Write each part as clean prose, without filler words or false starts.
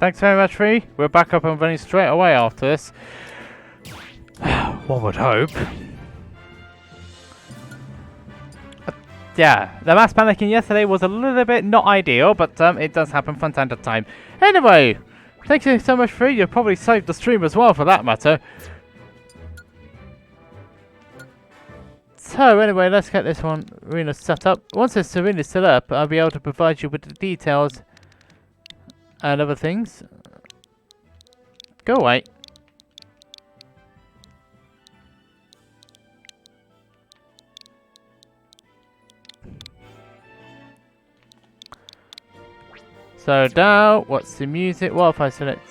thanks very much, Phrey. We're back up and running straight away after this. One would hope. Yeah, the mass panicking yesterday was a little bit not ideal, but it does happen from time to time. Anyway, thank you so much, Phrey. You probably saved the stream as well, for that matter. So anyway, let's get this one arena set up. Once this arena is set up, I'll be able to provide you with the details and other things. Go away. So now, what's the music? What if I select?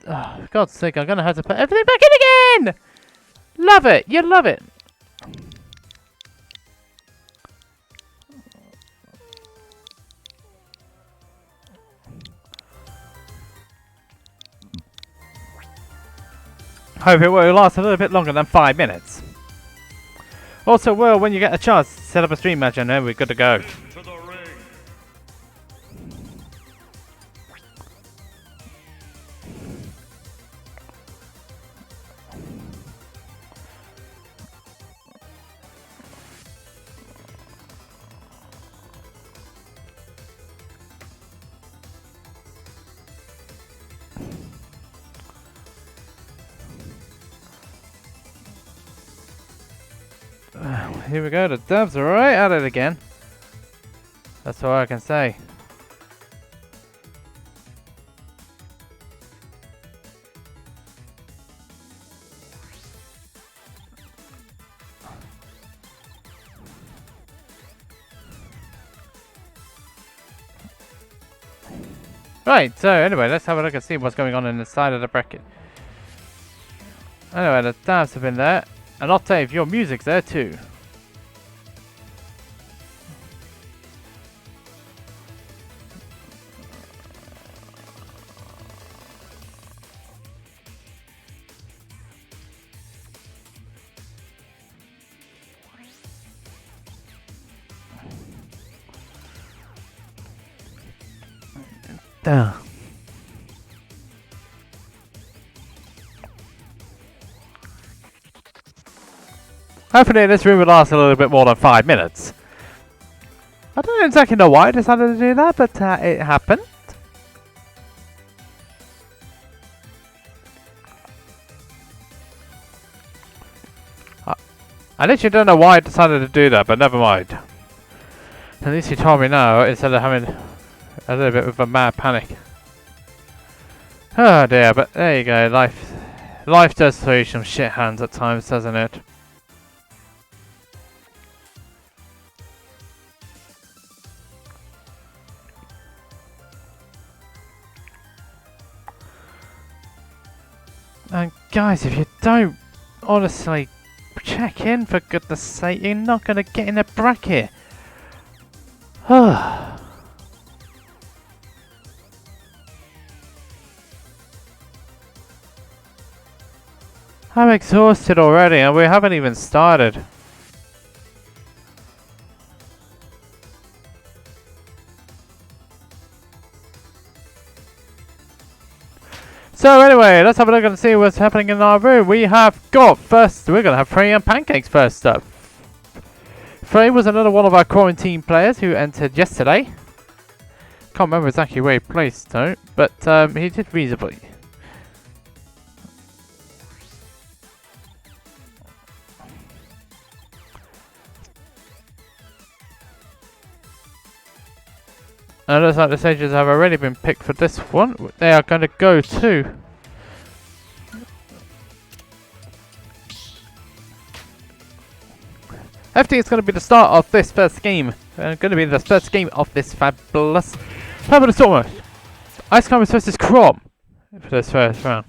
Oh, for God's sake, I'm gonna have to put everything back in again! Love it! You love it! Hope it will last a little bit longer than 5 minutes. Also, Will, when you get a chance, set up a stream match and then we're good to go. Here we go, the dubs are right at it again. That's all I can say. Right, so anyway, let's have a look and see what's going on in the side of the bracket. Anyway, the dubs have been there. And Octave, your music's there too. Damn. Hopefully this room will last a little bit more than 5 minutes. I don't exactly know why I decided to do that, but it happened. I literally don't know why I decided to do that, but never mind. At least you told me now, instead of having a little bit of a mad panic. Oh dear, but there you go, life does throw you some shit hands at times, doesn't it? And guys, if you don't honestly check in, for goodness sake, you're not going to get in the bracket. I'm exhausted already and we haven't even started. So anyway, let's have a look and see what's happening in our room. We have got first, we're going to have Phrey and Pancakes first up. Phrey was another one of our quarantine players who entered yesterday. Can't remember exactly where he placed though, but he did reasonably. And it looks like the stages have already been picked for this one. They are going to go to FT is going to be the start of this first game. Going to be the first game of this fabulous tournament. Ice Climbers versus Crom for this first round.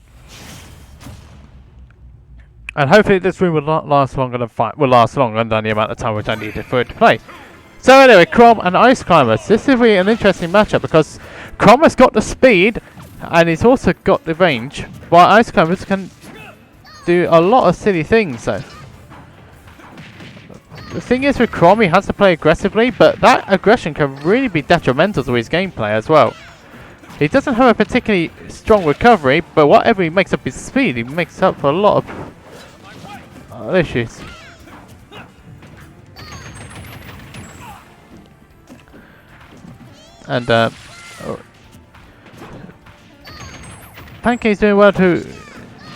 And hopefully this room will not last longer than the amount of time which I needed for it to play. So anyway, Crom and Ice Climbers. This will be an interesting matchup because Crom has got the speed and he's also got the range, while Ice Climbers can do a lot of silly things though. The thing is with Crom, he has to play aggressively, but that aggression can really be detrimental to his gameplay as well. He doesn't have a particularly strong recovery, but whatever he makes up his speed, he makes up for a lot of issues. And Pancake's doing well to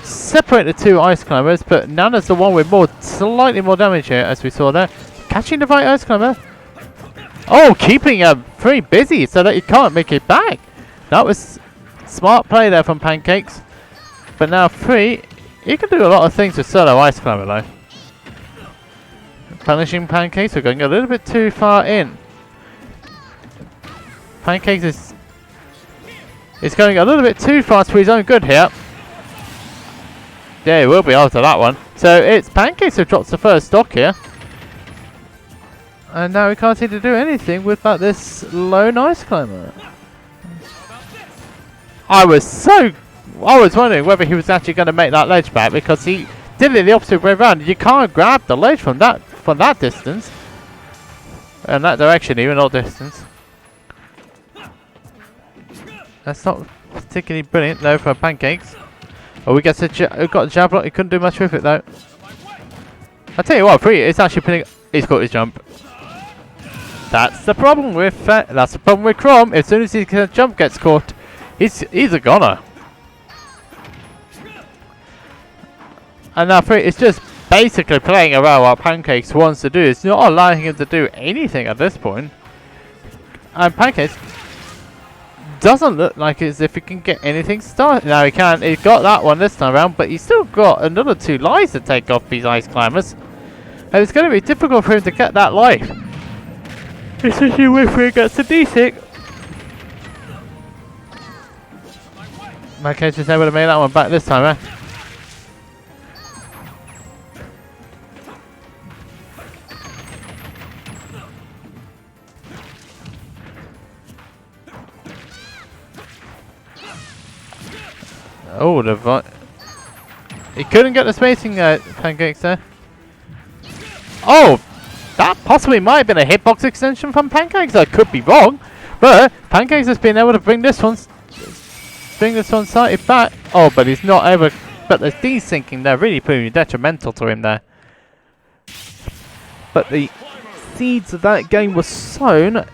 separate the two ice climbers, but Nana's the one with slightly more damage here, as we saw there. Catching the right ice climber. Oh, keeping Phrey busy so that he can't make it back. That was smart play there from Pancakes. But now Phrey, he can do a lot of things with solo ice climber though. Punishing Pancakes, we're going a little bit too far in. Pancakes is going a little bit too fast for his own good here. Yeah, he will be after that one. So it's Pancakes who drops the first stock here. And now we can't seem to do anything without this lone ice climber. I was wondering whether he was actually going to make that ledge back, because he did it the opposite way around. You can't grab the ledge from that distance. And that direction even, not distance. That's not particularly brilliant though for Pancakes. Oh, we got a jab block. He couldn't do much with it though. I tell you what, Phrey is actually pinning. He's got his jump. That's the problem with Crom. As soon as his jump gets caught, he's a goner. And now Phrey is just basically playing around what Pancakes wants to do. It's not allowing him to do anything at this point. And Pancakes doesn't look like as if he can get anything started. Now he can. He's got that one this time around, but he's still got another 2 lives to take off these ice climbers. And it's going to be difficult for him to get that life. Especially when Phrey gets to D6. Pancakes is able to make that one back this time, eh? Oh, he couldn't get the spacing Pancakes there. Oh, that possibly might have been a hitbox extension from Pancakes. I could be wrong, but Pancakes has been able to bring this one sighted back. Oh, but he's not able. But the desyncing there really proving detrimental to him there. But the seeds of that game were sown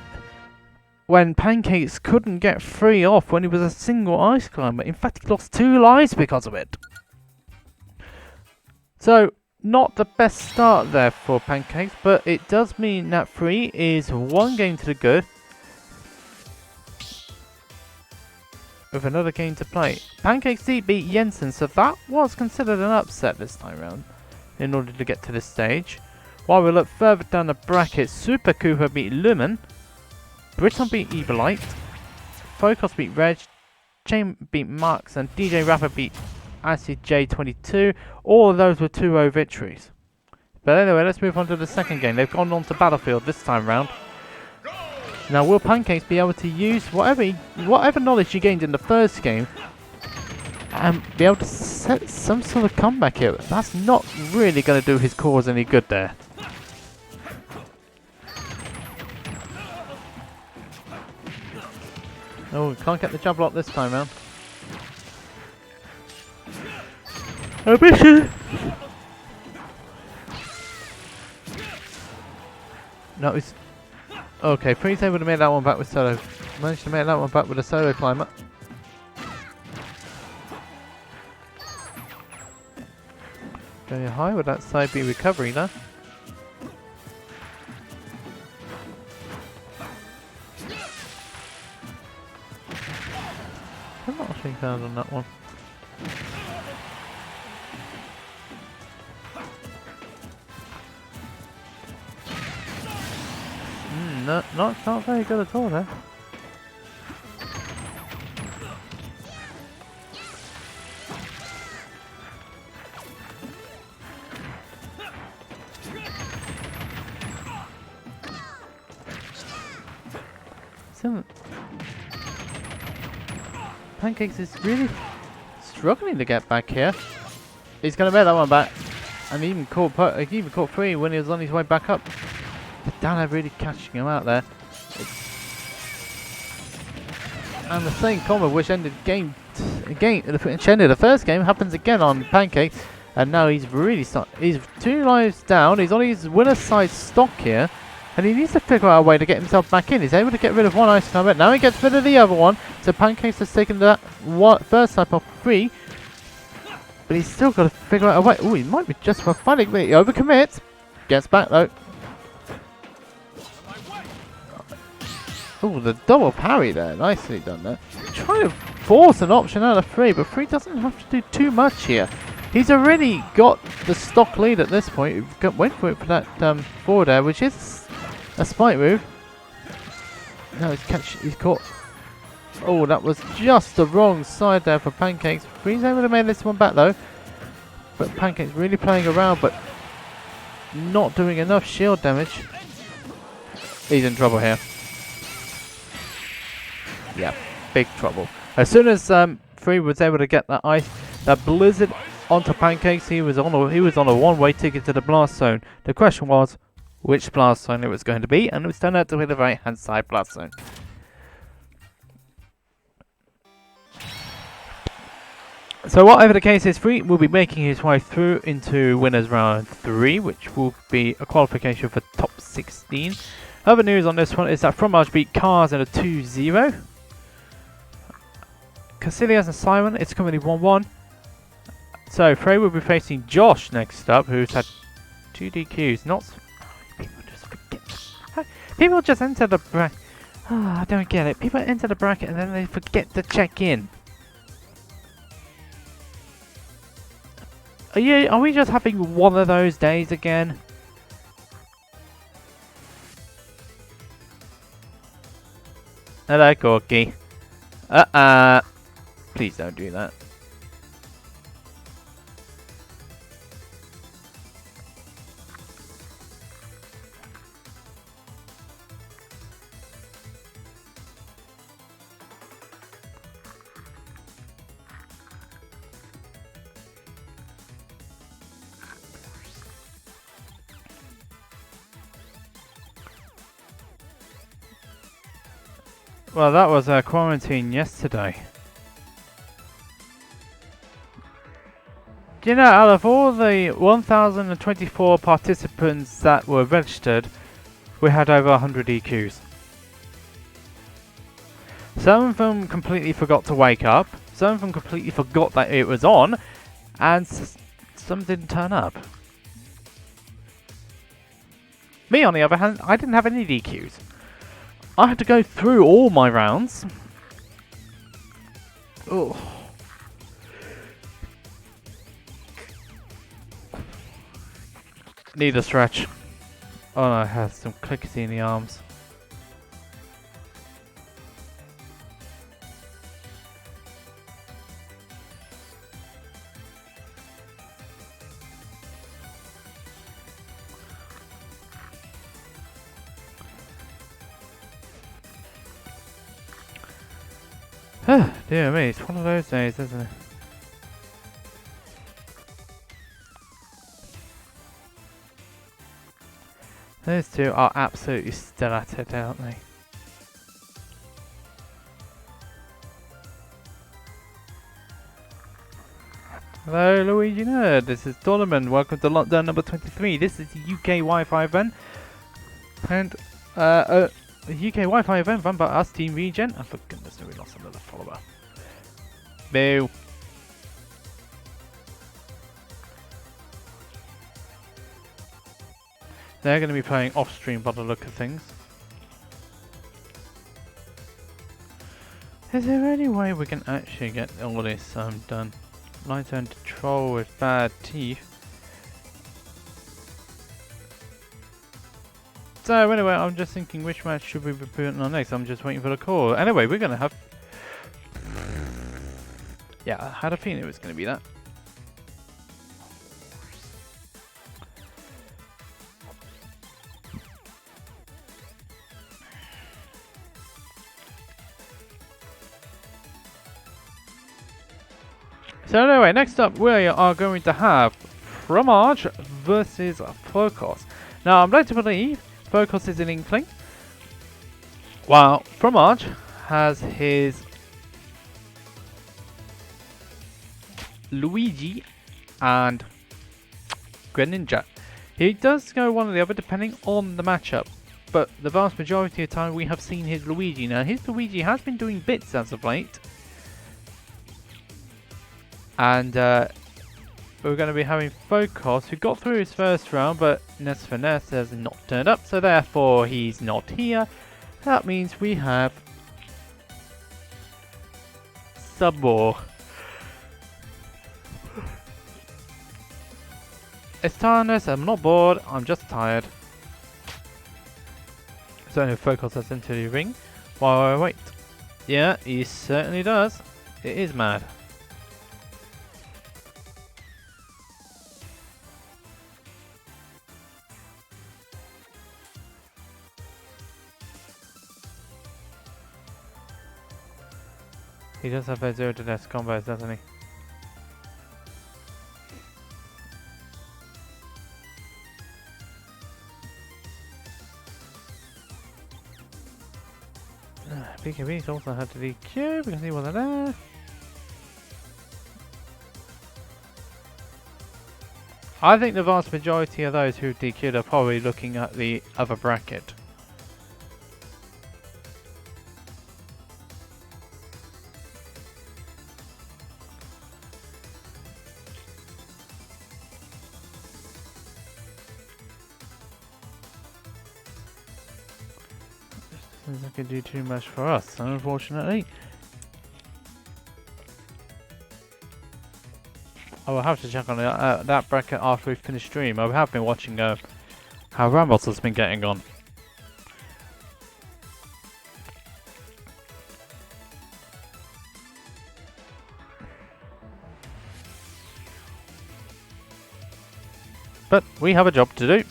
when Pancakes couldn't get Phrey off when he was a single ice climber. In fact, he lost 2 lives because of it. So, not the best start there for Pancakes, but it does mean that Phrey is 1 game to the good, with another game to play. Pancakes did beat Jensen, so that was considered an upset this time round in order to get to this stage. While we look further down the bracket, Super Cooper beat Lumen, Britton beat Evilite, Focus beat Reg, Chain beat Marks, and DJ Rapper beat Acid J22. All of those were 2-0 victories. But anyway, let's move on to the second game. They've gone on to Battlefield this time round. Now, will Pancakes be able to use whatever knowledge he gained in the first game and be able to set some sort of comeback here? That's not really going to do his cause any good there. Oh, we can't get the jab lock this time round. Ambition! No, it's... Okay, Phrey's able to make that one back with solo. Managed to make that one back with a solo climber. Very high with that side B recovery there. I'm not actually found on that one. No, not very good at all there. Pancakes is really struggling to get back here. He's going to make that one back. And he even caught Phrey when he was on his way back up. But Dana really catching him out there. And the same combo which ended which ended the first game happens again on Pancakes. And now he's really he's 2 lives down. He's on his winner's side stock here. And he needs to figure out a way to get himself back in. He's able to get rid of one ice combat. Now he gets rid of the other one. So Pancakes has taken that first type off Phrey. But he's still got to figure out a way. Oh, he might be just for fun. He overcommits. Gets back though. Oh, the double parry there. Nicely done there. Trying to force an option out of Phrey. But Phrey doesn't have to do too much here. He's already got the stock lead at this point. Went for it for that forward air, which is a spike move. No, he's caught. Oh, that was just the wrong side there for Pancakes. Phrey's able to make this one back though. But Pancakes really playing around, but not doing enough shield damage. He's in trouble here. Yeah, big trouble. As soon as Phrey was able to get that blizzard onto Pancakes, he was on a one-way ticket to the blast zone. The question was which blast zone it was going to be, and it was turned out to be the right-hand side blast zone. So whatever the case is, Phrey will be making his way through into winners round 3, which will be a qualification for top 16. Other news on this one is that Fromage beat Cars in a 2-0. Casillas and Simon, it's currently 1-1. So Phrey will be facing Josh next up, who's had 2 DQs. People just forget. People just enter the bracket. Oh, I don't get it. People enter the bracket and then they forget to check in. Are we just having one of those days again? Hello, Corky. Please don't do that. Well, that was our quarantine yesterday. Do you know, out of all the 1,024 participants that were registered, we had over 100 EQs. Some of them completely forgot to wake up, some of them completely forgot that it was on, and some didn't turn up. Me, on the other hand, I didn't have any DQs. I had to go through all my rounds. Oh. Need a stretch. Oh no, I had some clickety in the arms. Dear me, it's one of those days, isn't it? Those two are absolutely still at it, aren't they? Hello, Luigi Nerd. This is Donovan. Welcome to lockdown number 23. This is the UK Wi-Fi event, and the UK Wi-Fi event run by us, Team Regen. And for goodness sake, we lost another follower. Boo. They're going to be playing off-stream by the look of things. Is there any way we can actually get all this done? Lyto and Troll with bad teeth. So anyway, I'm just thinking which match should we be putting on next. I'm just waiting for the call. Anyway, we're going to have... Yeah, I had a feeling it was going to be that. So anyway, next up we are going to have Fromage versus Focus. Now, I'm led to believe Focus is an Inkling, while Fromage has his Luigi and Greninja. He does go one or the other depending on the matchup, but the vast majority of the time we have seen his Luigi. Now, his Luigi has been doing bits as of late, and we're going to be having Focus, who got through his first round, but Ness Finesse has not turned up, so therefore he's not here. That means we have Sabor. It's tiredness, I'm not bored, I'm just tired. So Focus us into the ring while I wait. Yeah, he certainly does. It is mad. He does have those 0 to death combos, doesn't he? PKP's also had to DQ because he wasn't there. I think the vast majority of those who DQ'd are probably looking at the other bracket. Doesn't look like it do too much for us, unfortunately. I will have to check on that bracket after we finish stream. I have been watching how Ramos has been getting on. But we have a job to do.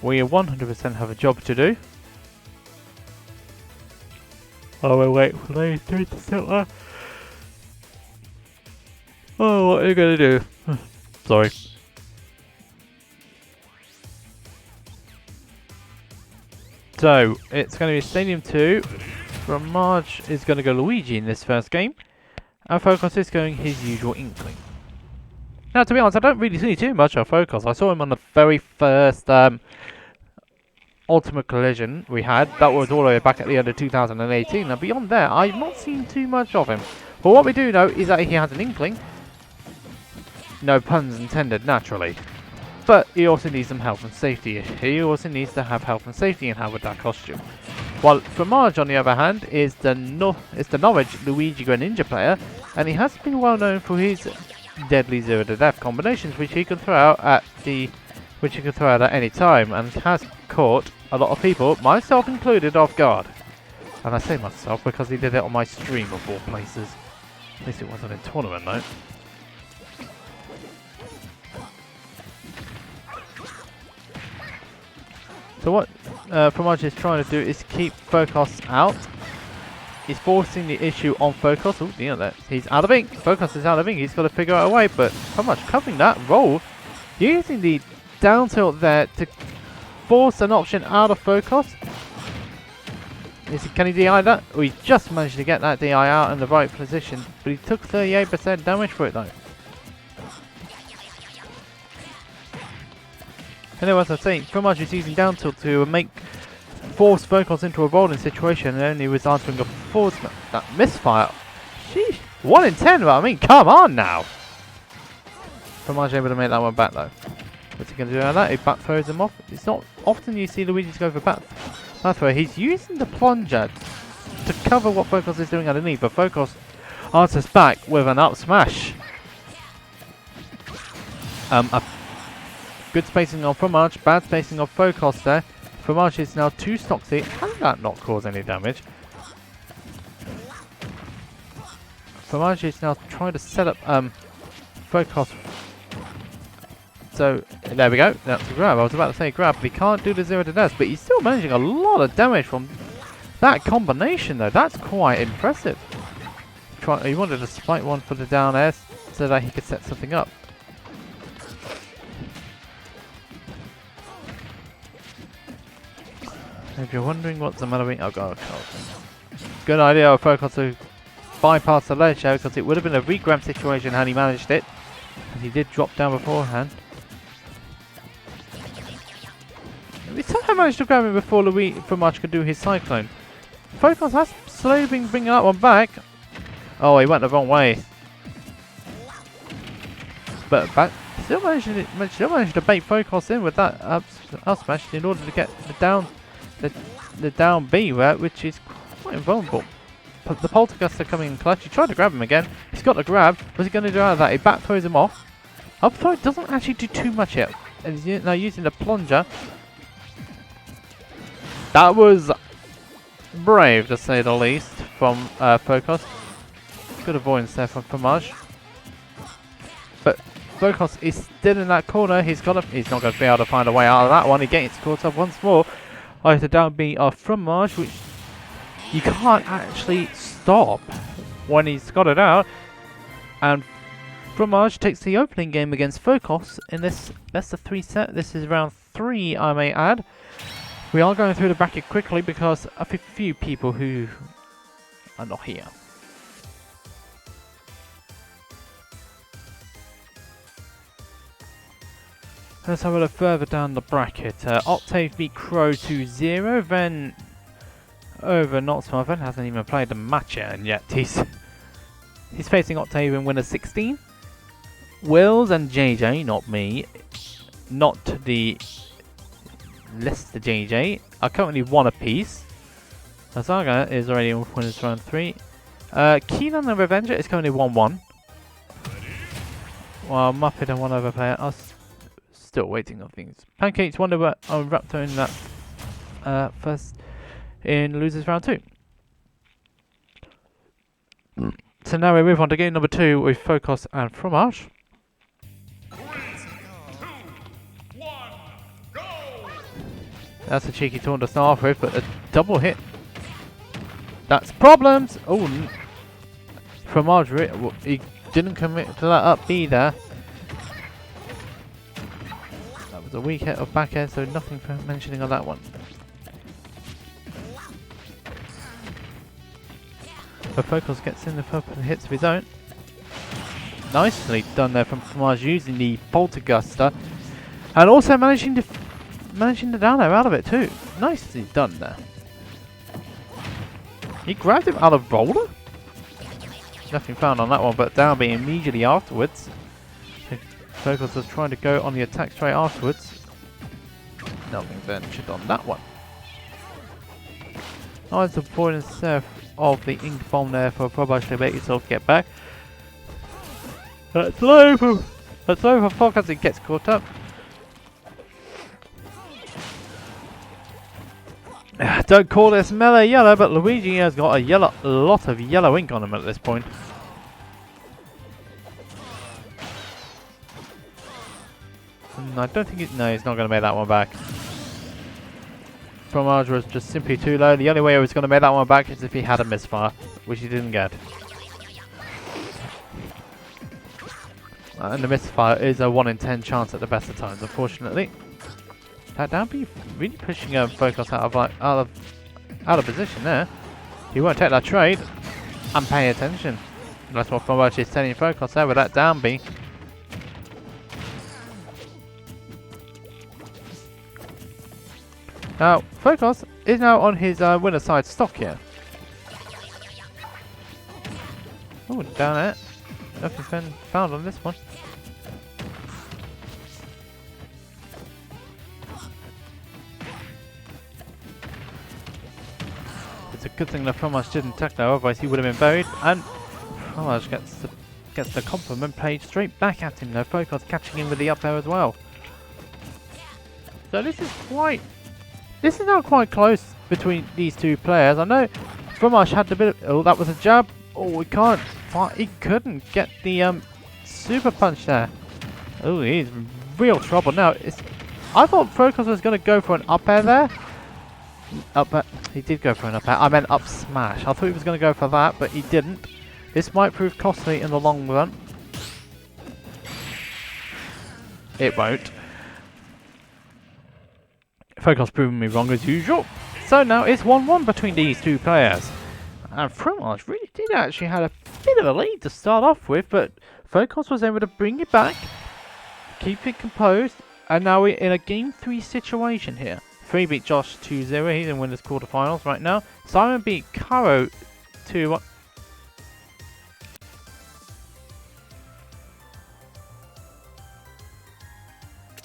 We 100% have a job to do. Oh, we'll wait for Lyto to settle. Oh, what are you gonna do? Sorry. So, it's gonna be Stadium 2. Fromage is gonna go Luigi in this first game. And Focus is going his usual Inkling. Now, to be honest, I don't really see too much of Focus. I saw him on the very first Ultimate Collision we had. That was all the way back at the end of 2018. Now beyond there, I've not seen too much of him. But what we do know is that he has an Inkling. No puns intended, naturally. But he also needs some health and safety. He also needs to have health and safety and have with that costume. While Fromage, on the other hand, is the Norwich Luigi Greninja player, and he has been well known for his deadly 0 to death combinations, which he can throw out at any time, and has caught a lot of people, myself included, off guard. And I say myself because he did it on my stream of all places. At least it wasn't in tournament though. So what Fromage is trying to do is keep Focus out. He's forcing the issue on Focus. Oh, you know that he's out of ink. Focus is out of ink. He's got to figure out a way. But Fromage covering that roll, using the down tilt there to force an option out of Focus. Can he DI that? Oh, he just managed to get that DI out in the right position, but he took 38% damage for it though. Anyway, as I was saying, Fromage is using down tilt to force Focus into a rolling situation, and then he was answering a forward smash. That misfire. Sheesh. 1 in 10, but I mean, come on now. Fromage able to make that one back though. What's he going to do out of that? He back throws him off. It's not often you see Luigi go for back throw. He's using the plunger to cover what Focus is doing underneath, but Focus answers back with an up smash. A good spacing on Fromage, bad spacing on Focus there. Fromage is now 2 stocks here. How did that not cause any damage? Fromage is now trying to set up Focus. So, there we go. That's a grab. I was about to say grab, but he can't do the 0 to death. But he's still managing a lot of damage from that combination, though. That's quite impressive. He wanted to spike one for the down air so that he could set something up. If you're wondering what's the matter with... Oh god, good idea of Focus to bypass the ledge there, because it would have been a regrab situation had he managed it. And he did drop down beforehand. We somehow managed to grab him before Fromage could do his cyclone. Focus has slowly been bringing that one back. Oh, he went the wrong way. But back, still managed to bait Focus in with that up smash in order to get the down B, right, which is quite invulnerable. But the Poltergust are coming in clutch. He tried to grab him again. He's got the grab. What's he going to do out of that? He back throws him off. Up throw doesn't actually do too much yet. And he's now using the plunger. That was brave, to say the least, from Focus. Good avoidance there from Fromage. But Focus is still in that corner. He's not going to be able to find a way out of that one. He gets caught up once more. It's a down B of Fromage, which you can't actually stop when he's got it out. And Fromage takes the opening game against Focus in this best of 3 set. This is round 3, I may add. We are going through the bracket quickly because of a few people who are not here. Let's have a look further down the bracket. Octave beat Crow 2-0, then over Not-Smart, then hasn't even played the match yet. He's facing Octave in winner 16. Willz and JJ, not me, not the Leicester JJ, are currently 1 apiece. Zaga is already in winners round 3. Keelan and Revenga is currently 1-1. While Muppet and one other player are still waiting on things. Pancakes wonder what Raptor in that first in losers round 2. So now we move on to game number 2 with Focus and Fromage. 3, 2, 1, go! That's a cheeky taunt to start off with, but a double hit. That's problems! Oh, Fromage, he didn't commit to that up B there. That was a weak hit of back air, so nothing for mentioning on that one. But Focus gets in the couple of hits of his own. Nicely done there from Fromage using the Polterguster. And also managing the down air out of it too. Nicely done there. He grabbed him out of roller? Nothing found on that one, but down B immediately afterwards. Focus was trying to go on the attack straight afterwards. Nothing ventured on that one. Nice avoidance there of the ink bomb there for Fromage to make himself get back. That's low for Focus, it gets caught up. Don't call this Mela yellow, but Luigi has got a lot of yellow ink on him at this point. I don't think no, he's not going to make that one back. Fromage was just simply too low. The only way he was going to make that one back is if he had a misfire, which he didn't get. And the misfire is a 1 in 10 chance at the best of times, unfortunately. That'd be really pushing Focus out of position there. He won't take that trade and pay attention. That's what Fromage is telling Focus there with that down B. Now, Focus is now on his winner side stock here. Oh, down it. Nothing's been found on this one. It's a good thing that Fromage didn't attack now, otherwise he would have been buried. And Fromage gets the compliment played straight back at him. Now Focus catching him with the up there as well. So this is now quite close between these two players. I know Fromage had a bit of... Oh, that was a jab. Oh, he couldn't get the super punch there. Oh, he's in real trouble now. I thought Focus was going to go for an up air there. He did go for an up air. I meant up smash. I thought he was going to go for that, but he didn't. This might prove costly in the long run. It won't. Focus proving me wrong as usual. So now it's 1-1 between these two players. And Fromage really did actually have a bit of a lead to start off with, but Focus was able to bring it back, keep it composed, and now we're in a Game 3 situation here. Phrey beat Josh 2-0, he's in winners quarterfinals right now. Simon beat Caro 2-1.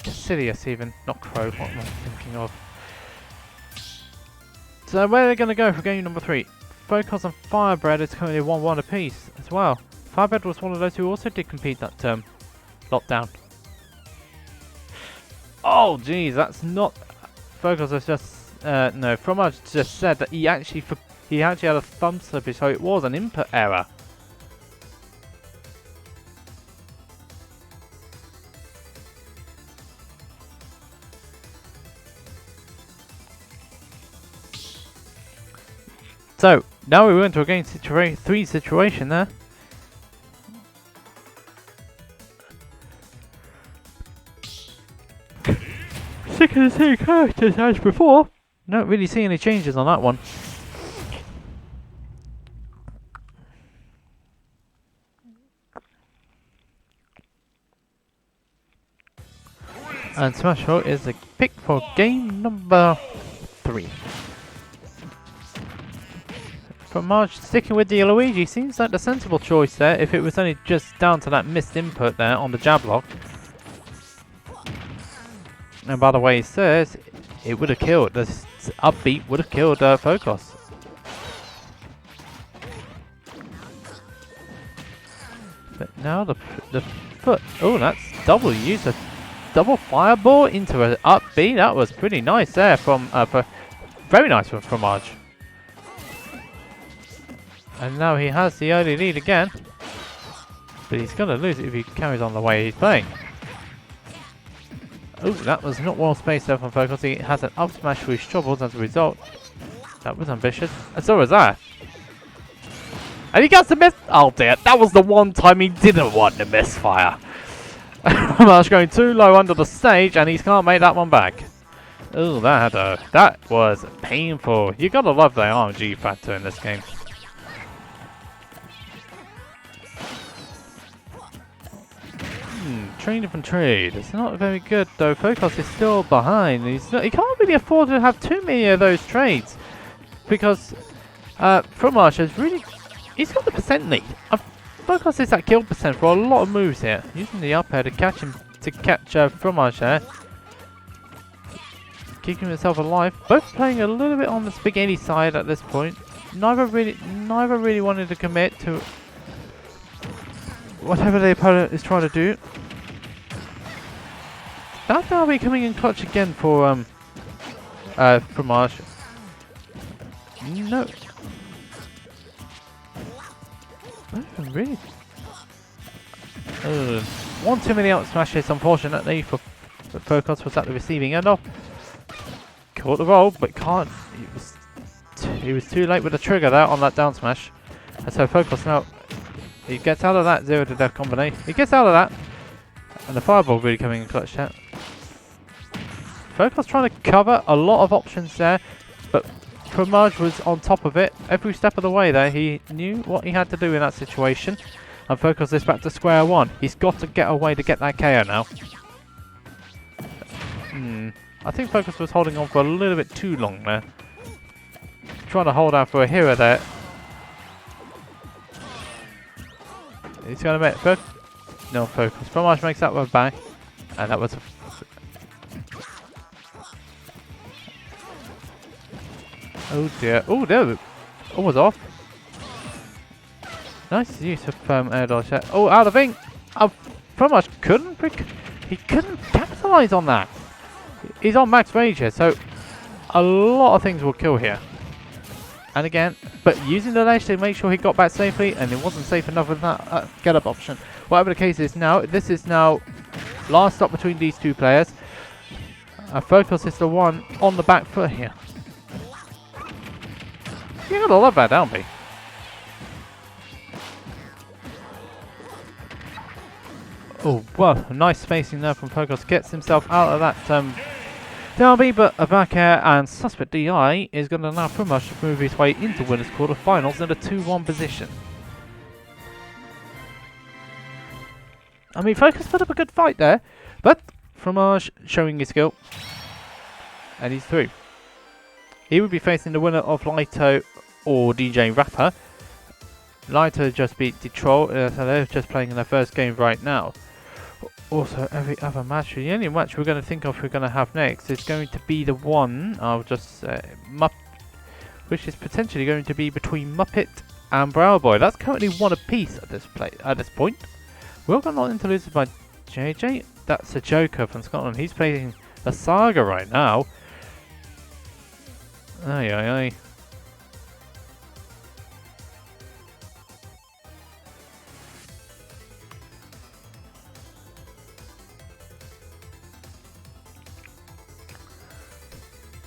Cassidius even, not Crow, what am I thinking of? So where are they going to go for game number 3? Focus and Firebread is currently 1-1 apiece as well. Firebread was one of those who also did compete that lockdown. Oh jeez, that's not... Focus has just... no, Fromage just said that he actually had a thumb slippage, so it was an input error. So, now we went to a game 3 situation there. Sick of the same characters as before. Don't really see any changes on that one. And Smashville is the pick for game number 3. From Marge, sticking with the Luigi seems like the sensible choice there if it was only just down to that missed input there on the jab lock. And by the way, it says it would have killed, this upbeat would have killed Focus. But now the foot, oh that's double use, a double fireball into an upbeat, that was pretty nice there from, very nice from Marge. And now he has the early lead again. But he's going to lose it if he carries on the way he's playing. Oh, that was not well spaced there from Focus. He has an up smash for his troubles as a result. That was ambitious. And so was that. And he gets the miss. Oh dear, that was the one time he didn't want the misfire. Marsh going too low under the stage and he can't make that one back. Oh, that was painful. You gotta love the RNG factor in this game. Train from trade. It's not very good though. Focus is still behind. He can't really afford to have too many of those trades because Fromage has really, he's got the percent lead. Focus is at kill percent for a lot of moves here. Using the up air to catch Fromage there, keeping himself alive. Both playing a little bit on the spaghetti side at this point. Neither really wanted to commit to whatever the opponent is trying to do. That now be coming in clutch again for Fromage. No. Really? One too many out smashes, unfortunately, for Focus was at the receiving end of. Caught the roll, but can't. He was too late with the trigger there on that down smash. And so Focus now, he gets out of that 0 to death combination. He gets out of that. And the fireball really coming in clutch there. Focus trying to cover a lot of options there, but Fromage was on top of it every step of the way there. He knew what he had to do in that situation. And Focus is back to square one. He's got to get a way to get that KO now. I think Focus was holding on for a little bit too long there. Trying to hold out for a hero there. He's going to make no Focus. Fromage makes that one back. And that was a oh dear. Oh, there. Oh, was off. Nice use of air dodge there. Oh, out of ink. Fromage couldn't capitalize on that. He's on max rage here, so a lot of things will kill here. And again, but using the ledge to make sure he got back safely, and it wasn't safe enough with that get up option. Whatever the case is now, this is now last stop between these two players. Focus is the one on the back foot here. You gotta love that down B. Oh, well, nice spacing there from Focus. Gets himself out of that Derby, but a back air and Suspect DI is going to now pretty much move his way into winners quarterfinals in a 2-1 position. I mean, Focus put up a good fight there, but Fromage showing his skill, and he's through. He would be facing the winner of Lyto or DJ Rapper. Lyto just beat Detroit, so they're just playing in their first game right now. Also, every other match, the only match we're going to think of we're going to have next is going to be the one, I'll just say, which is potentially going to be between Muppet and Browboy. That's currently one apiece at this point. We're going not into losers by JJ. That's a Joker from Scotland. He's playing a Saga right now. Aye, aye, aye.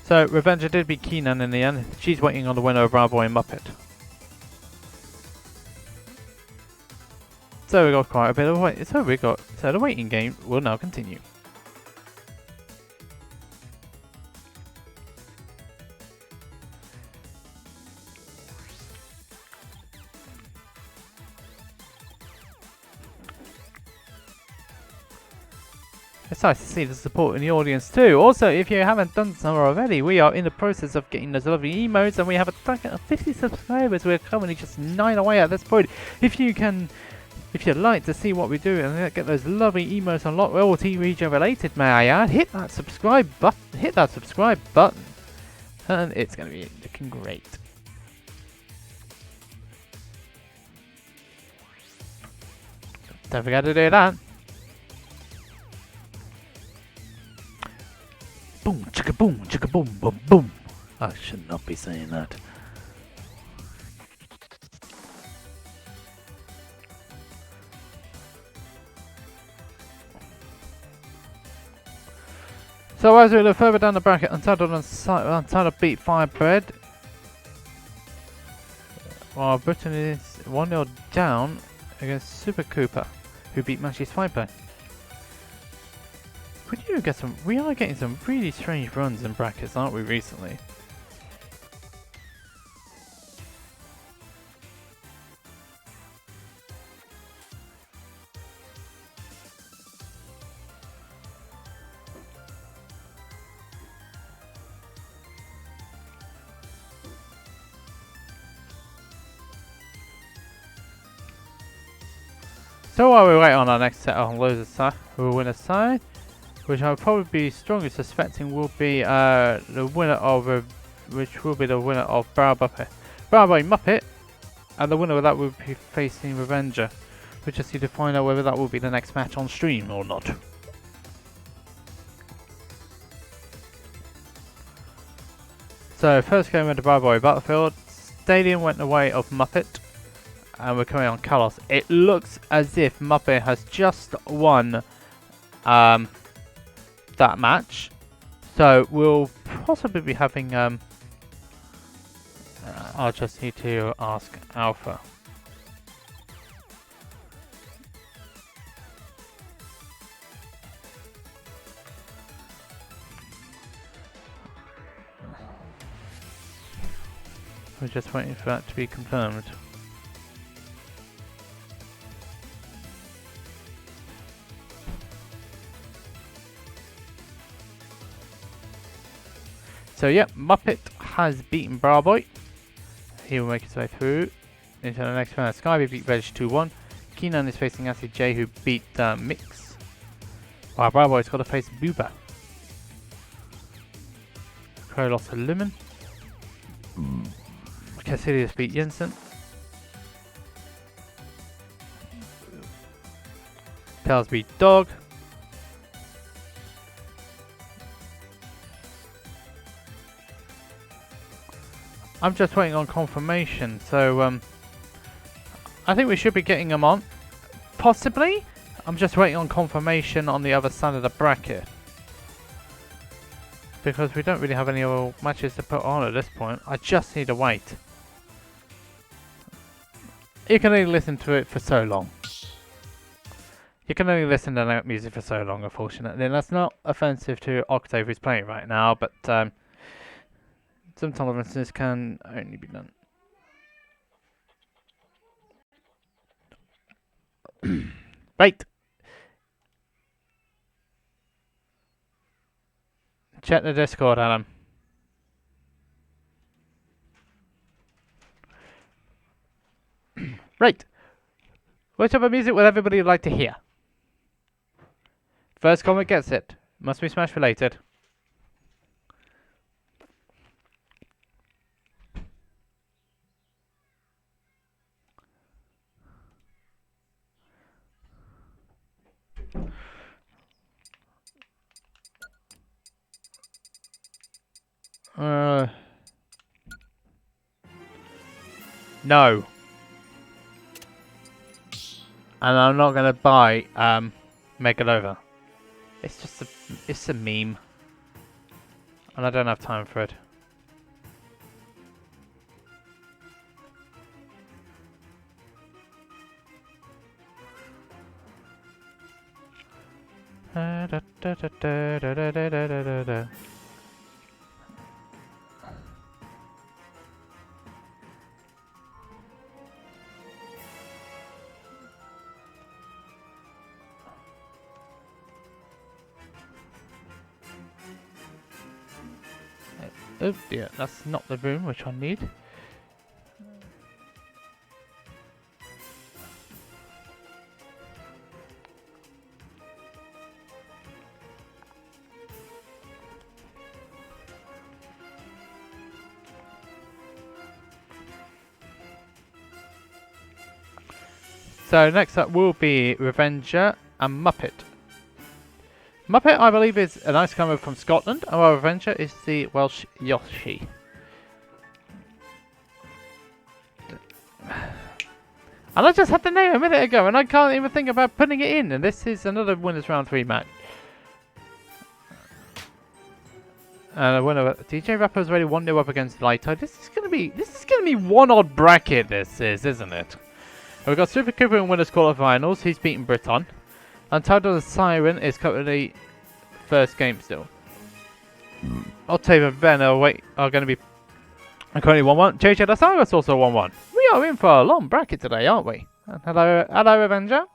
So, Revenga did beat Keenan in the end. She's waiting on the winner of Browboy and Muppet. So we got quite a bit of wait. So the waiting game will now continue. It's nice to see the support in the audience too. Also, if you haven't done so already, we are in the process of getting those lovely emotes, and we have a target of 50 subscribers. We're currently just 9 away at this point. If you'd like to see what we do and get those lovely emotes unlocked, all Team Regen related, may I add, hit that subscribe button, and it's going to be looking great. Don't forget to do that. Boom, chicka boom, boom, boom. I should not be saying that. So as we look further down the bracket, Unt1tled beat Firebread, while Britain is 1-0 down against Super Cooper, who beat Matchy's Viper. We are getting some really strange runs in brackets, aren't we, recently? So while we wait on our next set on loser's side, who will win a side, which I'll probably be strongly suspecting will be the winner of Browboy Muppet, and the winner of that will be facing Revenga. We just need to find out whether that will be the next match on stream or not. So first game went to Browboy Battlefield. Stadium went the way of Muppet, and we're coming on Carlos. It looks as if Muppet has just won that match, so we'll possibly be having I'll just need to ask Alpha. We're just waiting for that to be confirmed. So yeah, Muppet has beaten Browboy. He will make his way through into the next round. Skyby beat Reg 2-1. Keenan is facing Acid J, who beat Mix. While Browboy's got to face Booba. Crow lost to Lumen. Cassidius beat Jensen. Pels beat Dog. I'm just waiting on confirmation, so I think we should be getting them on. Possibly. I'm just waiting on confirmation on the other side of the bracket, because we don't really have any other matches to put on at this point. I just need to wait. You can only listen to it for so long. You can only listen to that music for so long, unfortunately. And that's not offensive to Octave who's playing right now, but some tolerances can only be done. Right. Check the Discord, Adam. Right. What type of music would everybody like to hear? First comment gets it. Must be Smash related. No. And I'm not gonna buy Megalova. It's a meme. And I don't have time for it. Oh dear, that's not the room which I need. So next up will be Revenga and Muppet. Muppet, I believe, is a nice comer from Scotland, and while Revenga is the Welsh Yoshi. And I just had the name a minute ago, and I can't even think about putting it in. And this is another winners round 3 match. And the winner, DJ Rapper's already 1-0 up against Lyto. This is gonna be one odd bracket. This is, isn't it? And we've got Super Cooper in winners quarterfinals. He's beaten Briton. Unt1tled Siren is currently first game still. Octave and Ben are going to be currently 1-1. JJ Lasaga's also 1-1. We are in for a long bracket today, aren't we? And hello, Revenga.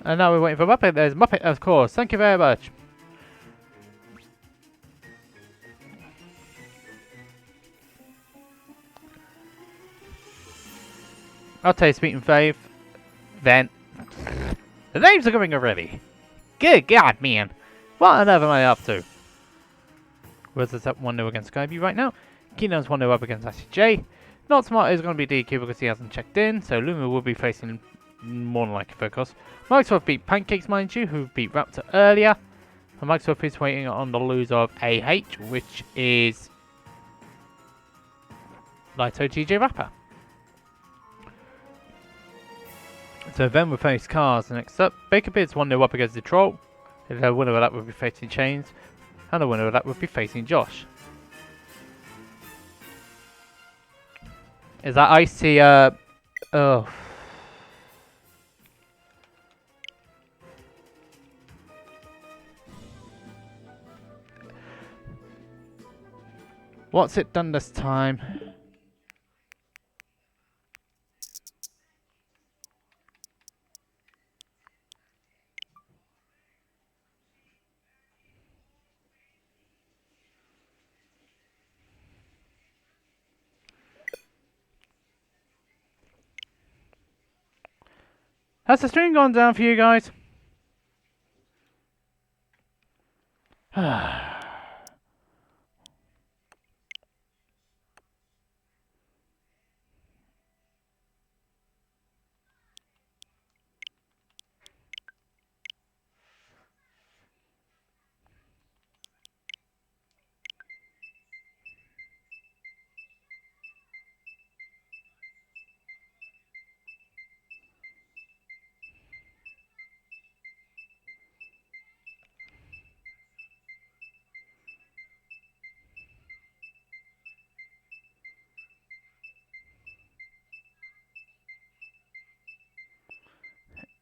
And now we're waiting for Muppet. There's Muppet, of course. Thank you very much. Octave's beaten Fave. Then the names are coming already. Good God, man. What on earth am I up to? Willz is up 1-0 against Skyview right now. Keenan's 1-0 up against ICJ. Not Smart is going to be DQ because he hasn't checked in. So Luma will be facing more than likely Focus. Microsoft beat Pancakes, mind you, who beat Raptor earlier. And Microsoft is waiting on the loser of AH, which is Lyto TJ Rapper. So then we'll face Cars next up. PKP is 1-0 up against the Troll. The winner of that will be facing Chains. And the winner of that will be facing Josh. Is that Icy, oh. What's it done this time? Has the stream gone down for you guys?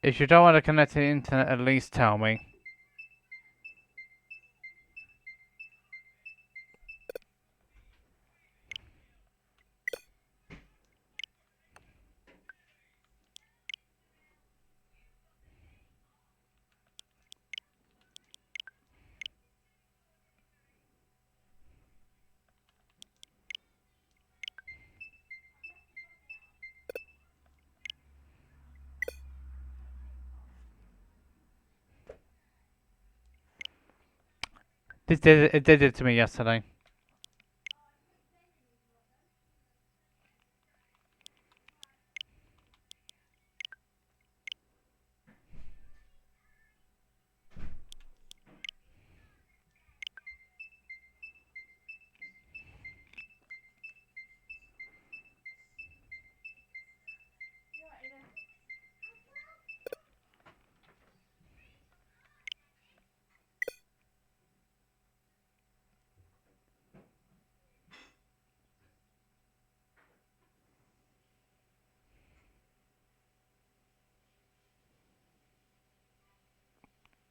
If you don't want to connect to the internet, at least tell me. It did it to me yesterday.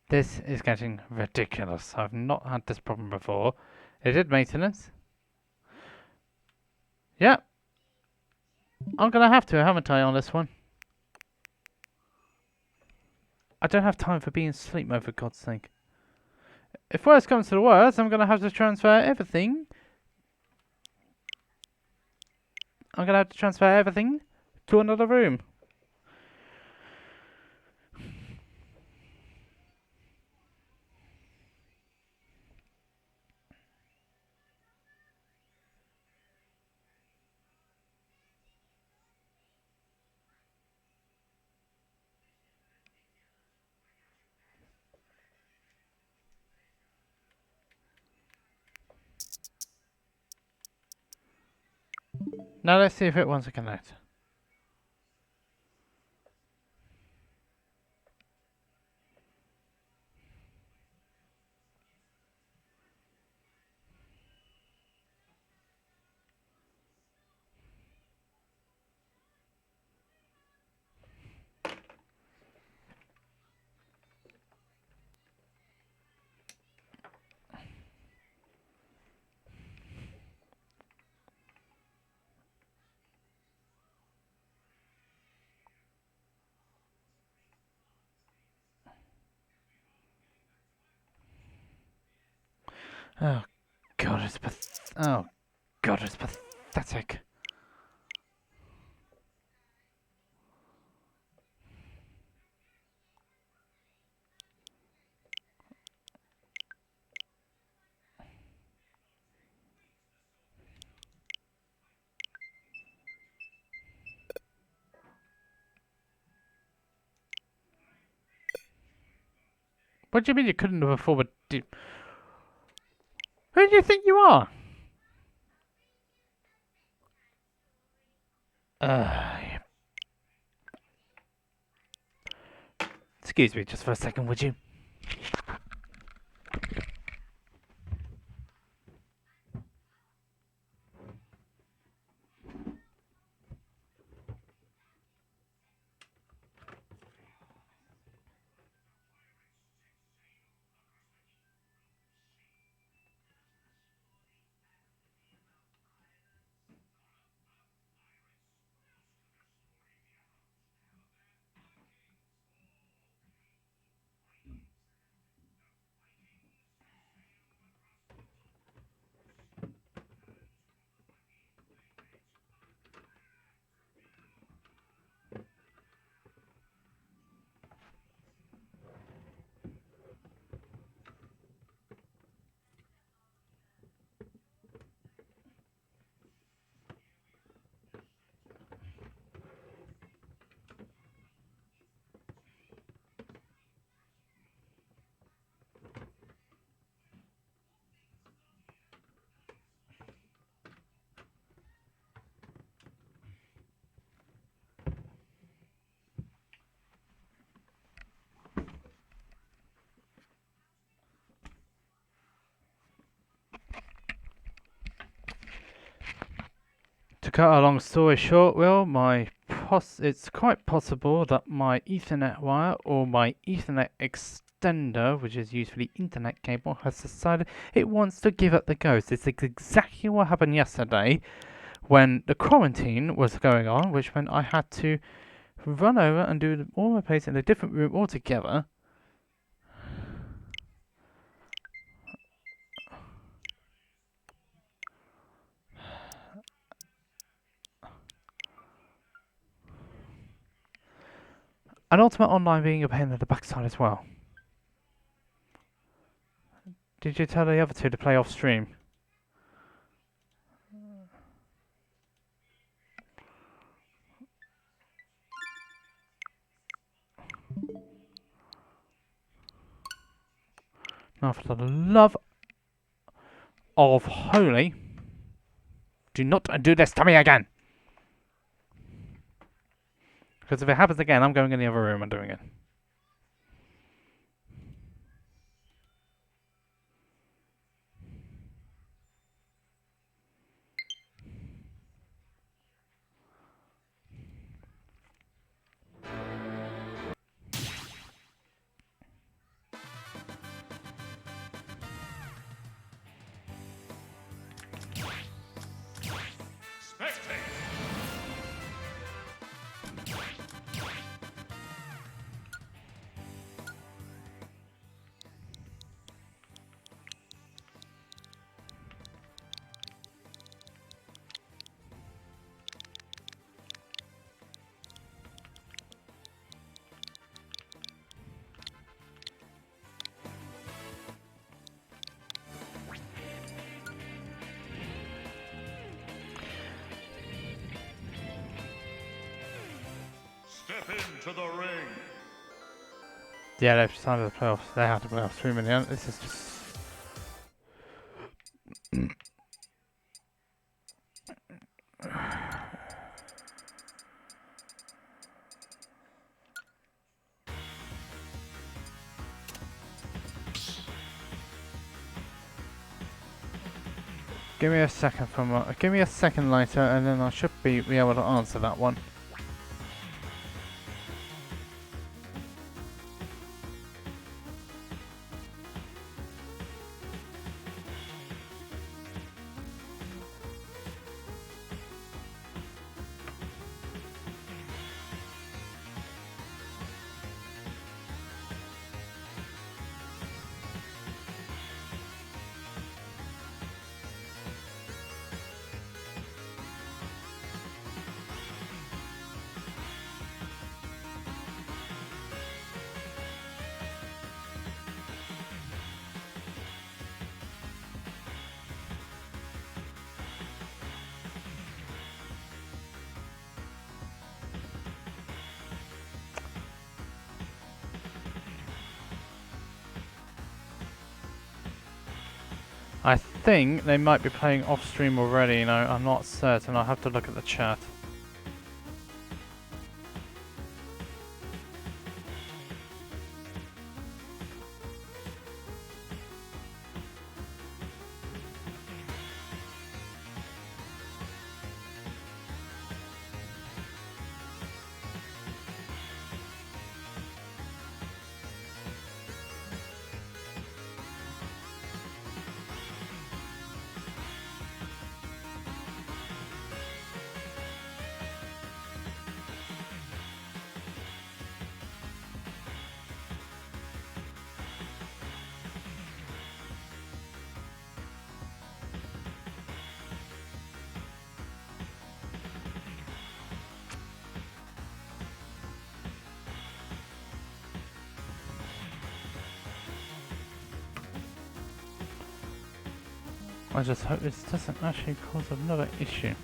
This is getting ridiculous. I've not had this problem before. It did maintenance. Yep. I'm gonna have to, haven't I, on this one? I don't have time for being in sleep mode, for God's sake. If worse comes to the worst, I'm gonna have to transfer everything. I'm gonna have to transfer everything to another room. Now let's see if it wants to connect. Oh God, it's pathetic. What do you mean you couldn't have afforded? Who do you think you are? Excuse me just for a second, would you? To cut a long story short, Will, my it's quite possible that my Ethernet wire or my Ethernet extender, which is usually internet cable, has decided it wants to give up the ghost. It's exactly what happened yesterday when the quarantine was going on, which meant I had to run over and do all my plays in a different room altogether. And Ultimate Online being a pain in the backside as well. Did you tell the other two to play off stream? Now, for the love of holy, do not do this to me again! Because if it happens again, I'm going in the other room and doing it. Spectate. Step into the ring. Yeah, they've decided to play off. They have to play off stream in the end. This is just. Give me a second give me a second later, and then I should be able to answer that one. I think they might be playing off stream already, you know, I'm not certain, I'll have to look at the chat. I just hope this doesn't actually cause another issue.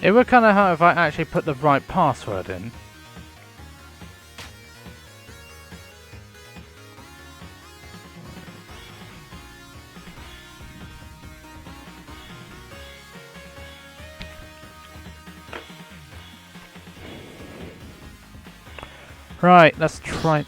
It would kind of help if I actually put the right password in. Right, let's try.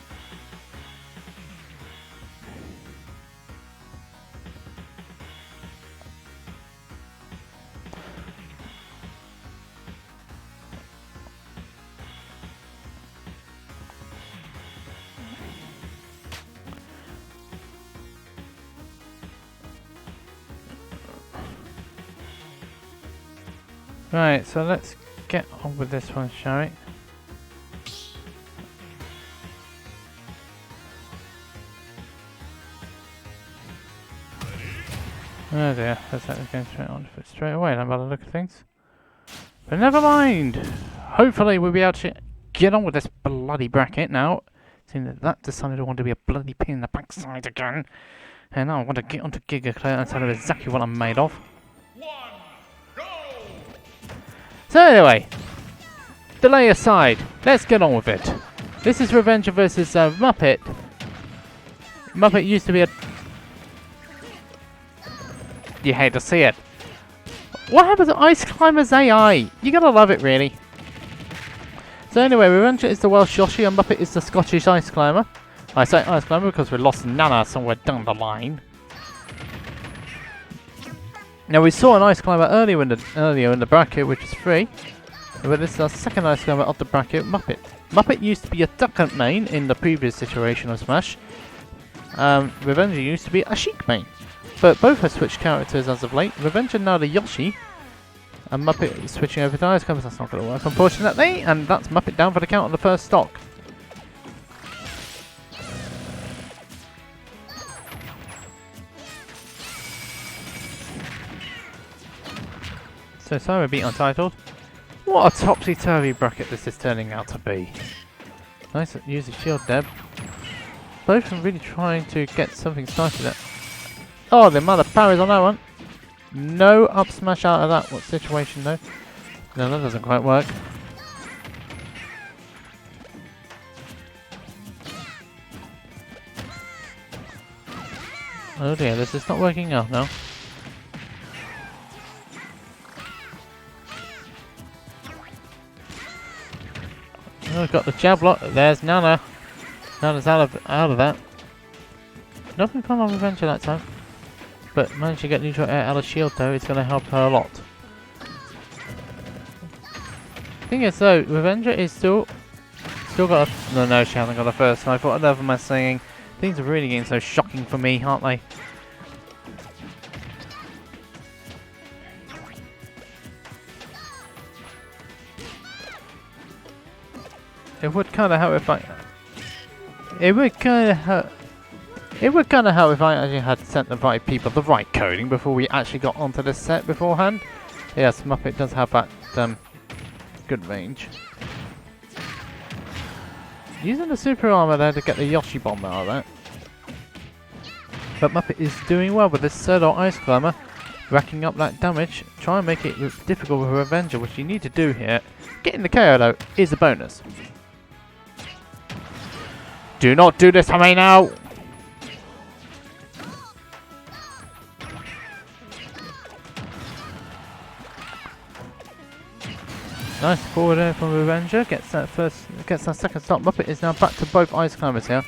Right, so let's get on with this one, shall we? Oh dear, that's actually going straight on to it straight away then by the look of things. But never mind! Hopefully we'll be able to get on with this bloody bracket now. Seeing that decided I want to be a bloody pain in the backside again. And now I want to get onto GigaClear and tell them exactly what I'm made of. So anyway, delay aside, let's get on with it. This is Revenga versus Muppet. Muppet used to be a... You hate to see it. What happened to Ice Climber's AI? You gotta love it, really. So anyway, Revenga is the Welsh Yoshi and Muppet is the Scottish Ice Climber. I say Ice Climber because we lost Nana somewhere down the line. Now we saw an Ice Climber earlier in the bracket, which is Phrey. But this is our second Ice Climber of the bracket, Muppet. Muppet used to be a Duck Hunt main in the previous situation of Smash. Revenga used to be a Sheik main. But both have switched characters as of late. Revenga now the Yoshi. And Muppet is switching over to Ice Climber. That's not going to work, unfortunately. And that's Muppet down for the count on the first stock. So sorry, beat Unt1tled. What a topsy-turvy bracket this is turning out to be. Nice use of shield deb. Both of them really trying to get something started there. Oh, the mother parries on that one. No up smash out of that situation though. No, that doesn't quite work. Oh dear, this is not working out now. Oh, got the jab block. There's Nana. Nana's out of that. Nothing fun on Revenga that time. But managed to get neutral air out of shield though, it's going to help her a lot. Thing is though, Revenga is still got a... No, she hasn't got a first. I thought whatever am I saying? Things are really getting so shocking for me, aren't they? It would kind of help if I... It would kind of help... It would kind of help if I actually had sent the right people the right coding before we actually got onto this set beforehand. Yes, Muppet does have that good range. Using the super armor there to get the Yoshi bomb out of that. But Muppet is doing well with this Pseudo Ice Climber, racking up that damage. Try and make it difficult with Revenga, which you need to do here. Getting the KO though is a bonus. Do not do this to me now! Nice forward air from Revenga, gets that second stop. Muppet is now back to both Ice Climbers here.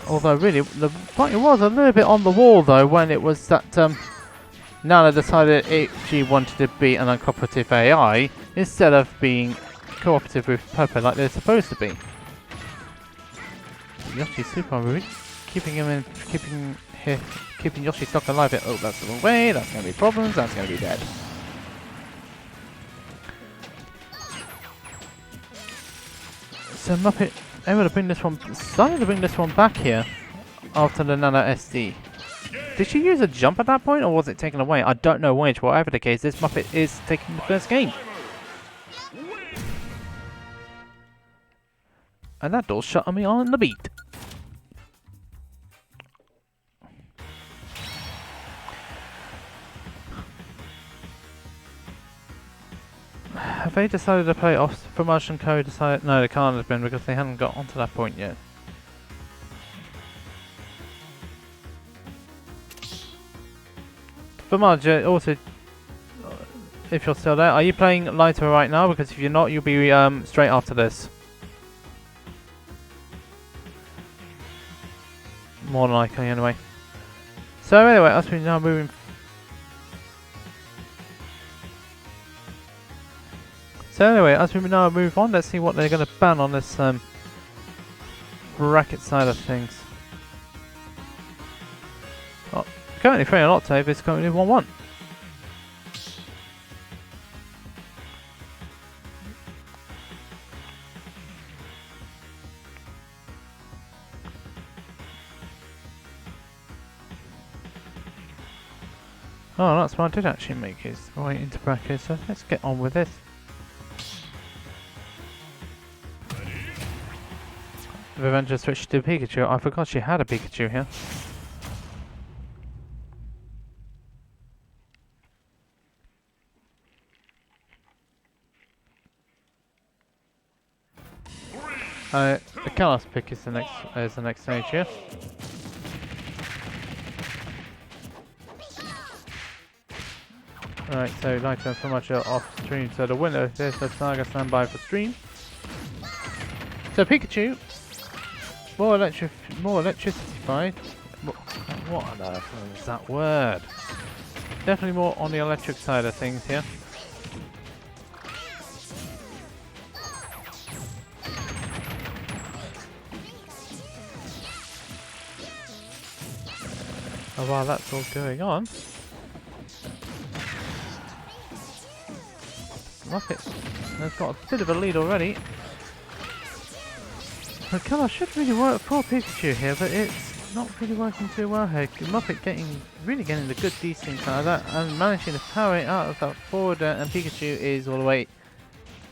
Although really, the fight was a little bit on the wall though when it was that Nana decided she wanted to be an uncooperative AI instead of being cooperative with Pepper like they're supposed to be. Yoshi super rude, keeping Yoshi stuck alive here. Oh, that's the wrong way, that's going to be problems, that's going to be dead. So Muppet able to bring this one, starting to bring this one back here after the Nana SD. Did she use a jump at that point or was it taken away? I don't know which. Whatever the case, this Muppet is taking the first game. And that door's shut on me on the beat. Have they decided to play off for Marsh and Co? Decided no, they can't have been because they hadn't got onto that point yet. But Marge, also, if you're still there, are you playing Lyto right now? Because if you're not, you'll be straight after this. More than likely, anyway. So anyway, as we now moving. So anyway, as we now move on, let's see what they're going to ban on this bracket side of things. Oh, currently Phrey and Octave is currently 1-1. Oh, that's why I did actually make his way into bracket, so let's get on with this. Revenga switched to Pikachu. I forgot she had a Pikachu here. The Kalos pick is the next stage here. Alright, so Lyto and Fumacho off stream. So the winner of this, Saga standby for stream. So Pikachu, more electricified. What on earth is that word? Definitely more on the electric side of things here. And while that's all going on, Muppet has got a bit of a lead already. The colour should really work for Pikachu here, but it's not really working too well here. Muppet really getting the good decent out of that and managing to power it out of that forward, and Pikachu is all the way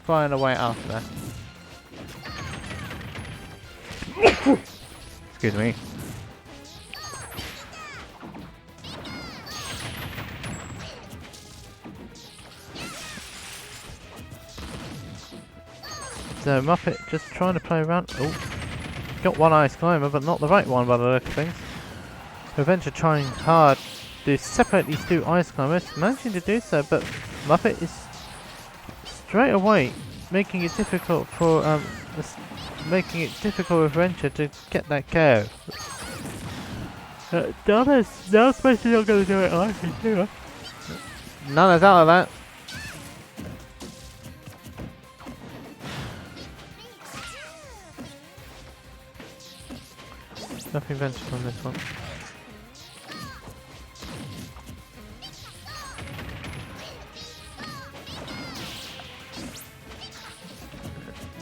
flying away after that. Excuse me. So Muppet just trying to play around. Oh, got one ice climber, but not the right one by the look of things. Revenga trying hard to separate these two ice climbers, managing to do so, but Muppet is straight away making it difficult for Revenga to get that KO. Now especially not going to do it either. Nana's out of that. Nothing ventured on this one.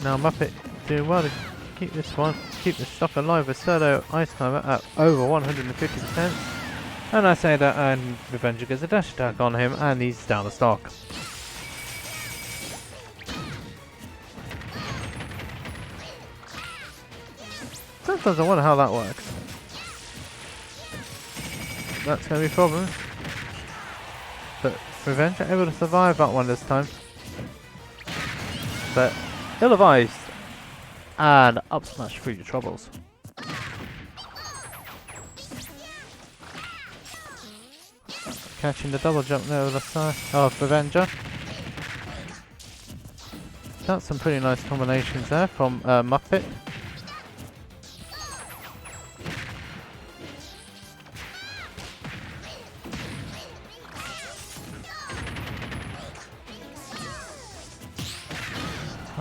Now Muppet doing well to keep this stock alive with Serdo Ice Climber at over 150%. And I say that, and Revenga gets a dash attack on him, and he's down the stock. Sometimes I wonder how that works. That's going to be a problem. But Revenga able to survive that one this time. But ill-advised. And up smash through your troubles. Catching the double jump there with the side of Revenga. That's some pretty nice combinations there from Muppet.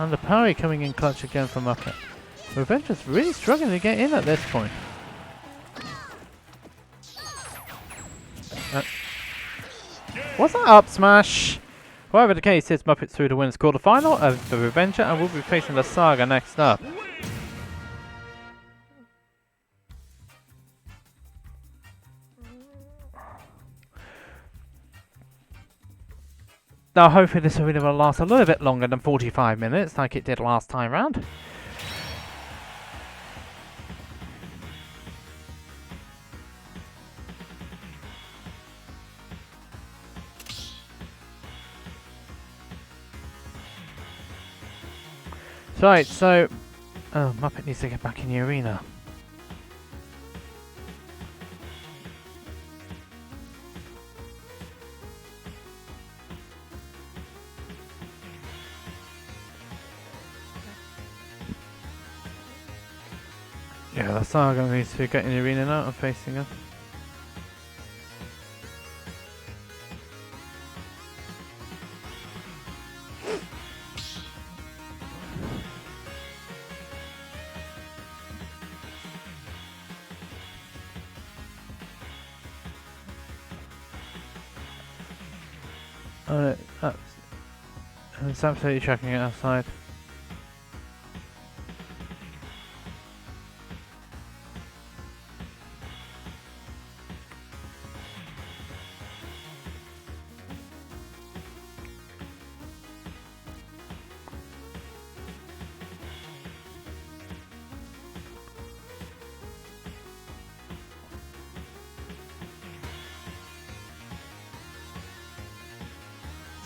And the parry coming in clutch again from Unt1tled. Revenga's really struggling to get in at this point. Was that up smash? However the case is, Muppet through to win the quarterfinal of the Revenga and will be facing the Saga next up. Now hopefully this video will last a little bit longer than 45 minutes like it did last time round. Right, so... Oh, Muppet needs to get back in the arena. Yeah, that's all I'm going to need to get in the arena now. I'm facing her. Oh, no, it's absolutely tracking it outside.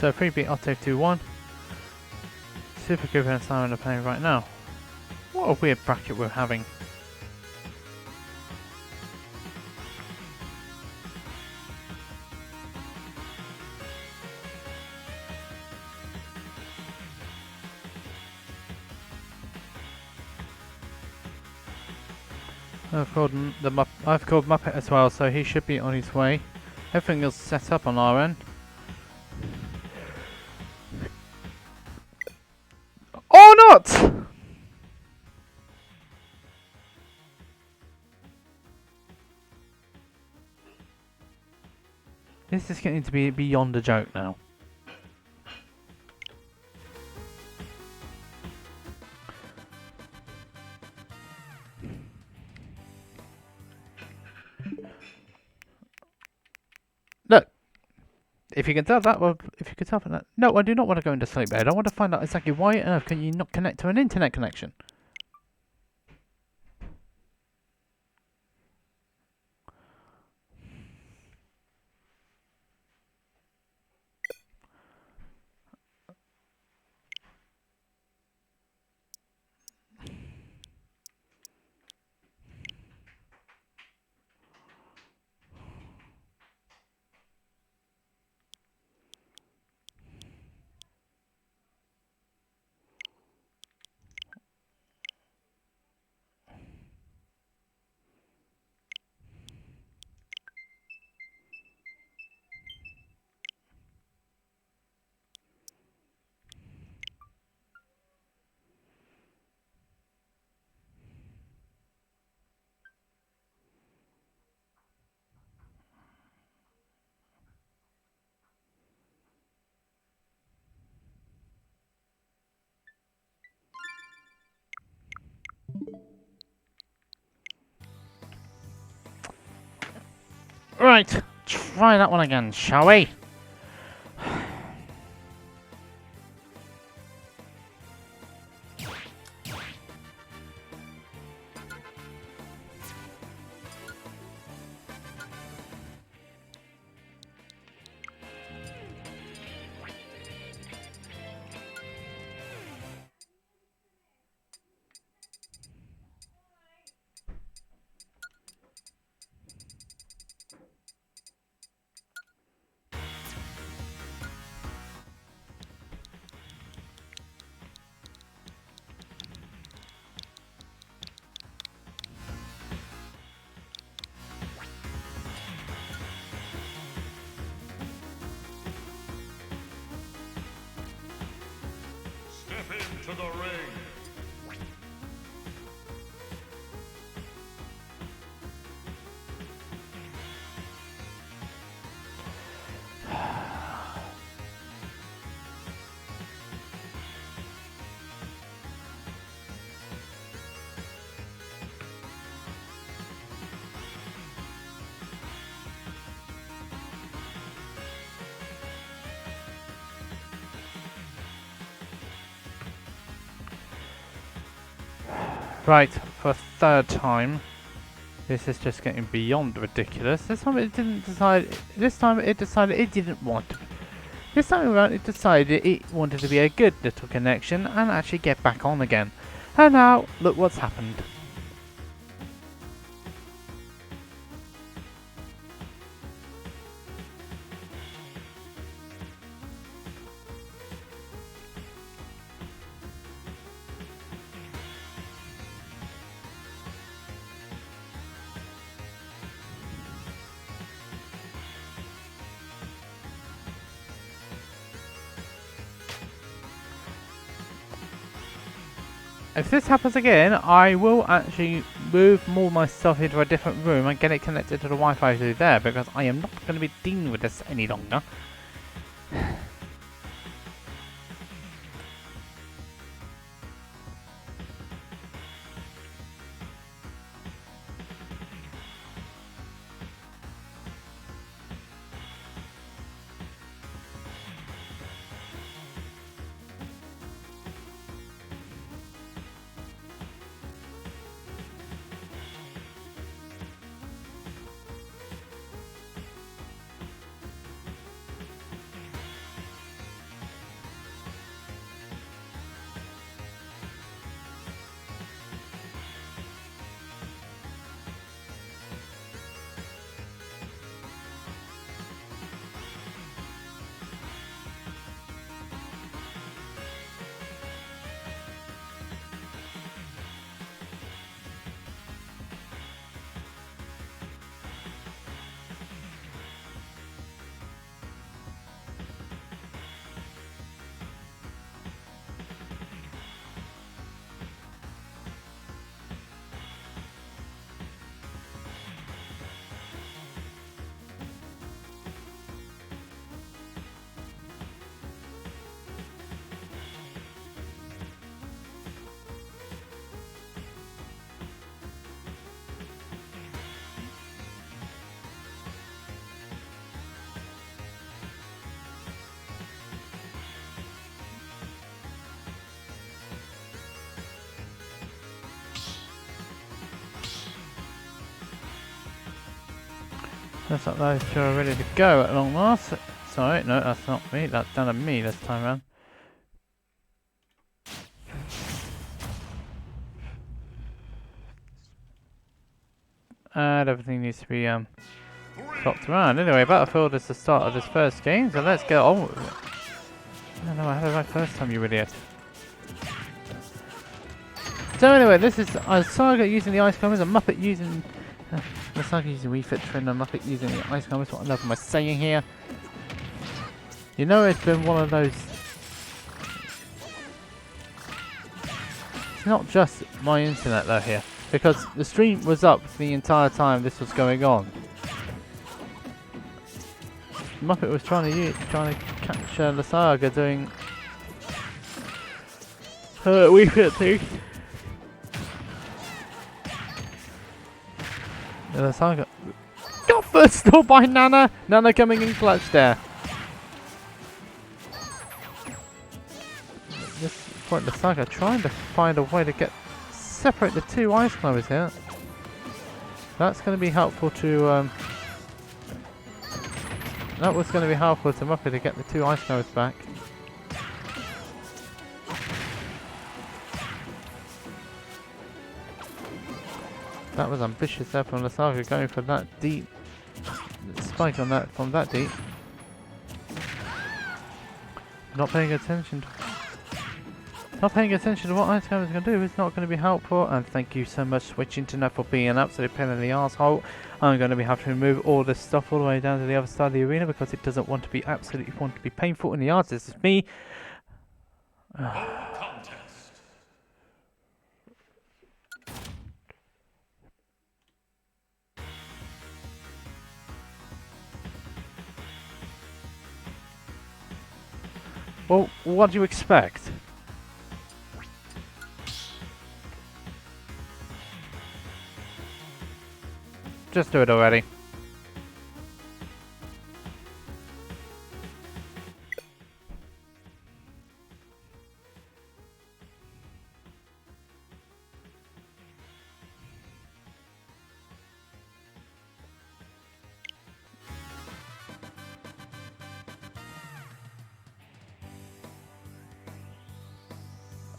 So Phrey beat Octave 2-1. Super Cooper and Simon are playing right now. What a weird bracket we're having. I've called Muppet as well, so he should be on his way. Everything is set up on our end. Or not! This is getting to be beyond a joke now. Look, if you can tell that, well, if you could tell from that, no, I do not want to go into sleep bed. I want to find out exactly why on earth can you not connect to an internet connection. Right, try that one again, shall we? Step into the ring. Right, for a third time. This is just getting beyond ridiculous. This time it didn't decide. This time it decided it didn't want This time around it decided it wanted to be a good little connection and actually get back on again. And now, look what's happened. If this happens again, I will actually move more of my stuff into a different room and get it connected to the Wi-Fi through there, because I am not going to be dealing with this any longer. Looks like those two are ready to go at long last. Sorry, no, that's not me. That's down to me this time around. And everything needs to be swapped around. Anyway, Battlefield is the start of this first game, so let's get on with it. I don't know, I had it right first time, you idiot. So anyway, this is a Saga using the Ice Climbers, a Muppet using... the Saga using Wii Fit and a Muppet using the Ice Climbers. What on earth am I saying here? You know, it's been one of those... It's not just my internet though here, because the stream was up the entire time this was going on. Muppet was trying to capture the Saga doing her Wii Fit thing. The Saga got first stall by Nana. Nana coming in clutch there. This point, the Saga trying to find a way to separate the two Ice Climbers here. That's going to be helpful to. That was going to be helpful to Muppet to get the two Ice Climbers back. That was ambitious there from the Saga, going for that deep spike on that from that deep. Not paying attention to what Ice Climbers is going to do. It's not going to be helpful. And thank you so much, Switch Internet, for being an absolute pain in the arsehole. I'm going to have to remove all this stuff all the way down to the other side of the arena because it doesn't want to be painful in the arts. This is me. Well, what do you expect? Just do it already.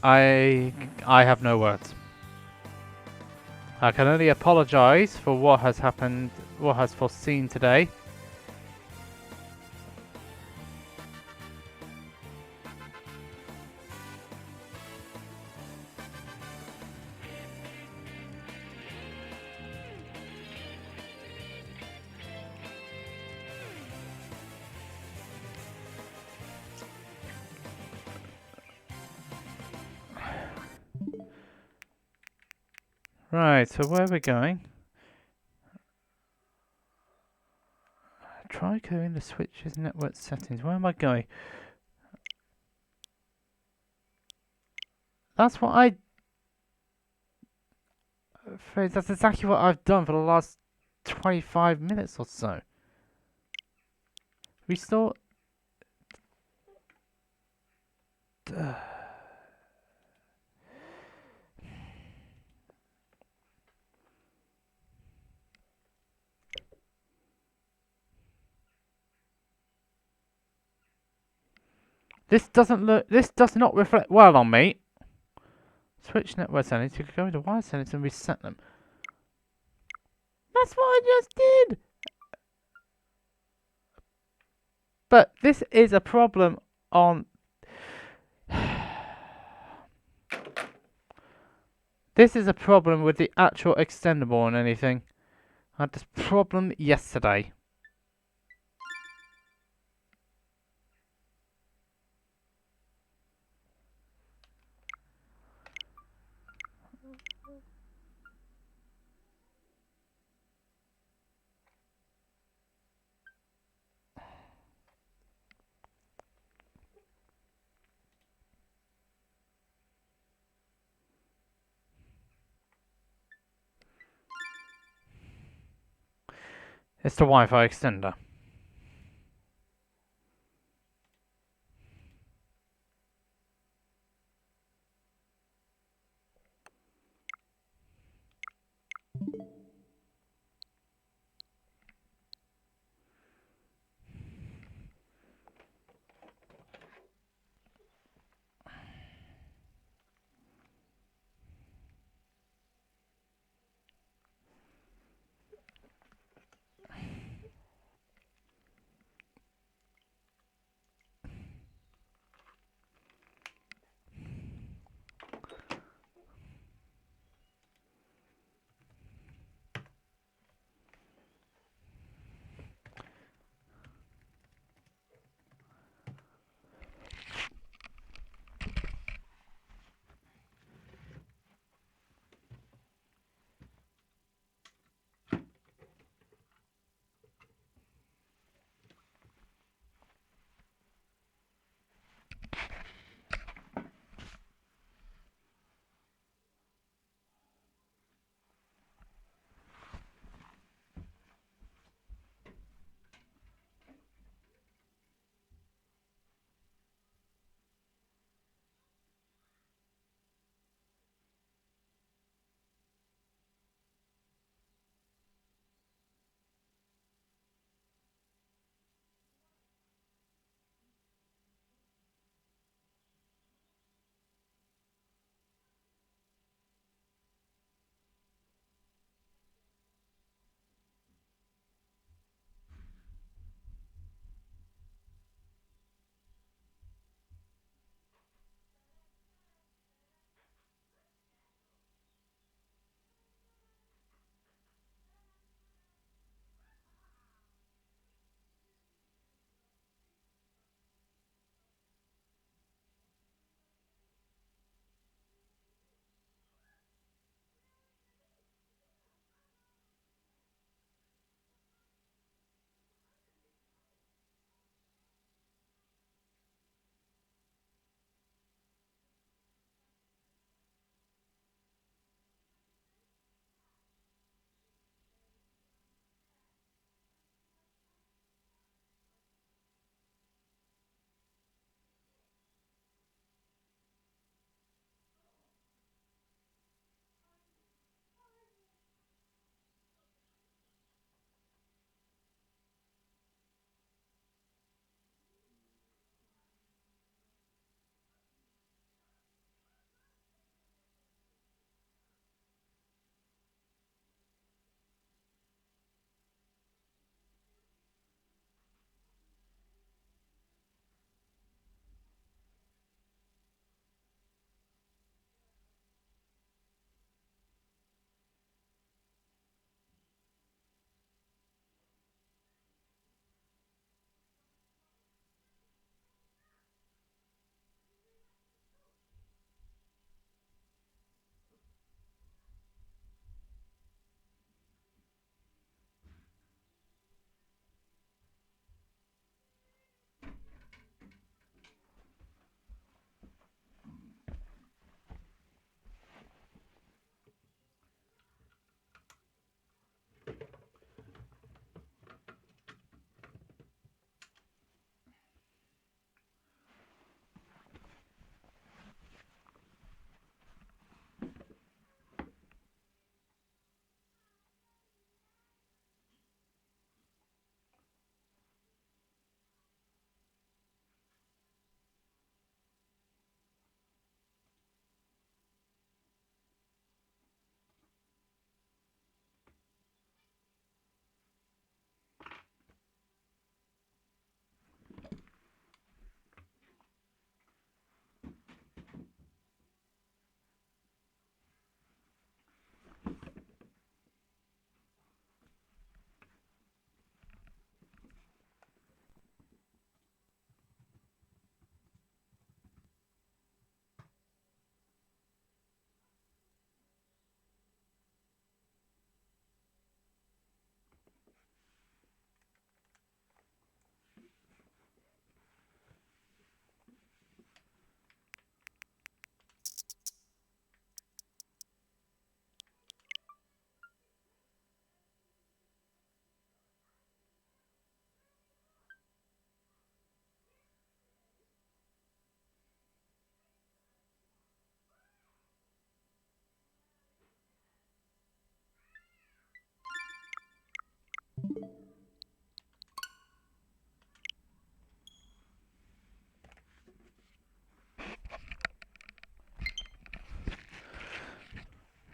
I have no words. I can only apologise for what has happened, what has foreseen today. Right, so where are we going? Try clearing the switches network settings. Where am I going? That's what I... Phrey, that's exactly what I've done for the last 25 minutes or so. Restore... This doesn't look... This does not reflect well on me. Switch network settings. You could go into wire settings and reset them. That's what I just did! But this is a problem on... This is a problem with the actual extender more than anything. I had this problem yesterday. It's the Wi-Fi extender.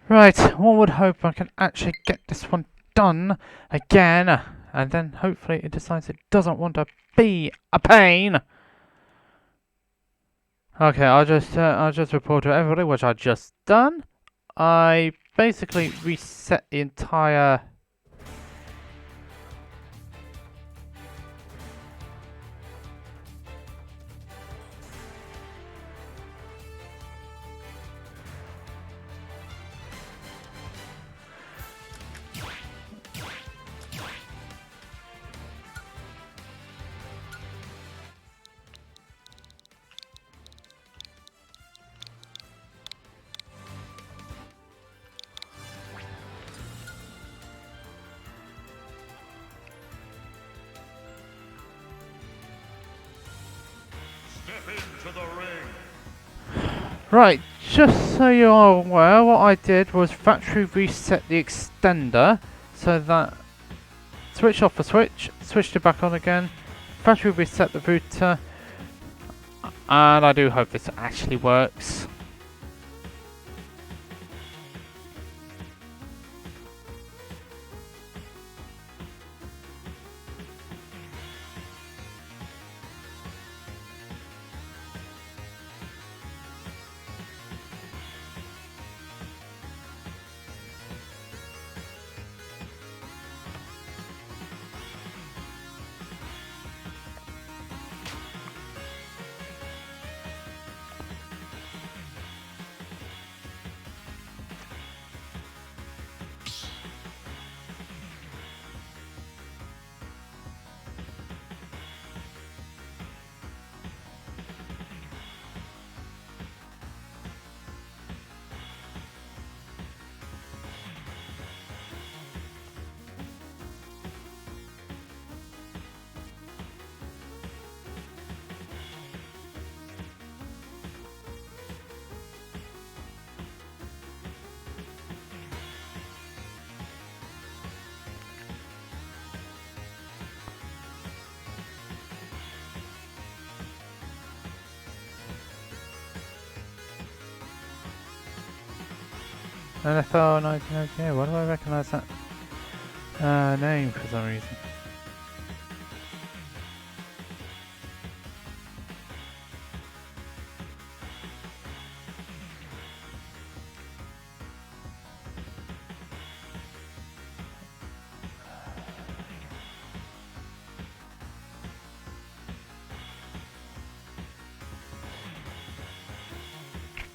Right, one would hope I can actually get this one done again, and then hopefully it decides it doesn't want to be a pain. Okay, I'll just report to everybody what I just done. I basically reset the entire. Step into the ring. Right, just so you are aware, what I did was factory reset the extender so that switch off the switch, switched it back on again, factory reset the router, and I do hope this actually works. NFL 1998, why do I recognise that name for some reason?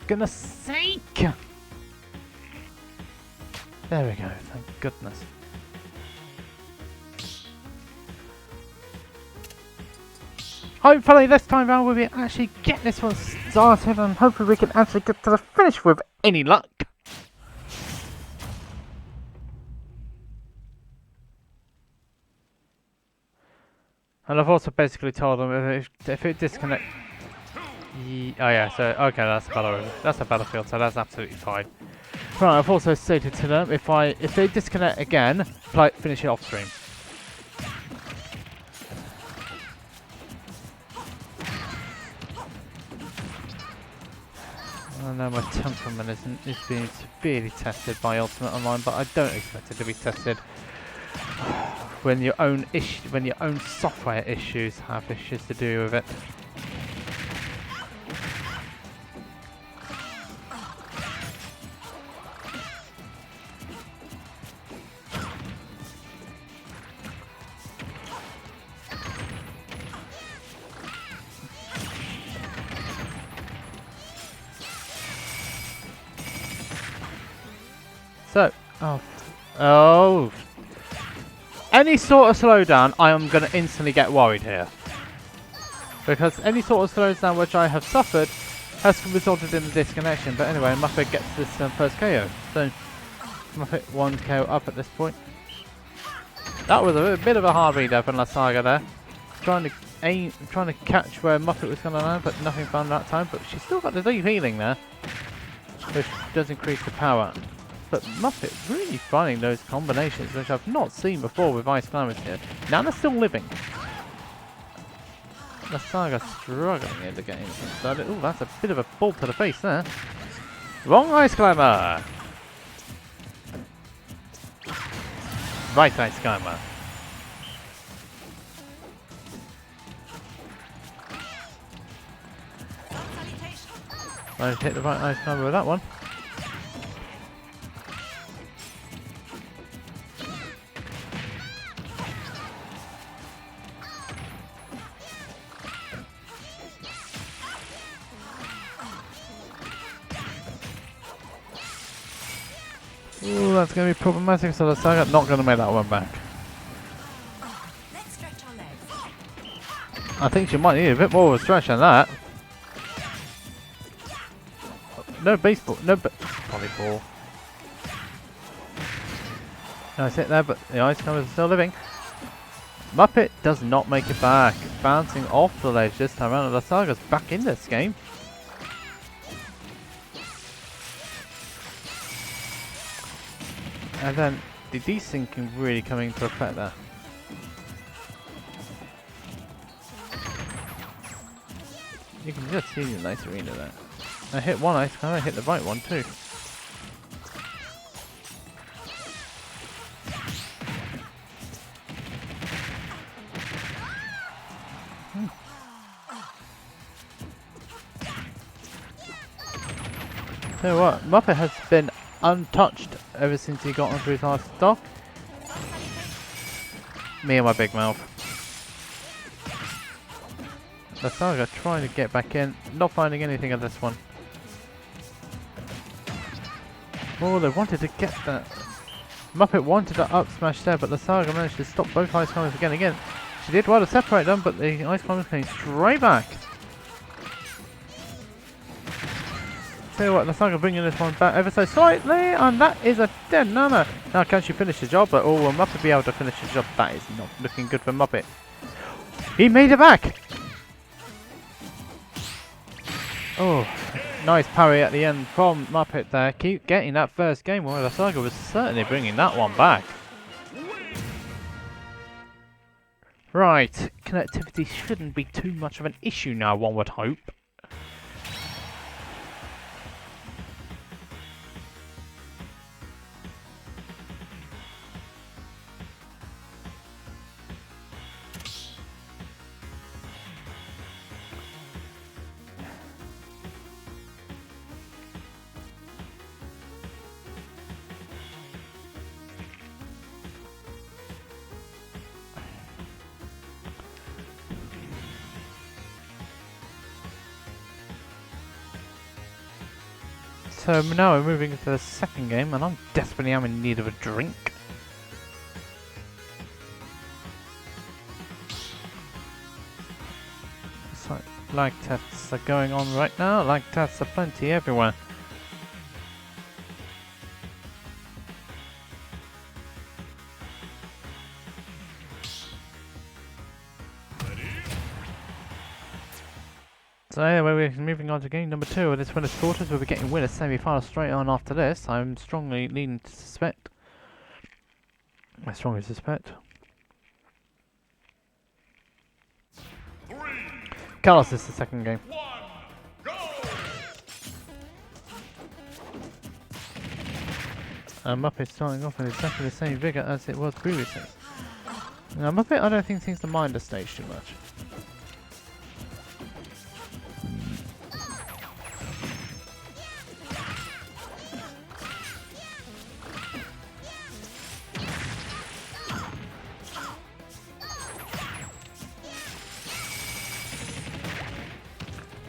Goodness sake! There we go, thank goodness. Hopefully this time round we'll actually get this one started and hopefully we can actually get to the finish with any luck. And I've also basically told them if it disconnects. Oh yeah, so okay, that's a battlefield, so that's absolutely fine. Right, I've also stated to them if they disconnect again, finish it off stream. I know my temperament is being severely tested by Ultimate Online, but I don't expect it to be tested when your own software issues have issues to do with it. So, oh, any sort of slowdown, I am going to instantly get worried here. Because any sort of slowdown which I have suffered has resulted in a disconnection. But anyway, Muppet gets this first KO. So, Muppet 1 KO up at this point. That was a bit of a hard read up in La Saga there. Trying to catch where Muppet was going to land, but nothing found that time. But she's still got the deep healing there, which does increase the power. but Muppet really finding those combinations which I've not seen before with Ice Climbers here. Nana's still living. The Saga struggling in the game. Oh, that's a bit of a ball to the face there. Wrong Ice Climber! Right Ice Climber. I hit the right Ice Climber with that one. Ooh, that's going to be problematic, so the Saga not going to make that one back. Let's stretch our legs. I think she might need a bit more of a stretch than that. No baseball, no volleyball. Nice hit there, but the Ice Climber is still living. Muppet does not make it back. Bouncing off the ledge this time around, and the Saga's back in this game. And then the desyncing really coming into effect there. You can just see the nice arena there. I hit one Ice Climber, I hit the right one too. Tell you what, Muppet has been untouched ever since he got onto his last stock. Me and my big mouth. The Saga trying to get back in, not finding anything of this one. Oh, they wanted to get that. Muppet wanted to up smash there, but the Saga managed to stop both Ice Climbers again. She did well to separate them, but the Ice Climbers came straight back. Tell you what, the Saga bringing this one back ever so slightly, and that is a dead Nana. Now, can she finish the job? But will Muppet be able to finish the job? That is not looking good for Muppet. He made it back! Oh, nice parry at the end from Muppet there. Keep getting that first game where the Saga was certainly bringing that one back. Right, connectivity shouldn't be too much of an issue now, one would hope. So now we're moving into the second game, and I'm desperately in need of a drink. So, lag tests are going on right now. Lag tests are plenty everywhere. So anyway, we're moving on to game number 2 of this winners quarters. We'll be getting winners semi-final straight on after this. I'm strongly leaning to suspect. I strongly suspect. Carlos is the second game. Muppet starting off with exactly the same vigour as it was previously. Now Muppet I don't think seems to mind the stage too much.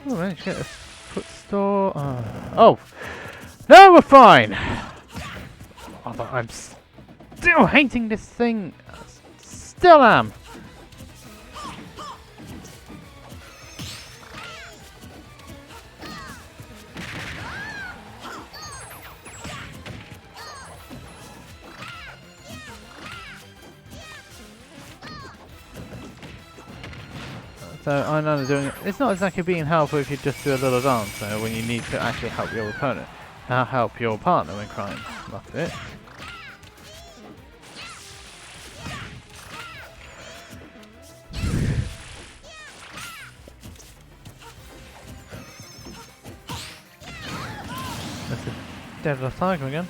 Oh, managed to get a footstore. Oh! No, we're fine! Oh, but I'm still hating this thing. Still am! So I know they're doing it. It's not exactly being helpful if you just do a little dance when you need to actually help your opponent. Help your partner when crying. Muppet. That's a deadly tiger again.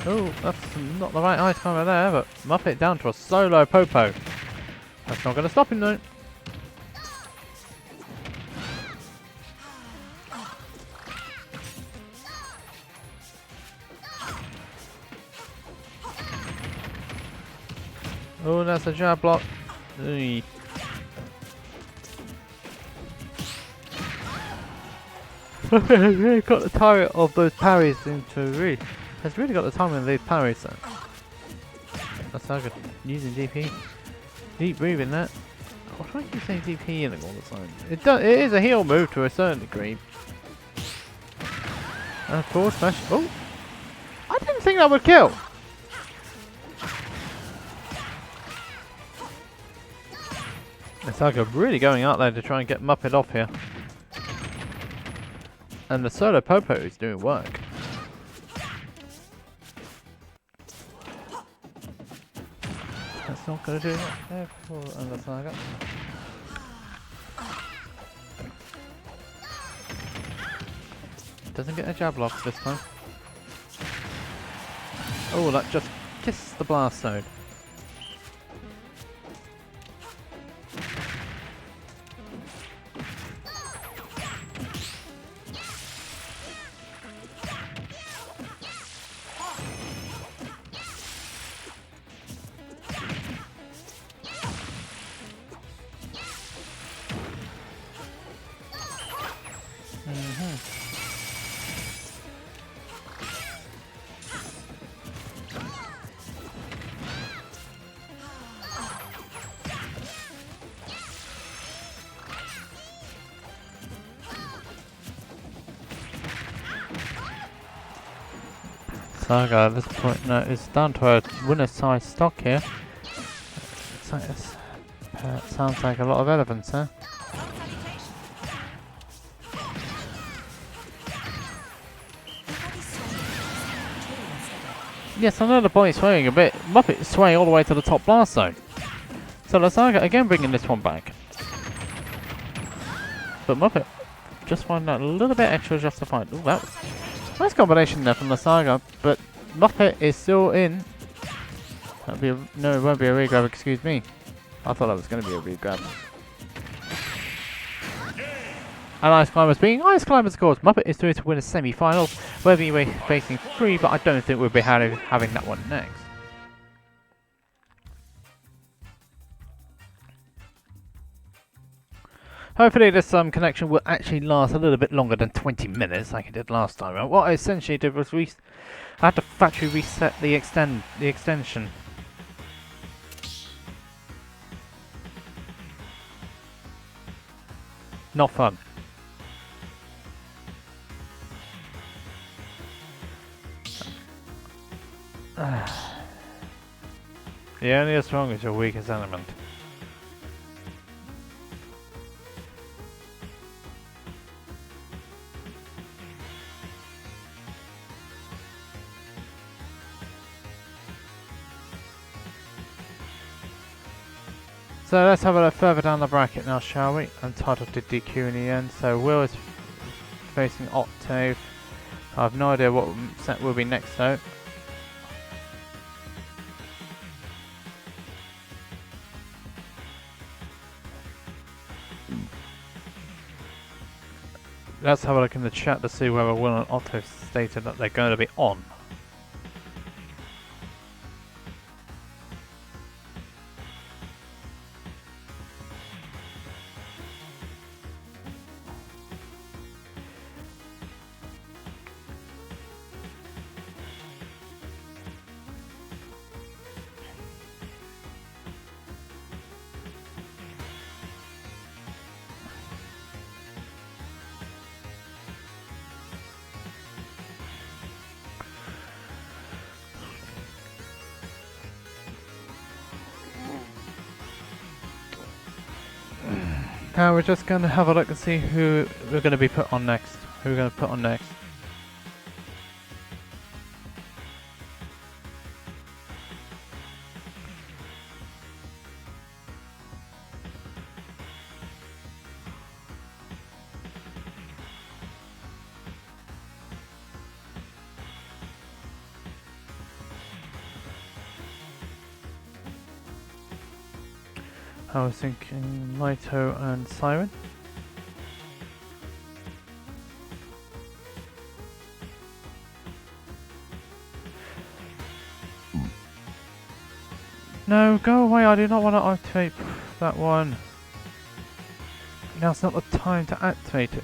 Oh, that's not the right ice climber there, but Muppet down to a solo Popo. That's not going to stop him though. Oh, that's a jab block. Eey. Really got the target of those parries into reach. Has really got the timing of these parries though. That's so good. Using DP. Deep breathing that. Why do I keep saying DP in all the time? It is a heal move to a certain degree. And forward smash. Oh! I didn't think that would kill! It's like I'm really going out there to try and get Muppet off here. And the solo Popo is doing work. That's not going to do it there for the Saga. Doesn't get a jab lock this time. Oh, that just kissed the blast zone. Saga at this point now is down to a winner side stock here. Sounds like a lot of elephants, huh? Yes, I know the body's swaying a bit. Muppet's swaying all the way to the top blast zone. So the Saga again bringing this one back. But Muppet just finding out a little bit extra justified. Ooh, that was nice combination there from the Saga, but Muppet is still in. That'll be no, it won't be a regrab, excuse me. I thought that was going to be a regrab. And Ice Climbers being Ice Climbers, of course. Muppet is through to win a semi-final. Whether we're facing Phrey, but I don't think we'll be having that one next. Hopefully this connection will actually last a little bit longer than 20 minutes like it did last time. And what I essentially did was I had to factory reset the extension. Not fun. You're only as strong as your weakest element. So let's have a look further down the bracket now, shall we? Entitled to DQ in the end. So Will is facing Octave. I have no idea what set will be next though. Let's have a look in the chat to see whether Will and Octave stated that they're going to be on. Now we're just going to have a look and see who we're going to be put on next. Who we're going to put on next. I was thinking Lyto and Siren. No, go away, I do not want to activate that one. Now's not the time to activate it.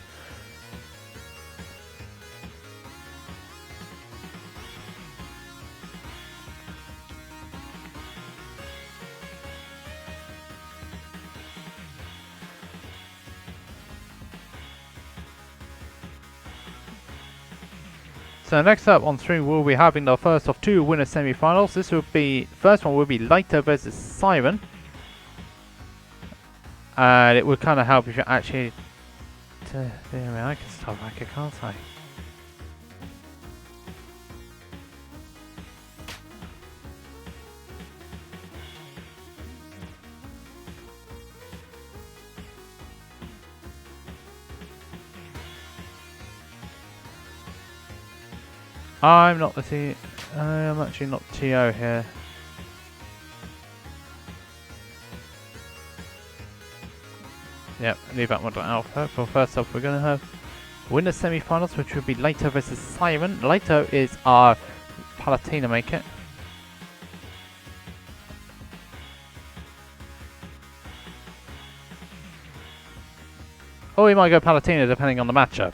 So next up on stream we'll be having the first of two winner semi-finals. This will be, first one will be Lyto versus Siren. And it would kind of help if you actually... I can stop back here, can't I? I'm not the T. I'm actually not TO here. Yep, leave that one to Alpha. Well, first off, we're going to have winner semi-finals, which will be Lyto versus Siren. Lyto is our Palatina maker. Or we might go Palatina depending on the matchup.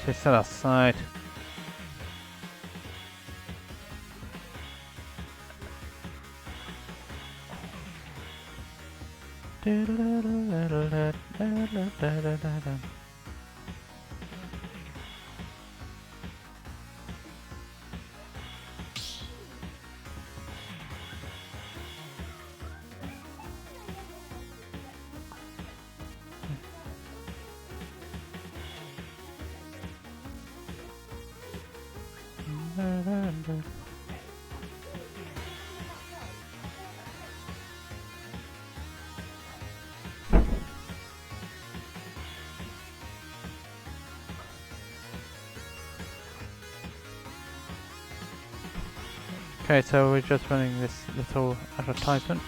Just set aside. Okay, so we're just running this little advertisement.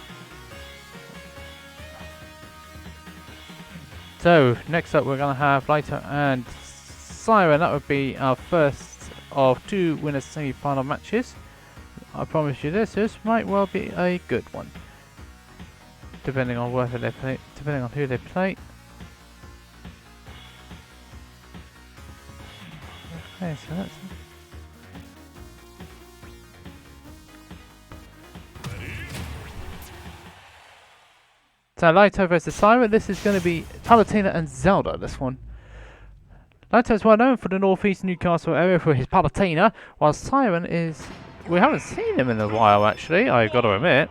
So, next up we're going to have Lyto and Siren. That would be our first of two winners semi-final matches. I promise you this might well be a good one. Depending on whether they play, depending on who they play. Okay, so that's... So Lyto versus Siren, this is going to be Palatina and Zelda, this one. Lyto is well known for the northeast Newcastle area for his Palatina, while Siren is... We haven't seen him in a while actually, I've got to admit.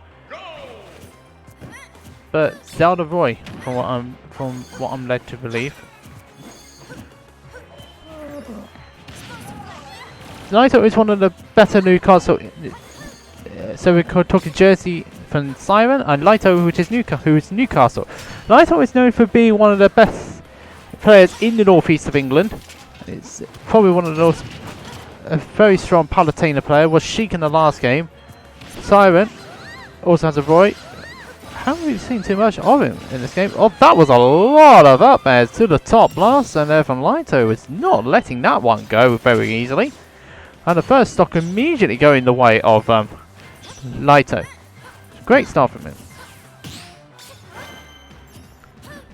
But Zelda Roy, from what I'm led to believe. Lyto is one of the better Newcastle... So we're talking Jersey from Siren and Lyto, who is Newcastle. Lyto is known for being one of the best players in the northeast of England. It's probably one of the most a very strong Palatina player. Was chic in the last game. Siren also has a Roy. haven't really seen too much of him in this game. Oh, that was a lot of up airs to the top blast, and there from Lyto is not letting that one go very easily. And the first stock immediately going the way of Lyto. Great start from him.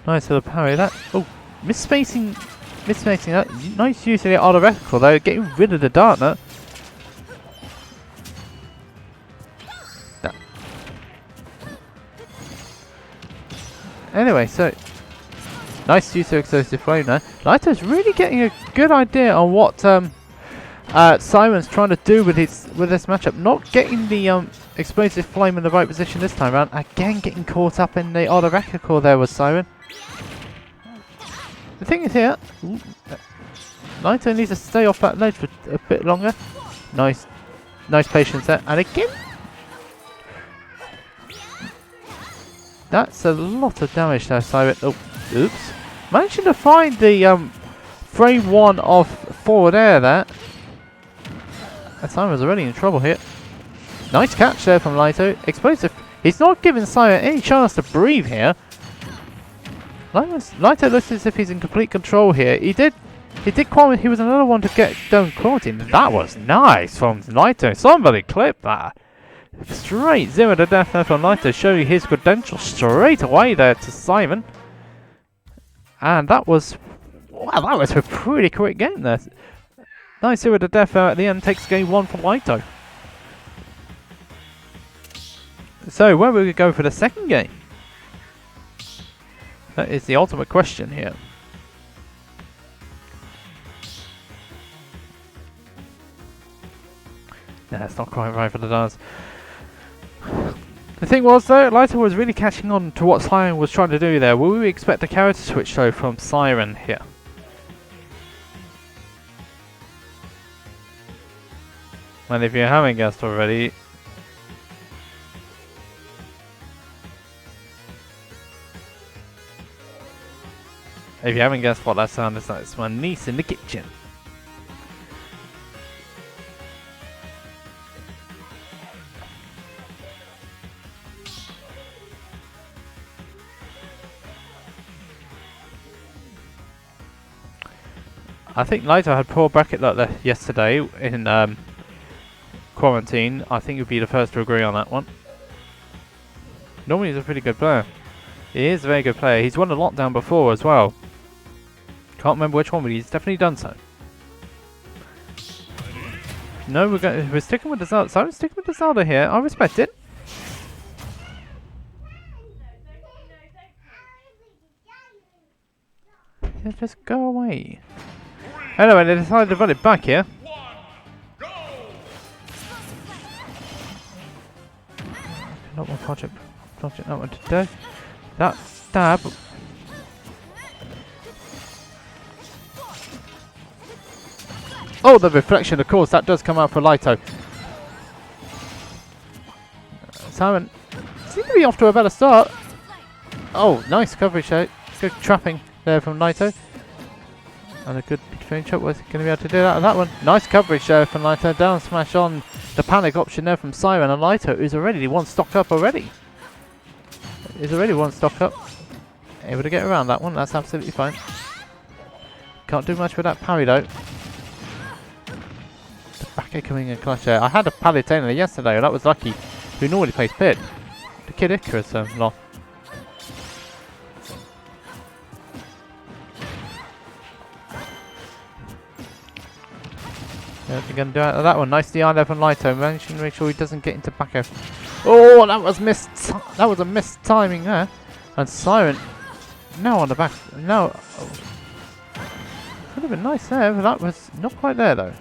Nice little parry that. Oh, misspacing that. Nice use of the auto-reticle though, getting rid of the dart nut. Anyway, so nice use of explosive flame there. Lyto's really getting a good idea on what Simon's trying to do with this matchup. Not getting the explosive flame in the right position this time around. Again, getting caught up in the auto-reticle there was Simon. The thing is here, Lyto needs to stay off that ledge for a bit longer. Nice patience there, and again. That's a lot of damage there, Simon. Oh, oops. Managing to find the frame 1 of forward air there. And Simon's already in trouble here. Nice catch there from Lyto. Explosive. He's not giving Simon any chance to breathe here. Lyto looks as if he's in complete control here. He was another one to get done quarantine. That was nice from Lyto. Somebody clip that. Straight 0 to death there from Lyto, showing his credentials straight away there to Simon. And that was a pretty quick game there. Nice 0 to death at the end, takes game 1 for Lyto. So where will we go for the second game? That is the ultimate question here. Nah, it's not quite right for the dance. The thing was though, Lyto was really catching on to what Siren was trying to do there. Will we expect a character switch though from Siren here? And if you haven't guessed already, what that sound is, it's my niece in the kitchen. I think Lyto had poor bracket luck there yesterday in quarantine. I think he'd be the first to agree on that one. Normally he's a pretty good player. He is a very good player. He's won a lockdown before as well. Can't remember which one, but he's definitely done so. No, we're sticking with the Zelda. So I'm sticking with the Zelda here. I respect it. Yeah, just go away. Anyway, they decided to run it back here. Not my project not what to do. That stab. Oh, the reflection, of course, that does come out for Lyto. Simon seems to be off to a better start. Oh, nice coverage there. Good trapping there from Lyto. And a good between shot. Was going to be able to do that on that one. Nice coverage there from Lyto. Down smash on the panic option there from Siren, and Lyto is already one stock up already. Able to get around that one. That's absolutely fine. Can't do much with that parry though. The back air coming in clutch there. I had a Palutena yesterday, and that was lucky. Who normally plays Pit. The Kid Icarus lot. They're going to do out of that one. Nice DI there from Lyto. Managing to make sure he doesn't get into back air. Oh, that was a missed timing there. And Siren now on the back. No. Oh. Could have been nice there, but that was not quite there though.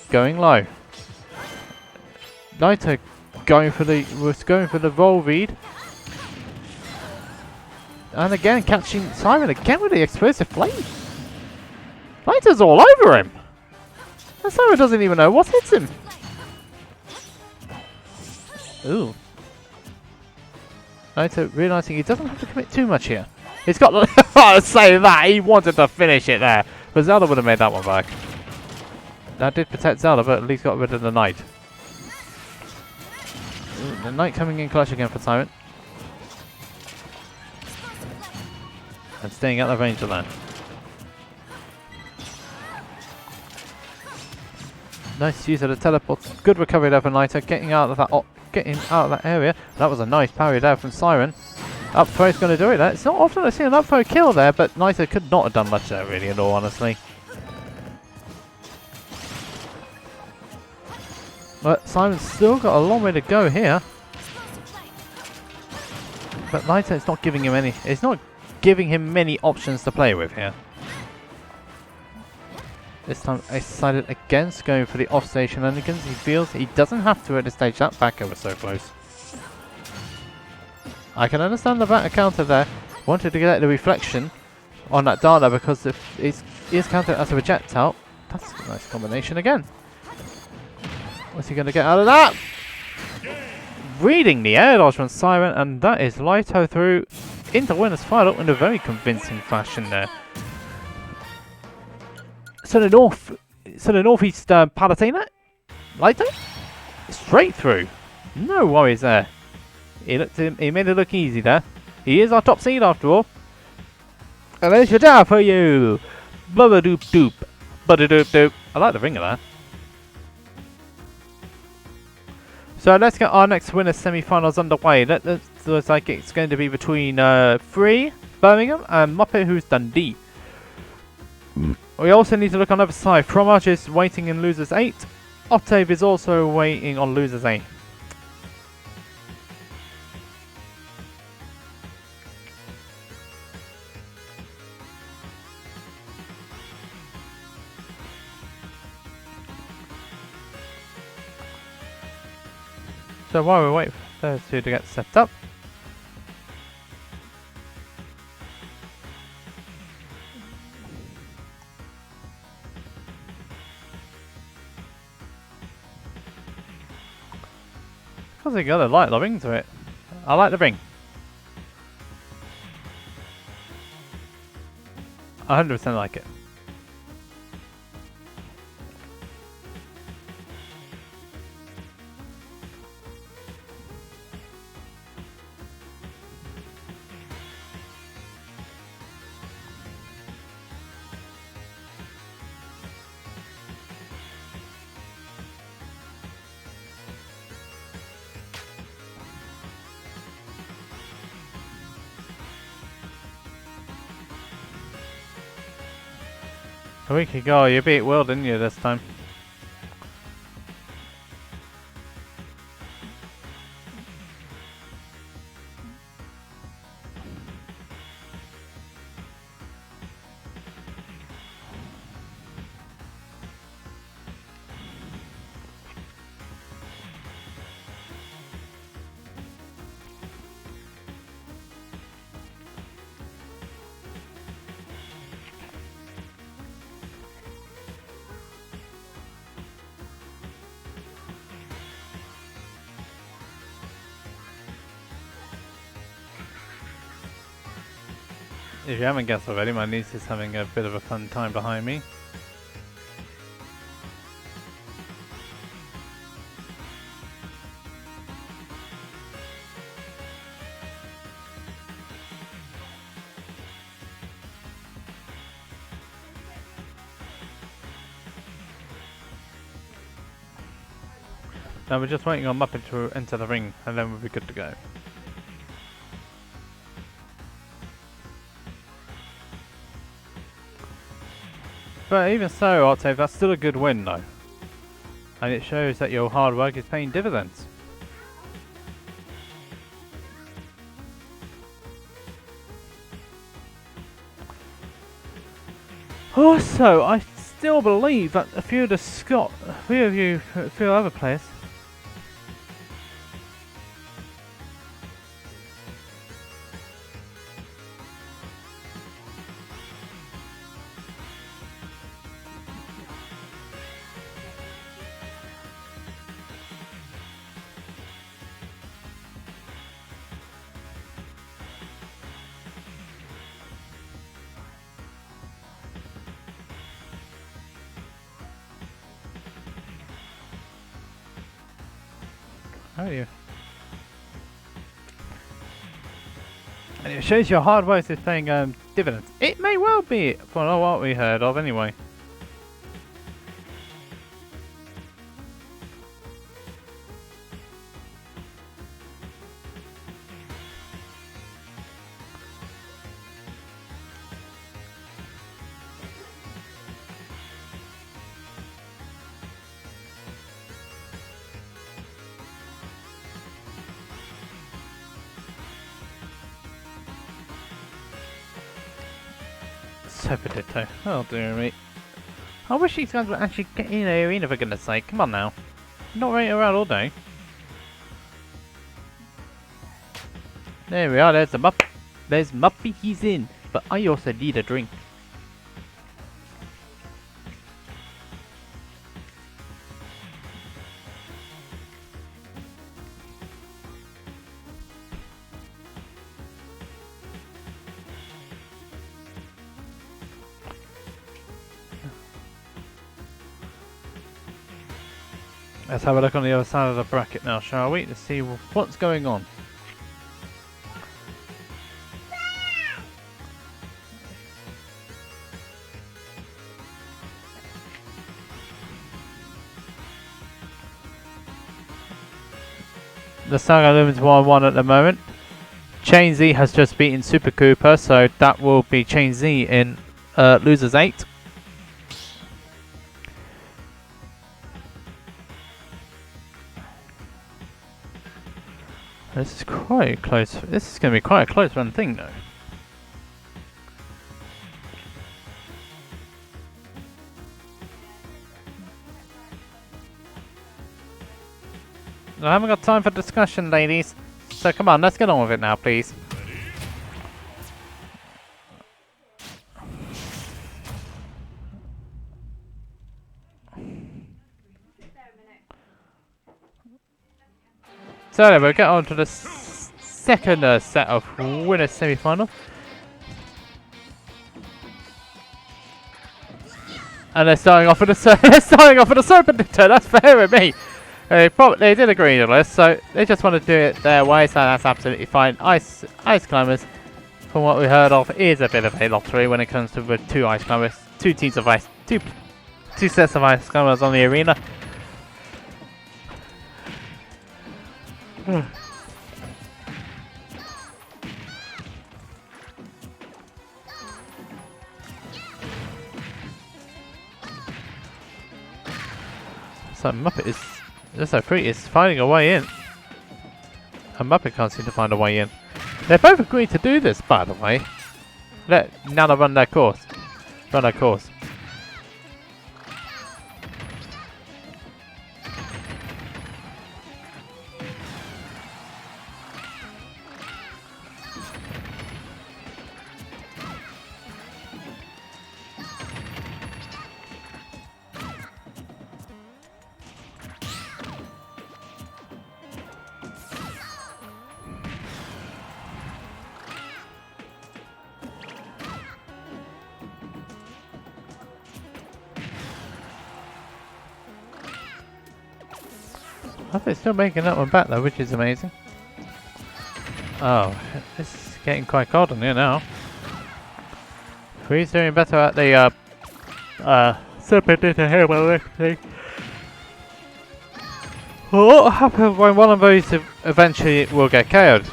Going low. Lyto was going for the roll read. And again catching Siren again with the explosive flame. Lyto's all over him. And Siren doesn't even know what hits him. Ooh. Lyto realising he doesn't have to commit too much here. He's got to say that. He wanted to finish it there. But Zelda would have made that one back. That did protect Zelda, but at least got rid of the Knight. Ooh, the Knight coming in clutch again for Siren. and staying out of range of that. Nice use of the teleport. Good recovery there from Lyto, getting out of that area. That was a nice parry there from Siren. Up throw's going to do it there. It's not often I see an up throw kill there, but Lyto could not have done much there really at all, honestly. But Simon's still got a long way to go here. But Lyto's not giving him any. It's not giving him many options to play with here. This time I decided against going for the off-stage shenanigans. He feels he doesn't have to at this stage. That back was so close. I can understand the back counter there. Wanted to get the reflection on that Dana because if it is countered as a projectile, that's a nice combination again. What's he going to get out of that? Reading the air dodge from Siren, and that is Lyto through into winner's final in a very convincing fashion there. So the northeast Palatina, Lyto, straight through. No worries there. He made it look easy there. He is our top seed after all. And there's your dab for you. Bubba doop doop. Bubba doop doop. I like the ring of that. So let's get our next winner semi-finals underway. Looks like it's going to be between Phrey, Birmingham, and Muppet Who's Dundee. We also need to look on the other side. Fromage is waiting in losers 8. Octave is also waiting on losers 8. So while we wait for those two to get set up, because they got a light the ring to it. I like the ring. 100% like it. A week ago, you beat Will, didn't you, this time? If you haven't guessed already, my niece is having a bit of a fun time behind me. Now we're just waiting on Muppet to enter the ring and then we'll be good to go. But even so, Octave, that's still a good win though. And it shows that your hard work is paying dividends. Also, I still believe that a few of other players And it shows your hard work is paying dividends. It may well be, from what we heard of anyway. Super Ditto. Oh dear me. I wish these guys would actually get in the arena for goodness sake. Come on now. Not running around all day. There we are, there's the Muppet. There's Muppy, he's in. But I also need a drink. Let's have a look on the other side of the bracket now, shall we? To see what's going on. The Saga Lumens 1-1 at the moment. Chain Z has just beaten Super Cooper, so that will be Chain Z in Losers 8. This is quite close. This is going to be quite a close run thing, though. I haven't got time for discussion, ladies. So come on, let's get on with it now, please. So then we'll get on to the second set of winners semi-final. And they're starting off with a Serpent Ditto. That's fair with me. They did agree to this, so they just want to do it their way, so that's absolutely fine. Ice Climbers, from what we heard of, is a bit of a lottery when it comes to with two Ice Climbers, two teams of ice, two sets of Ice Climbers on the arena. So Muppet is so Phrey is finding a way in. And Muppet can't seem to find a way in. They both agreed to do this, by the way. Let Nana run their course. Run their course. I think it's still making that one back though, which is amazing. Oh, this is getting quite cold in here now. Phrey's doing better at the Serpent Ditto here, well, let's see. What will happen when one of those eventually will get KO'd?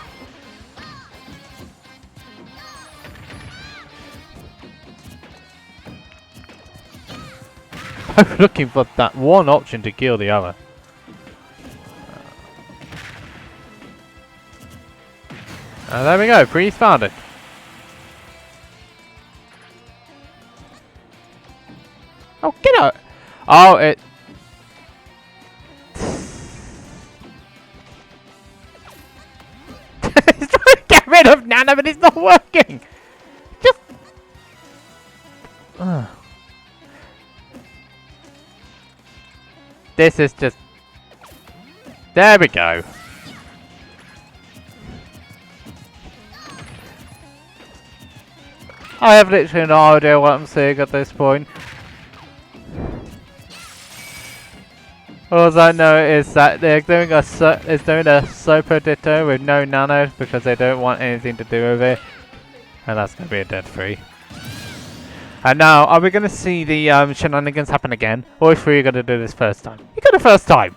I'm looking for that one option to kill the other. There we go, Phrey's found it. Oh, get out! Oh, it... He's trying to get rid of Nana, but it's not working! Just... This is just... There we go. I have literally no idea what I'm seeing at this point. All I know is that they're doing a super ditto with no nano because they don't want anything to do with it, and that's gonna be a dead free. And now, are we gonna see the shenanigans happen again, or is Phrey gonna do this first time? You got the first time.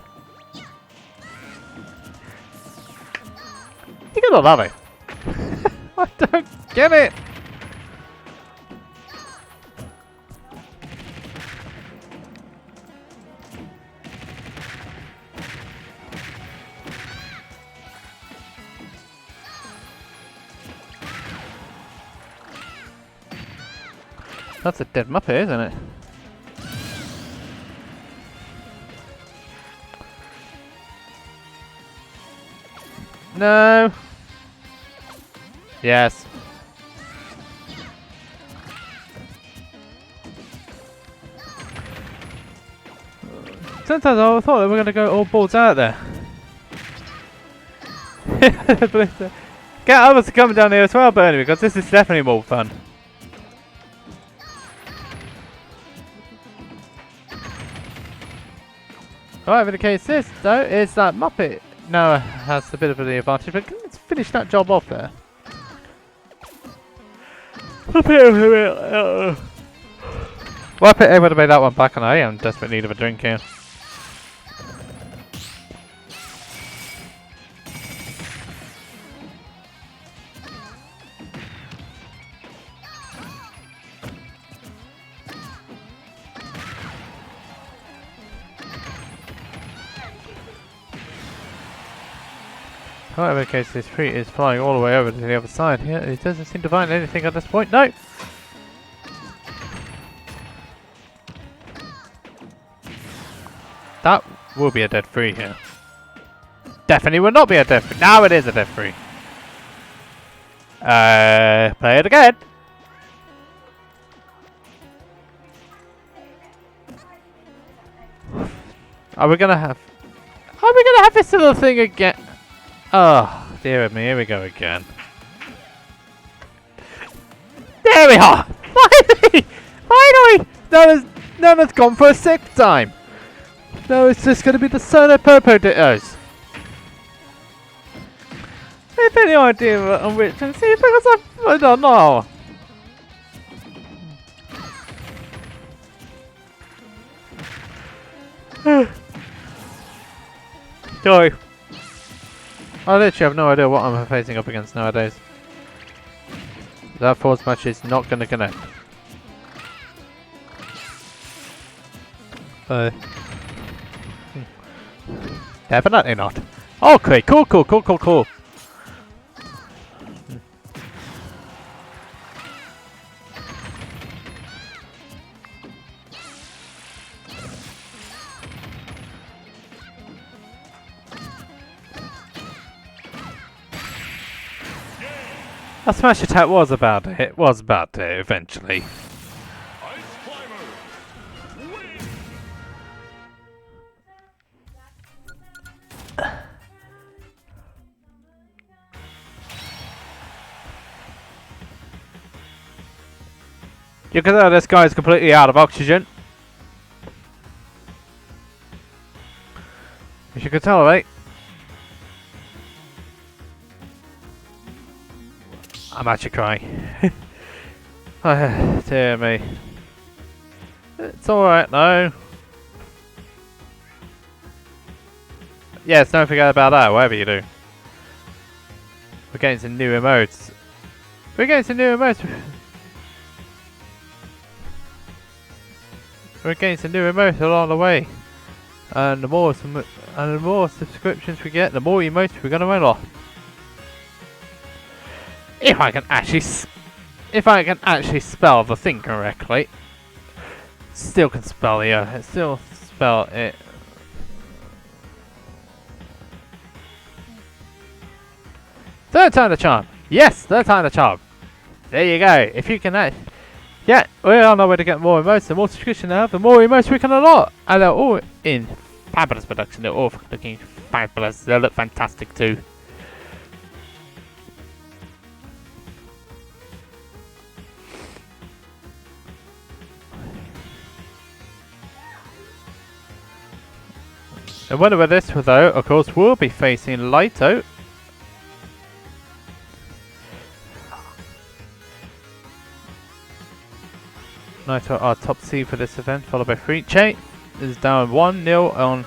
You gotta love it. I don't get it. That's a dead Muppet, isn't it? No. Yes. Sometimes I thought they were going to go all balls out there. Get others to come down here as well, Bernie, because this is definitely more fun. Whatever the case is, though, is that Muppet now has a bit of the advantage, but let's finish that job off there. Muppet able to make that one back, and I am in desperate need of a drink here. However, the case this Phrey is flying all the way over to the other side here. He doesn't seem to find anything at this point. No! That will be a dead Phrey here. Definitely will not be a dead Phrey. Now it is a dead Phrey. Play it again. Are we gonna have this little thing again? Oh, dear me, here we go again. There we are! Finally! Finally! Nana's gone for a sixth time! No, it's just gonna be the Solar Purple Dittos. Have any idea on which and see because I don't know. Sorry. I literally have no idea what I'm facing up against nowadays. That force match is not going to connect. Definitely not. Okay, cool. A smash attack was about to hit. Was about to hit eventually. Ice Climber. Win. You can tell this guy's completely out of oxygen. As you can tell, mate. I'm actually crying. Oh, dear me. It's alright though. Yes, don't forget about that, whatever you do. We're getting some new emotes. We're getting some new emotes along the way. And the more subscriptions we get, the more emotes we're gonna unlock. If I can actually spell the thing correctly. Still can spell the still spell it. Third time the charm. Yes, third time the charm. There you go. If you can yeah, we're on our way to get more emotes. The more subscription I have, the more emotes we can unlock. And they're all in fabulous production. They're all looking fabulous. They look fantastic too. The winner of this, though, of course, will be facing Lyto. Lyto are top seed for this event, followed by Phrey. Che is down 1-0 on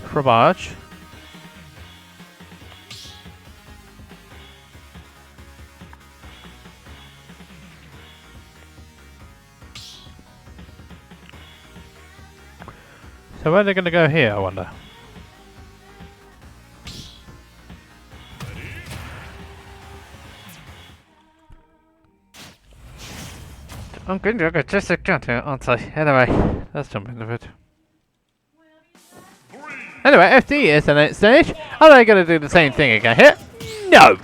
Fromage. So where are they going to go here, I wonder? I'm going to go just a cut here, aren't I? Anyway, let's jump into it. Anyway, FD is the next stage. Are they going to do the same thing again here? No!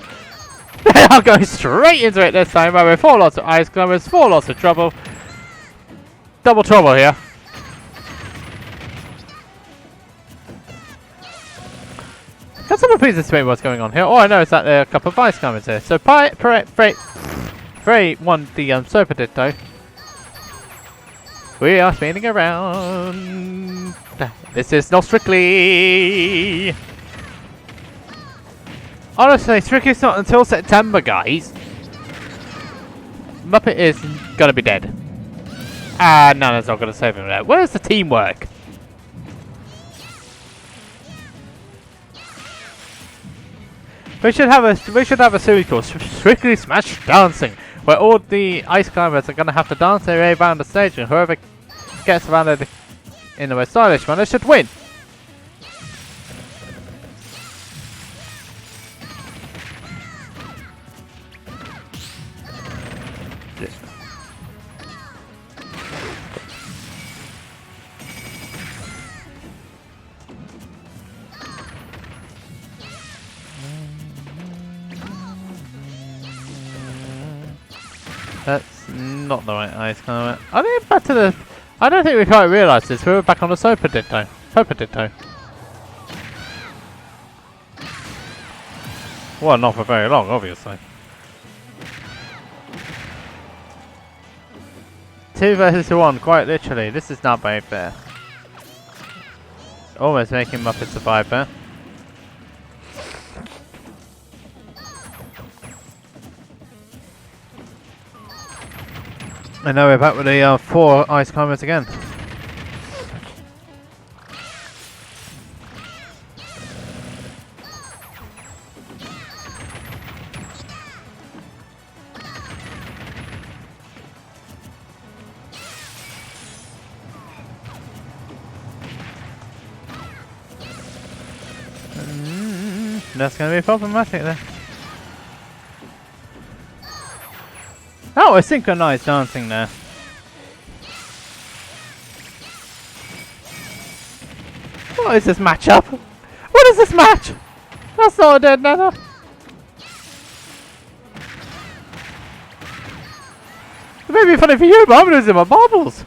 They are going straight into it this time, with 4 lots of ice climbers, 4 lots of trouble. Double trouble here. Can someone please explain what's going on here? All I know is that there are a couple of ice climbers here. So Phrey won the Super Ditto. We are spinning around. This is not Strictly. Honestly, Strictly's not until September, guys. Muppet is gonna be dead. Ah, Nana's not gonna save him there. Where's the teamwork? We should have a series called Strictly Smash Dancing, where all the ice climbers are gonna have to dance their way around the stage, and whoever gets around it in the most stylish manner should win. That's not the right ice climber. I think back to the. I don't think we quite realised this. We were back on the Super Ditto. Well, not for very long, obviously. 2 versus 1, quite literally. This is not very fair. Almost making Muppet survive there. And now we're back with the 4 ice climbers again. That's going to be problematic there. Oh, a synchronized dancing there. What is this matchup? What is this match? That's not a dead Nana. It may be funny for you, but I'm losing my marbles.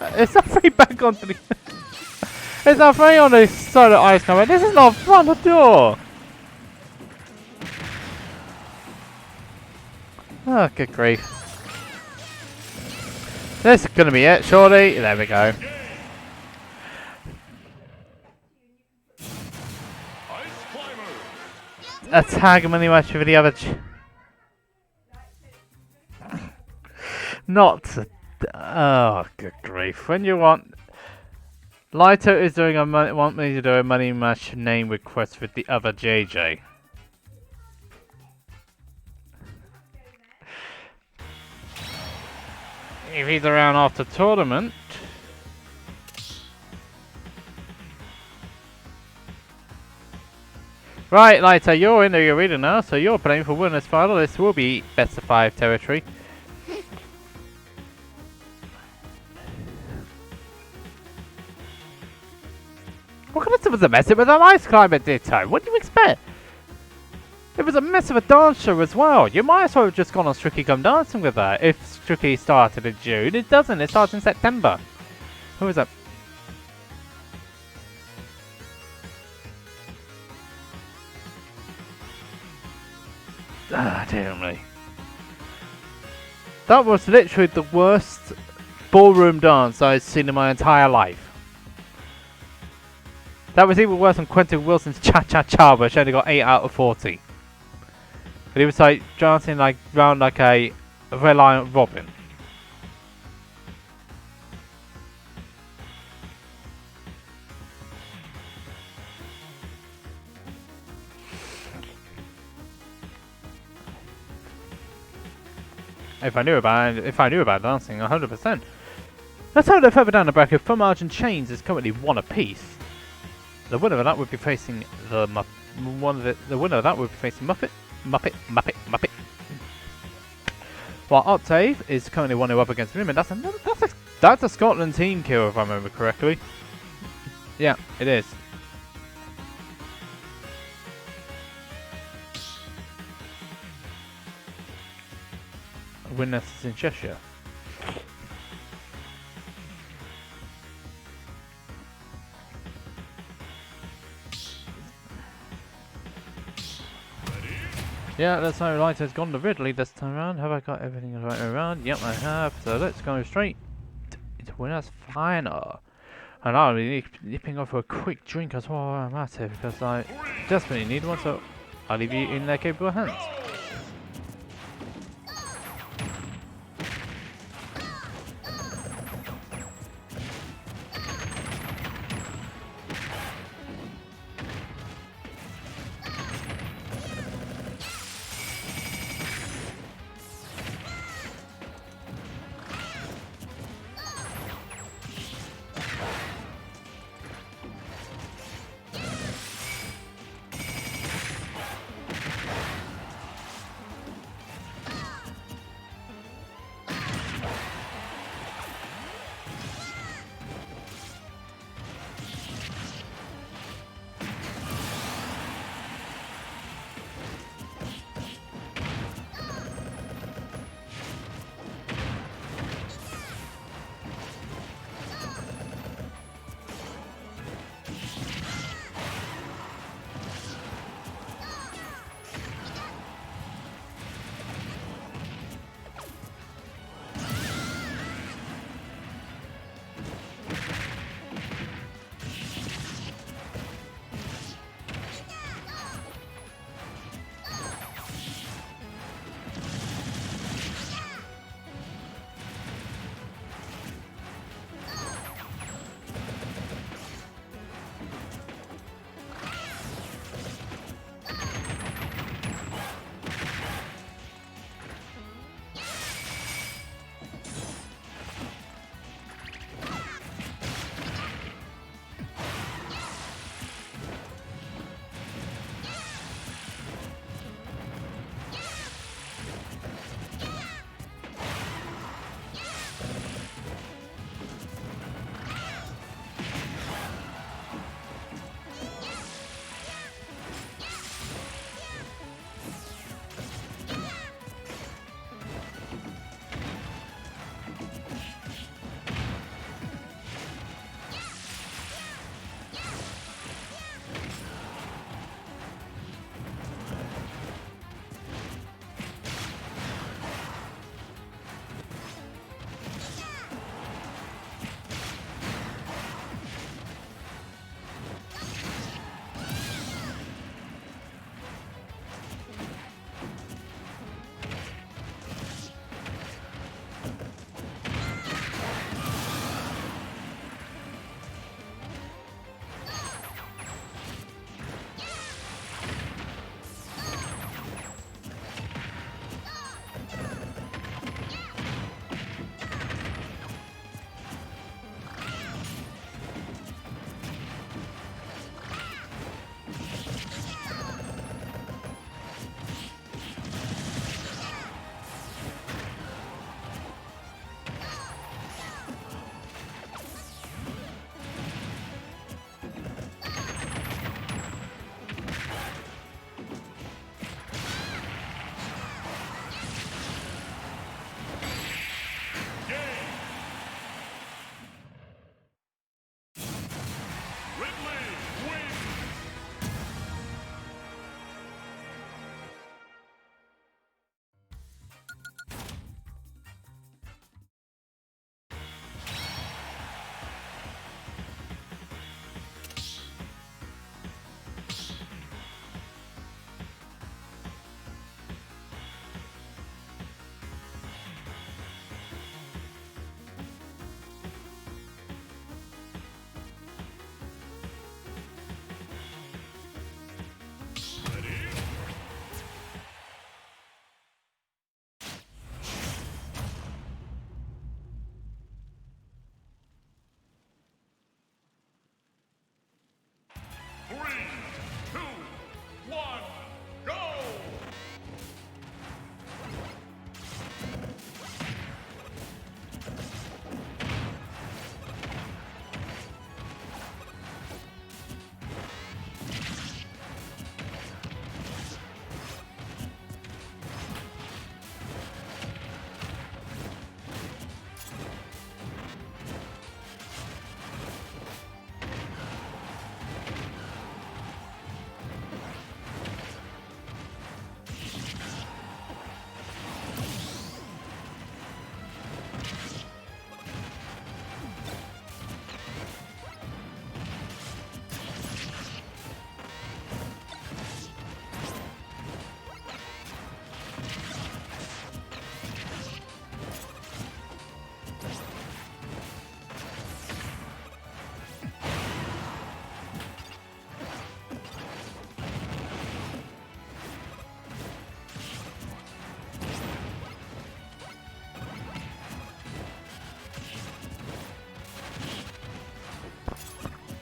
It's not Phrey back onto the. It's not Phrey on the solo ice climber. This is not fun at all. Oh, good grief. This is going to be it, surely. There we go. A tag money match for the other. Not. Oh, good grief. When you want. Lyto is doing want me to do a money match name request with the other JJ. If he's around after tournament. Right, Lyto, you're in the arena now, so you're playing for winners final. This will be best of 5 territory. What kind of a mess it with an ice climber ditto? What do you expect? It was a mess of a dancer as well. You might as well have just gone on Strictly Come Dancing with her. If Strictly started in June, it doesn't. It starts in September. Who is that? Ah, dear me. That was literally the worst ballroom dance I've seen in my entire life. That was even worse than Quentin Wilson's Cha-Cha-Cha, which only got 8 out of 40. But he was like dancing like round like a reliant robin. If I knew about dancing, 100%. Let's have a look further down the bracket. From Argent Chains is currently 1 apiece. The winner of that would be facing the winner of that would be facing Muppet. While Octave is currently 1-0 up against him, and that's a Scotland team kill if I remember correctly. Yeah, it is. Winner is in Cheshire. Yeah, let's know Lyto's gone to Ridley this time around. Have I got everything the right way around? Yep, I have. So let's go straight into winner's final. And I'll be nipping off for a quick drink as well while I'm at it because I desperately need one, so I'll leave you in their capable hands.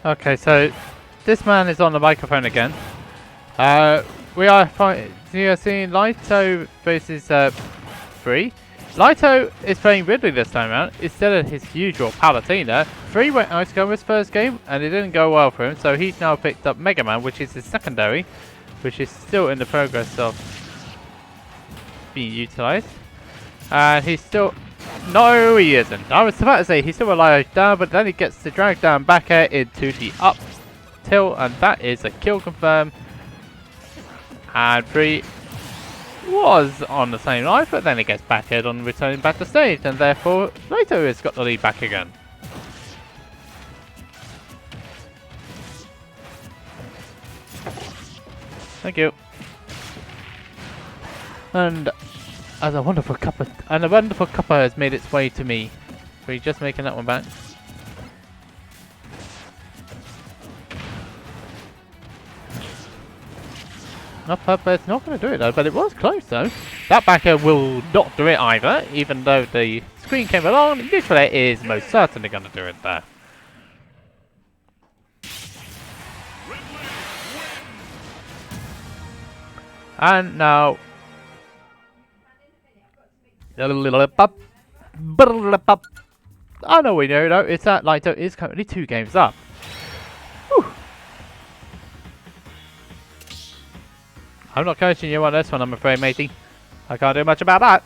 Okay, so this man is on the microphone again. We are seeing Lyto versus Phrey. Lyto is playing Ridley this time around instead of his usual Palutena. Phrey went Ice Gun his first game and it didn't go well for him, so he's now picked up Mega Man, which is his secondary, which is still in the progress of being utilised. And he's still... No, he isn't. I was about to say he's still alive down, but then he gets the drag down back air into the up tilt, and that is a kill confirm. And Phrey was on the same life, but then he gets back aired on returning back to stage, and therefore Lyto has got the lead back again. Thank you. And a wonderful cuppa has made its way to me. We're just making that one back. It's not going to do it though, but it was close though. That backer will not do it either, even though the screen came along. Neutral air is most certainly going to do it there. And now... I know we know, it's that Lyto is currently 2 games up. Whew. I'm not coaching you on this one, I'm afraid, matey. I can't do much about that.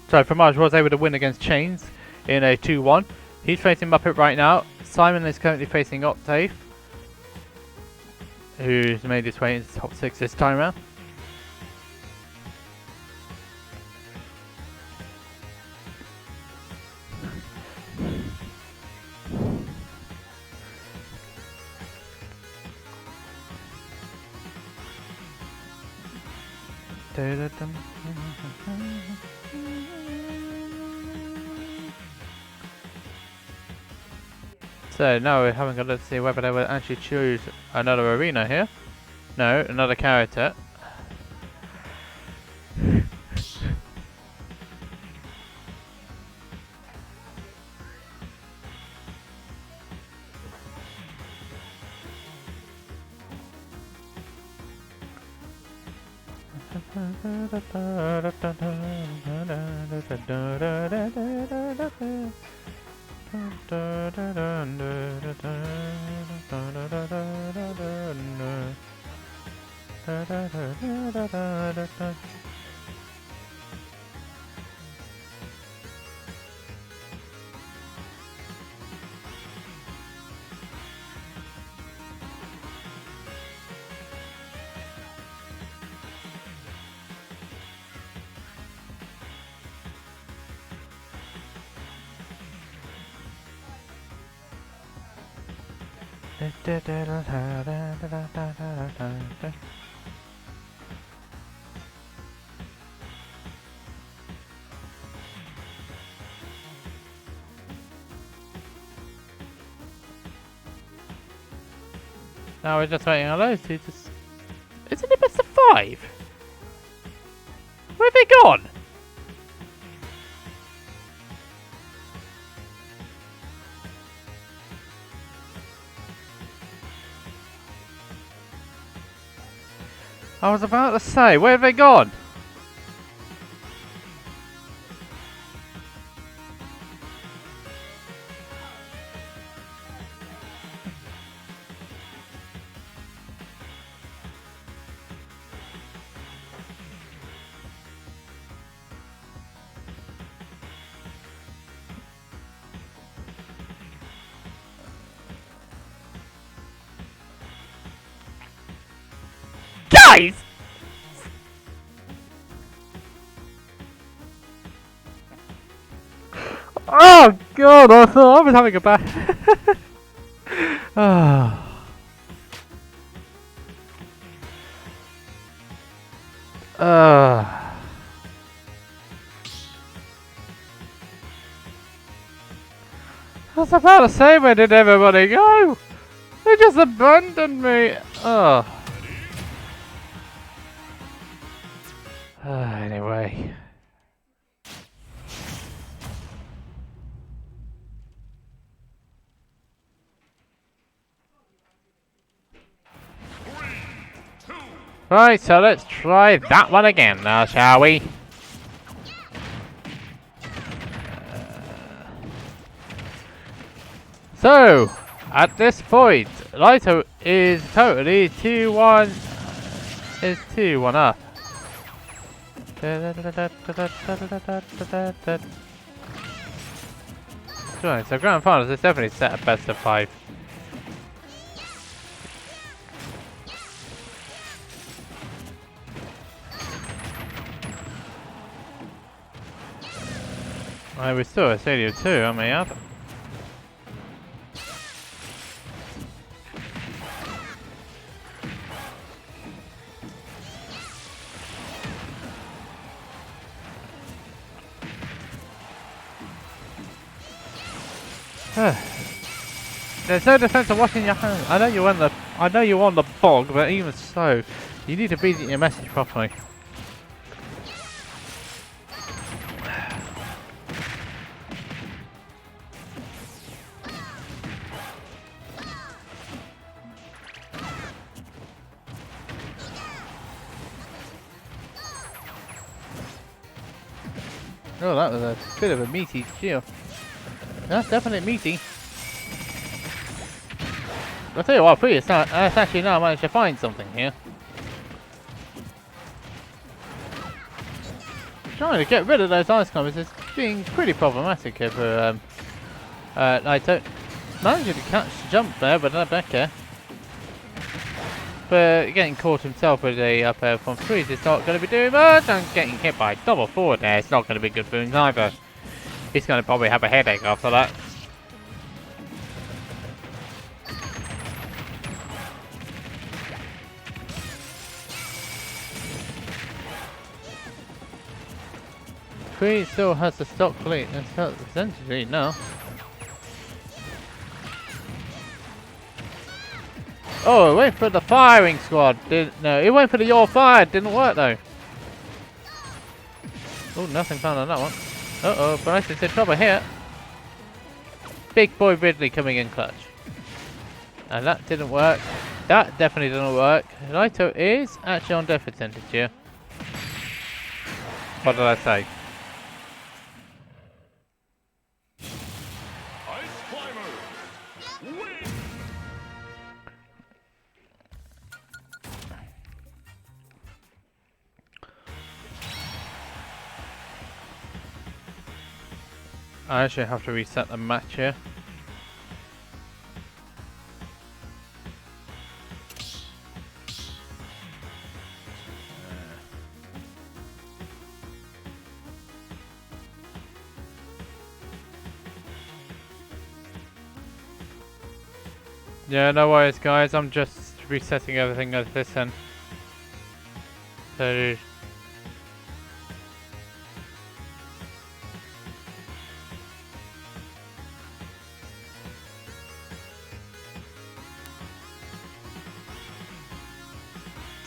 So, Fromage was able to win against Chains in a 2-1. He's facing Muppet right now. Simon is currently facing Octave, who's made his way into the top 6 this time around. So now we're having a look to see whether they will actually choose another arena here. No, another character. Now we're just waiting on those two to... Isn't it best of 5? Where have they gone? I was about to say, where have they gone? Guys! Oh god, I thought I was having a bad... Ah. I was about to say, where did everybody go? They just abandoned me. Oh. Anyway. Right, so let's try that one again now, shall we? So, at this point, Lyto is totally 2-1. Is 2-1 up. So grand finals is definitely set a best of 5. We're still at Stadium 2, aren't we, Adam? There's no defense of washing your hands. I know you're on the bog, but even so, you need to read your message properly. Oh, that was a bit of a meaty shield. That's definitely meaty. I'll tell you what, Phrey, it's actually now I managed to find something here. Trying to get rid of those ice climbers is being pretty problematic here for Lyto. Managing to catch the jump there, but not back here. But getting caught himself with a up air from Phrey is not going to be doing much, and getting hit by double forward there is not going to be good for him either. He's going to probably have a headache after that. Phrey still has the stock fleet and essentially now. Oh, he went for the firing squad. No, he went for the you're fired. Didn't work though. Oh, nothing found on that one. Uh-oh, Bryce is in trouble here. Big boy Ridley coming in clutch. And that didn't work. That definitely didn't work. Lyto is actually on death percentage here. What did I say? I actually have to reset the match here. Yeah, no worries guys, I'm just resetting everything at this end. So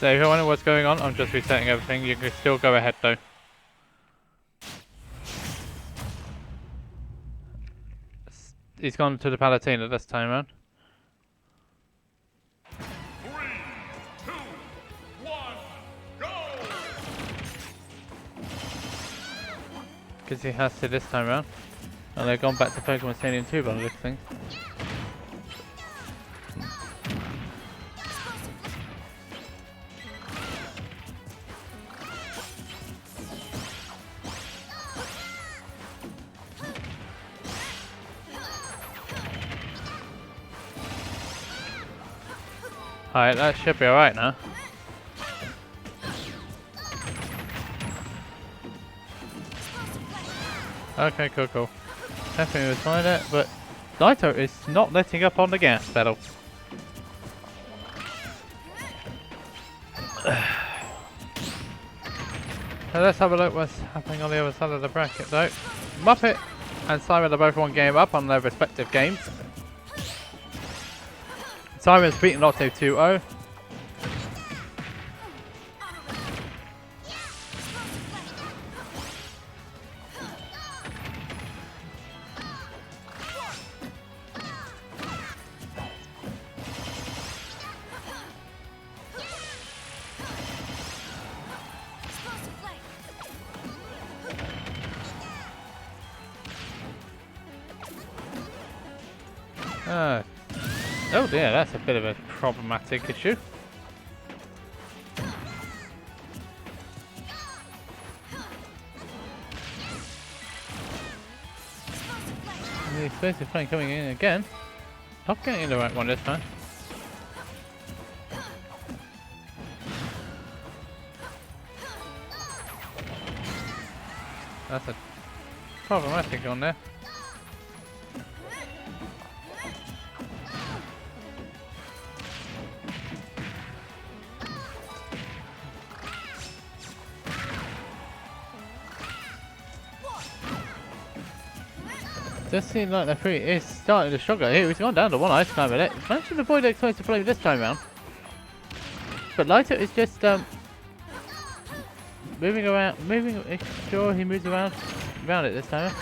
if you wonder what's going on, I'm just resetting everything. You can still go ahead though. He's gone to the Palatina this time around. 3, 2, 1, go! Because he has to this time around. And they've gone back to Pokemon Stadium 2 by the looks of things. Alright, that should be alright now. Okay, cool. Definitely was fine there, but Lyto is not letting up on the gas pedal. So let's have a look what's happening on the other side of the bracket though. Muppet and Simon are both one game up on their respective games. Simon's beaten Octave 2-0. Oh dear, that's a bit of a problematic issue. The explosive flame coming in again. Not getting the right one this time. That's a problematic one there. Does seem like the Phrey is starting to struggle here. He's gone down to one ice climb with it. Managed to avoid explosive flame this time around. But Lyto is just moving around, sure he moves around it this time.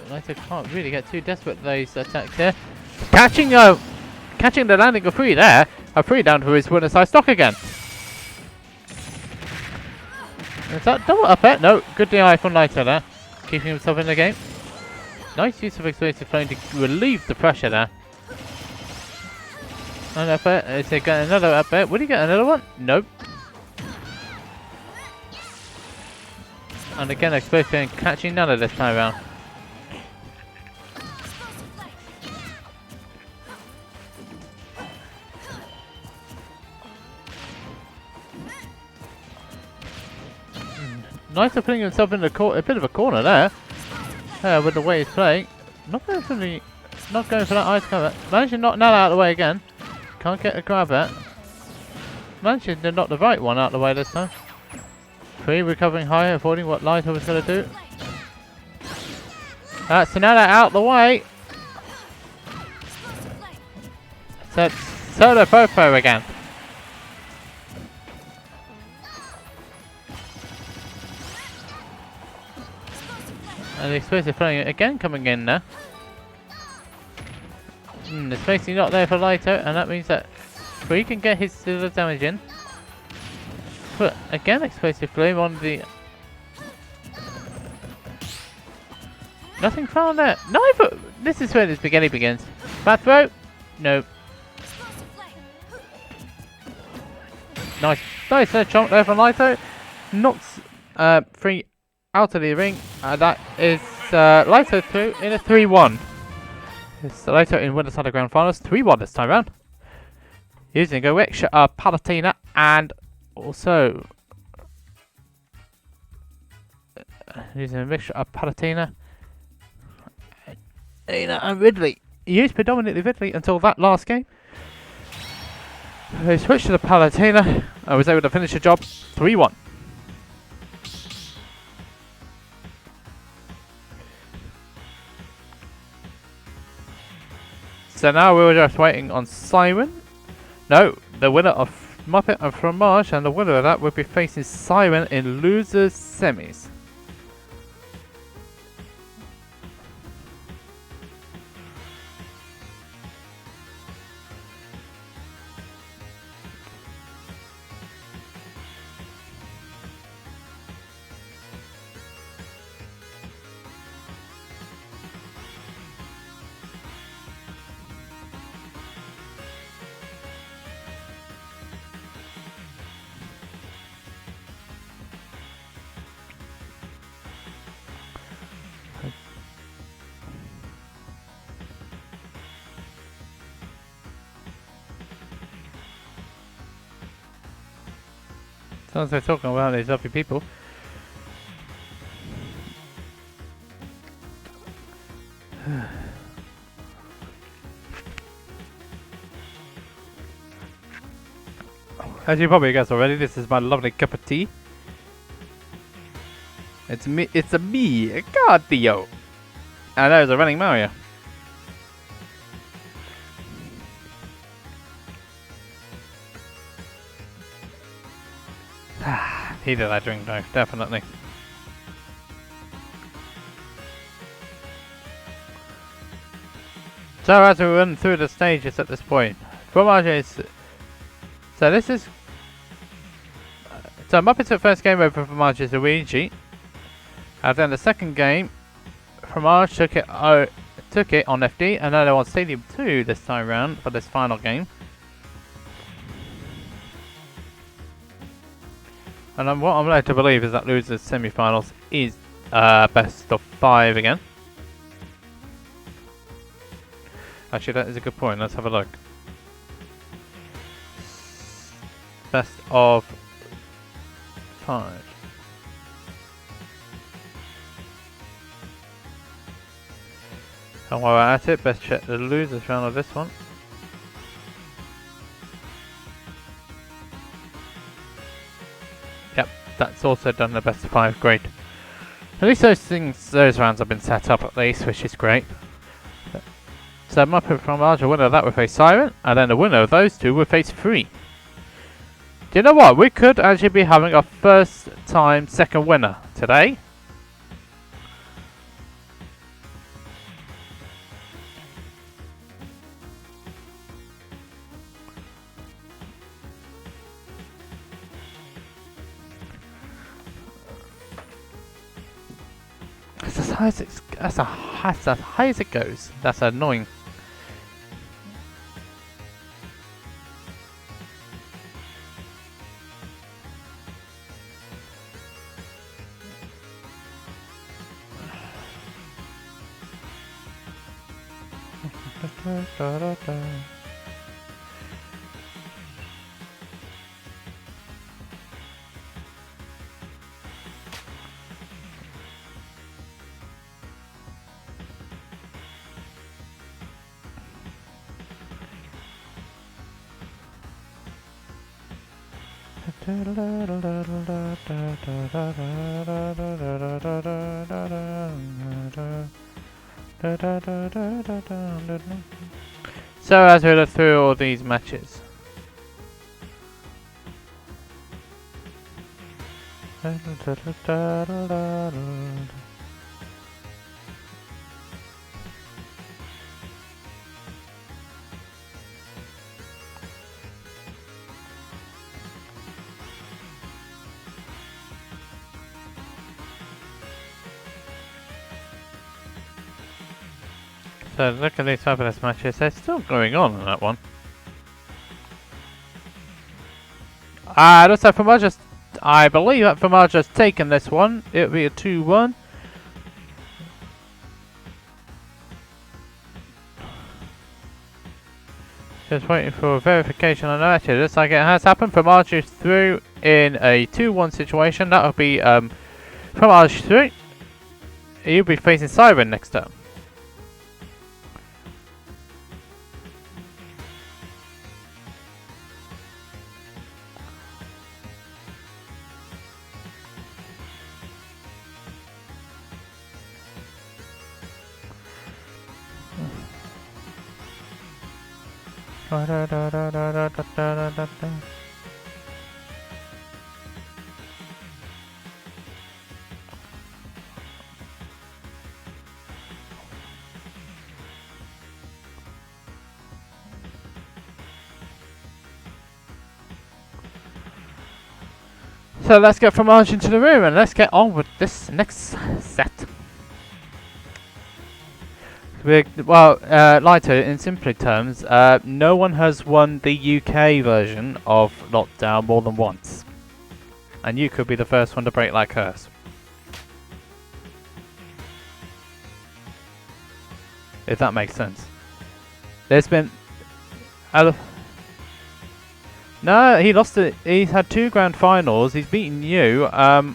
But Lyto can't really get too desperate with those attacks here. Catching the landing of Phrey there. A Phrey down to his winner side stock again. Is that double up it? No, good DI from Lyto there. Keeping himself in the game. Nice use of explosive flame to relieve the pressure there. And up it. Is he getting another up it? Would he get another one? Nope. And again, explosive flame catching none of this time around. Nice of putting himself in a bit of a corner there. With the way he's playing. Not going for that ice cover. Managed to knock that out of the way again. Can't get a grab it. Managed to knock the right one out of the way this time. Phrey recovering high, avoiding what Lyto was going to do. So now they're out of the way. So it's solo Popo again. And the explosive flame again coming in there. The spacing not there for Lyto, and that means that Phrey can get his damage in. But again, explosive flame on the. Nothing found there. Neither. This is where the spaghetti begins. Bad throw? No. Nice chomp there from Lyto. Knocks Phrey out of the ring, and that is Lyto through in a 3-1. It's Lyto in winner's side of grand finals, 3-1 this time round. Using a mixture of Palatina and also using a mixture of Palatina and Ridley. He used predominantly Ridley until that last game. He switched to the Palatina and was able to finish the job 3-1. So now we were just waiting on Siren. No, the winner of Muppet and Fromage, and the winner of that will be facing Siren in losers semis. Sounds like talking about these lovely people. As you probably guessed already, this is my lovely cup of tea. It's me, Cardio. And there's a running Mario. Needed that drink though, definitely. So as we run through the stages at this point, Fromage is... So this is... So Muppets at first game over Fromage is Luigi. And then the second game, Fromage took it took it on FD, and now they're on Stadium 2 this time round for this final game. And what I'm led to believe is that losers semi-finals is best of 5 again. Actually, that is a good point. Let's have a look. Best of 5. And while we're at it, best check the losers round of this one. Yep, that's also done the best of 5. Great. At least those rounds have been set up at least, which is great. So Muppet from Large, a winner of that will face Siren, and then the winner of those two will face Phrey. Do you know what? We could actually be having our first time second winner today. That's as high as it goes. That's annoying. So as we look through all these matches, so look at these fabulous matches. They're still going on that one. Looks like Famaja's, I believe that Famaja's taken this one. It'll be a 2-1. Just waiting for verification on that. It looks like it has happened. Famaja's through in a 2-1 situation. That'll be Famaj through. You'll be facing Siren next turn. So let's get from Arch into the room and let's get on with this next set. Lyto, in simpler terms, no one has won the UK version of Lockdown more than once. And you could be the first one to break that curse. If that makes sense. There's been... No, he lost it. He's had 2 grand finals. He's beaten you. I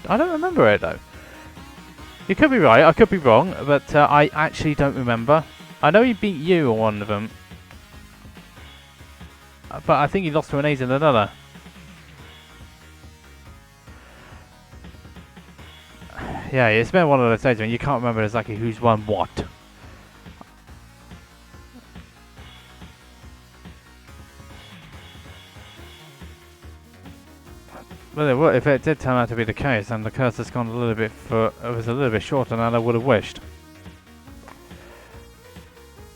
don't remember it though. You could be right, I could be wrong, but I actually don't remember. I know he beat you on one of them. But I think he lost to an A's in another. Yeah, it's been one of those days when you can't remember exactly who's won what. Well, if it did turn out to be the case, then the curse has gone a little bit shorter than I would have wished.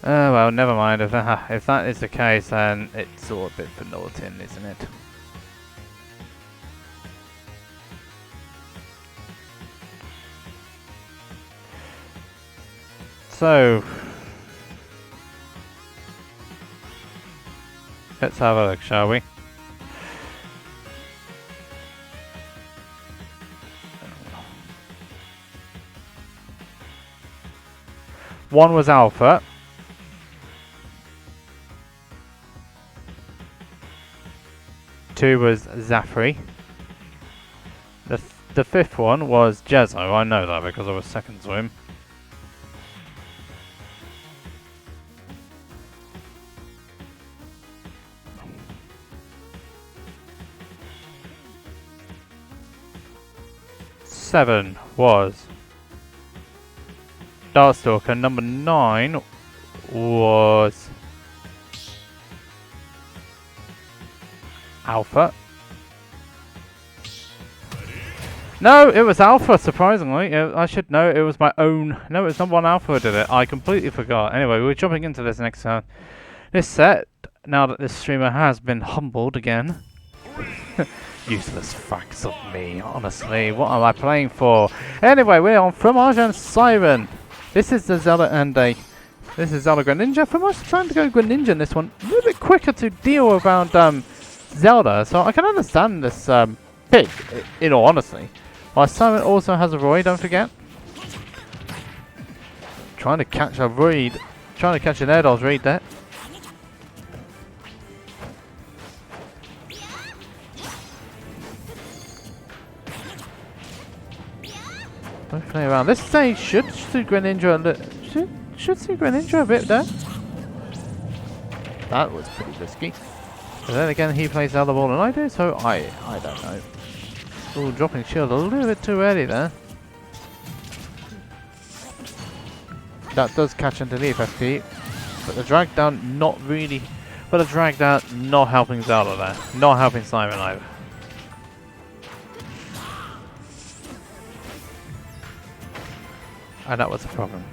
Well, never mind. If that is the case, then it's all a bit for naughty, isn't it? So let's have a look, shall we? One was Alpha. Two was Zafri. The fifth one was Jezzo. I know that because I was second to him. Seven was Darkstalker. Number 9 was Alpha. No, it was Alpha, surprisingly. I should know it was my own. No, it was number 1 Alpha who did it. I completely forgot. Anyway, we're jumping into this next this set, now that this streamer has been humbled again. Useless facts of me, honestly. What am I playing for? Anyway, we're on Fromage and Siren. This is the Zelda and this is Zelda Greninja. Fromage trying to go Greninja in this one. A little bit quicker to deal around Zelda, so I can understand this pick, in all honesty. While Siren also has a Roy, don't forget. Trying to catch a read. Trying to catch an Airdol's read there. Don't play around. This stage should suit Greninja should suit Greninja a bit there. That was pretty risky. But then again, he plays the other ball than I do, so I don't know. Ooh, dropping shield a little bit too early there. That does catch underneath FP, but the drag down not really. But the drag down not helping Zelda there, not helping Simon either. And that was the problem.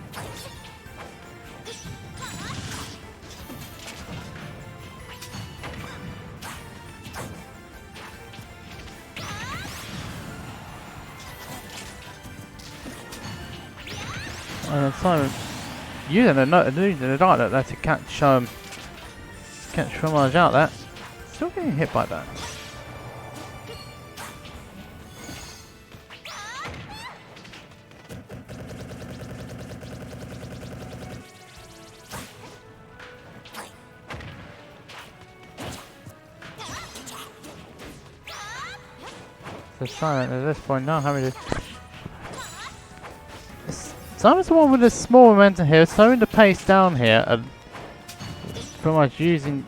And Simon using a dart there to catch Fromage out there. Still getting hit by that. So Simon at this point now having to. Simon's the one with the small momentum here, slowing the pace down here, and pretty much using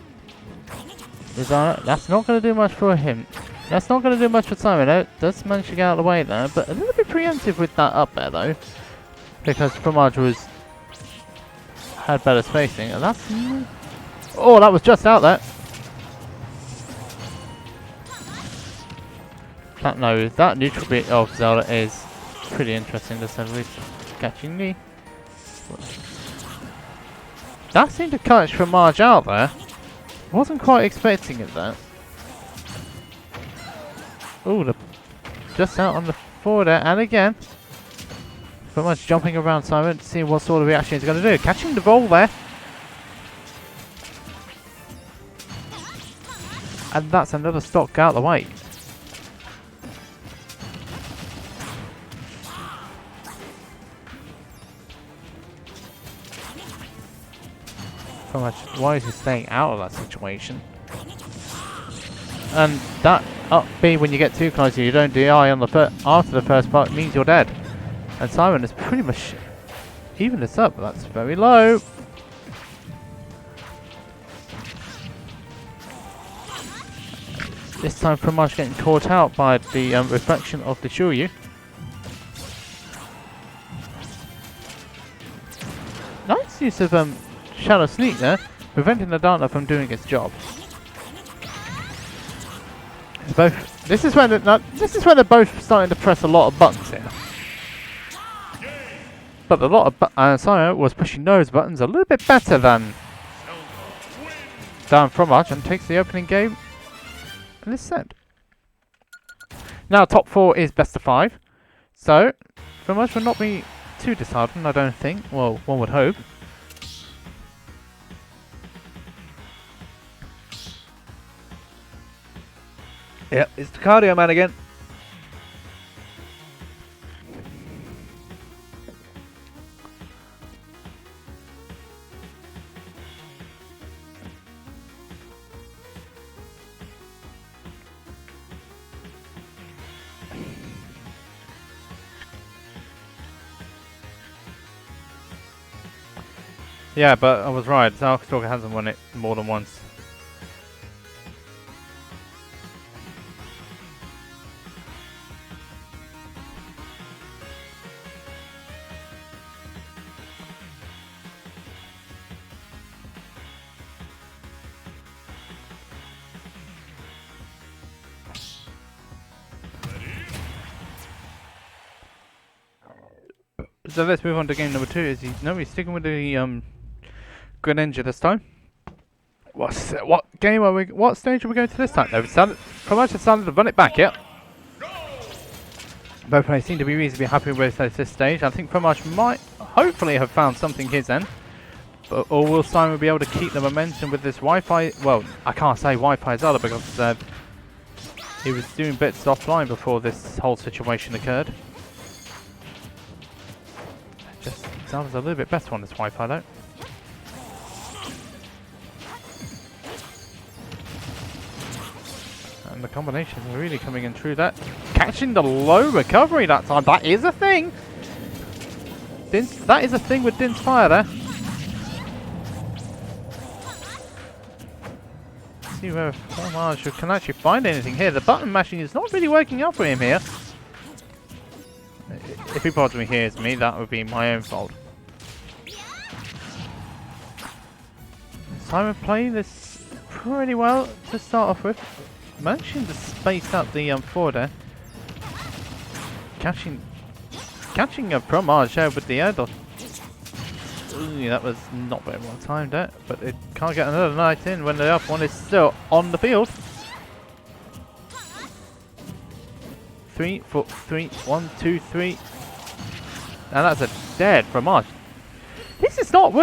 the. That's not going to do much for him. That's not going to do much for Simon. It does manage to get out of the way there, but a little bit preemptive with that up there though, because Fromage had better spacing, and that's. Oh, that was just out there. That neutral bit of Zelda is pretty interesting to say the least. Catching me. That seemed to catch Fromage out there. Wasn't quite expecting it though. Oh, just out on the forward there, and again. Fromage jumping around Simon to see what sort of reaction he's going to do. Catching the ball there. And that's another stock out the way. Why is he staying out of that situation? And that up B when you get too close, you don't DI on the after the first part means you're dead. And Simon is pretty much even this up, but that's very low. This time Fromage getting caught out by the reflection of the Shuryu. Nice use of Shadow Sneak there, preventing the Dartler from doing its job. This is when they're both starting to press a lot of buttons here. But a lot of Simon was pushing those buttons a little bit better than Fromage, and takes the opening game in this set. Now top 4 is best of 5, so Fromage will not be too disheartened, I don't think. Well, one would hope. Yep, it's the cardio man again. Yeah, but I was right. Stalker hasn't won it more than once. So let's move on to game number 2. Is he? No, he's sticking with the Greninja this time. What game are we? What stage are we going to this time? They've started. Promotion started to run it back. Yep. Both players seem to be reasonably happy with this stage. I think Promotion might hopefully have found something his end. But, or will Simon be able to keep the momentum with this Wi-Fi? Well, I can't say Wi-Fi's other because he was doing bits offline before this whole situation occurred. Just sounds a little bit better on this Wi-Fi though. And the combinations are really coming in through that. Catching the low recovery that time. That is a thing. That is a thing with Din's fire there. Let's see whether Fromage can actually find anything here. The button mashing is not really working out for him here. If he possibly hears me, that would be my own fault. Simon playing this pretty well to start off with. Managing to space out the forward there. Catching a Fromage there with the Erdl. Ooh, that was not very well timed there, but it can't get another night in when the other one is still on the field. 3, 4, 3, 1, 2, 3. And that's a dead Fromage. This is not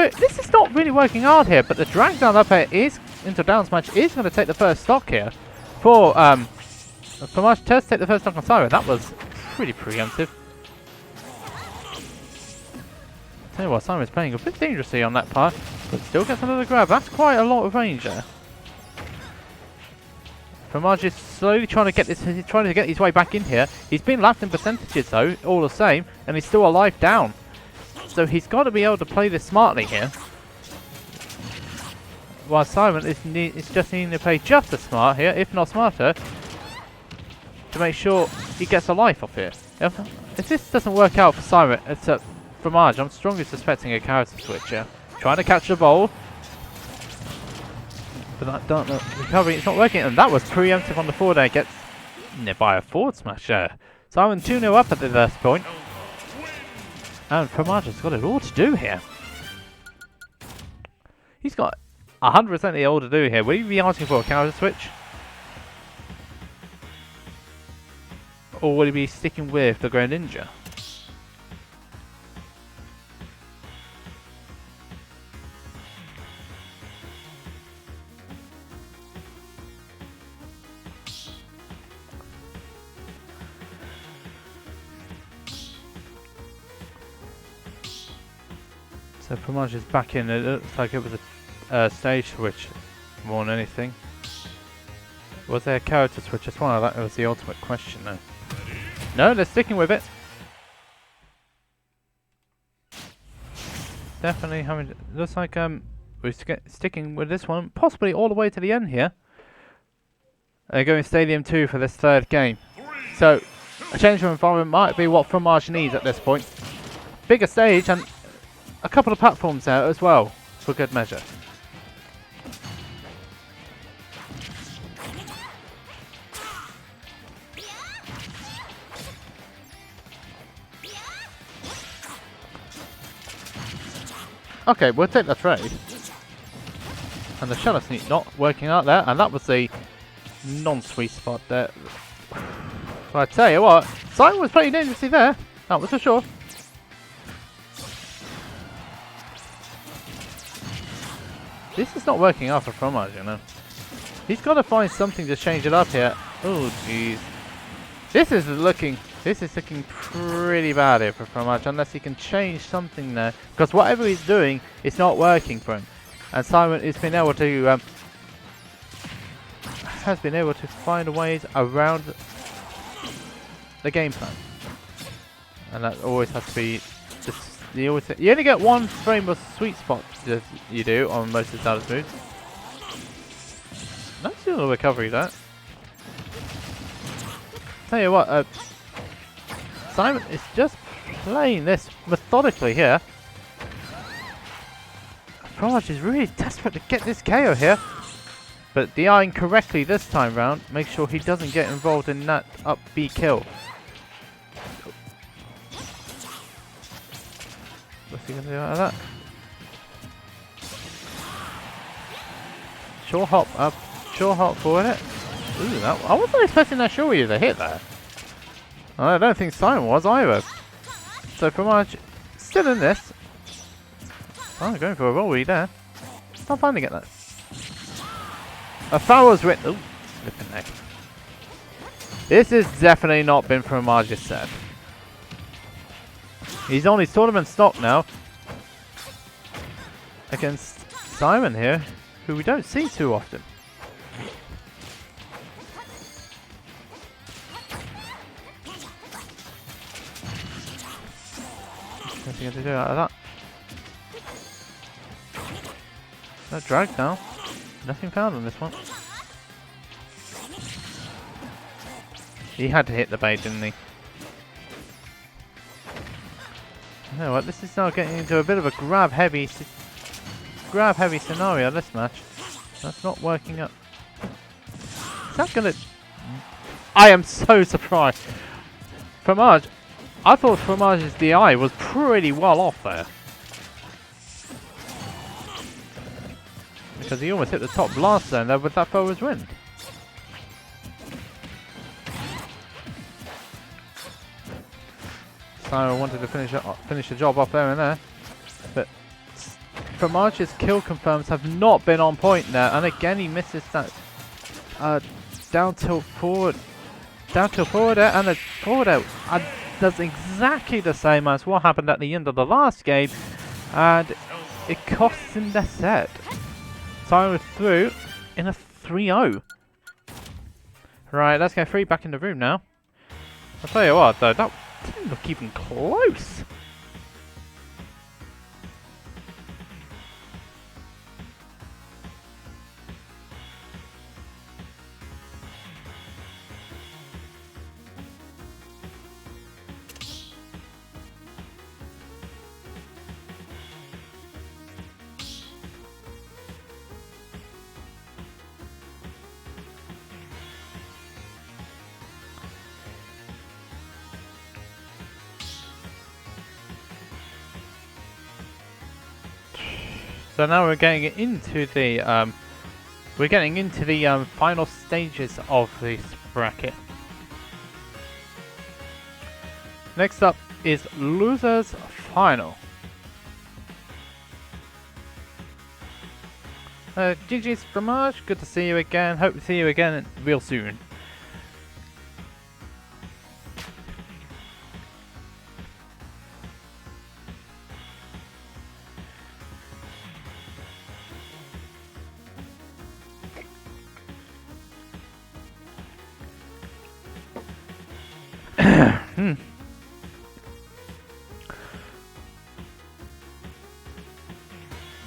really working hard here, but the drag down up here is into down smash is going to take the first stock here. For Fromage to take the first stock on Siren. That was pretty preemptive. Tell you what, Simon's playing a bit dangerously on that part, but still gets another grab. That's quite a lot of range there. Fromage is slowly trying to get his way back in here. He's been lapped in percentages though, all the same, and he's still a life down. So he's got to be able to play this smartly here. While Simon is just needing to play just as smart here, if not smarter, to make sure he gets a life off here. If this doesn't work out for Simon, it's Fromage, I'm strongly suspecting a character switch here. Trying to catch the ball. But that recovery, it's not working, and that was preemptive on the forward there. Gets by a forward smash there. Simon 2-0 up at the first point. And Fromage has got it all to do here. He's got 100% the all to do here. Will he be asking for a counter switch? Or will he be sticking with the Greninja? So Fromage is back in. It looks like it was a stage switch more than anything. Was there a character switch? Just one of that was the ultimate question though. No, they're sticking with it. Definitely having. Looks like we're sticking with this one, possibly all the way to the end here. They're going Stadium 2 for this third game. So a change of environment might be what Fromage needs at this point. Bigger stage and a couple of platforms there as well, for good measure. Okay, we'll take the trade. And the Shadow Sneak not working out there, and that was the non-sweet spot there. But I tell you what, Simon was pretty dangerously there, that was for sure. This is not working out for Fromage, you know. He's got to find something to change it up here. Oh, jeez. This is looking pretty bad here for Fromage, unless he can change something there. Because whatever he's doing, it's not working for him. And Simon has been able to find ways around the game plan. And that always has to be you only get one frame of sweet spot as you do on most of the status moves. Nice little recovery there. Tell you what, Simon is just playing this methodically here. Fromage is really desperate to get this KO here. But DIing correctly this time round, make sure he doesn't get involved in that up B kill. What's he going to do out of that? Sure hop up, sure hop forward it. Ooh, I wasn't expecting that sure to hit there. I don't think Simon was either. So Fromage still in this. Oh, going for a roll read there. Not finding it though. A foul's written. Ooh, flipping neck. This has definitely not been Fromage's set. He's on his tournament stock now. Against Simon here, who we don't see too often. What's he going to do out of that? No drag now. Nothing found on this one. He had to hit the bait, didn't he? You know what? This is now getting into a bit of a grab heavy scenario. This match. That's not working up. Is that gonna? I am so surprised. Fromage. I thought Fromage's DI was pretty well off there. Because he almost hit the top blast zone there with that forwards win. Simon wanted to finish the job off there and there. But Fromage's kill confirms have not been on point there. And again he misses that down tilt forward there, and the forward out. And does exactly the same as what happened at the end of the last game. And it costs him the set. Simon through in a 3-0. Right, let's get Phrey back in the room now. I'll tell you what though, that didn't look even close. So now we're getting into the final stages of this bracket. Next up is losers final. GG's Fromage, good to see you again. Hope to see you again real soon.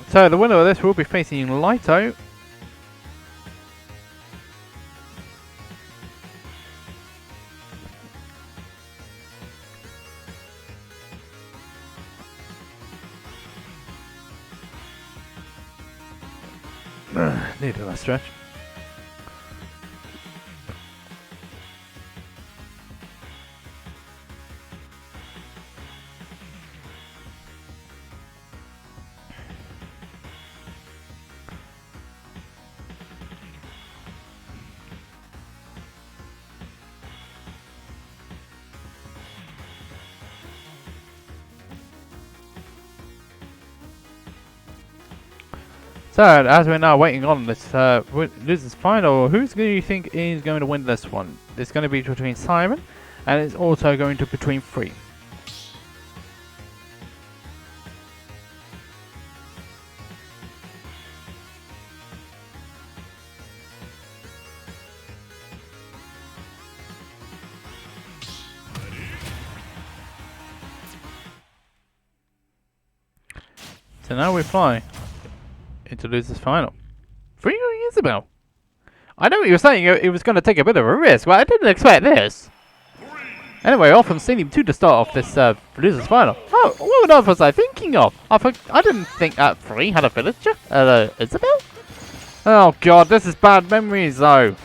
So the winner of this will be facing Lyto. Needed that stretch. So, as we're now waiting on this losers final, who's do you think is going to win this one? It's going to be between Simon, and it's also going to be between Phrey. So now we fly into losers final. Phrey or Isabel? I know what you were saying, it was going to take a bit of a risk, but I didn't expect this. Anyway, off from Team 2 to start off this losers final. Oh, what on earth was I thinking of? I didn't think that Phrey had a villager. Isabel? Oh god, this is bad memories though.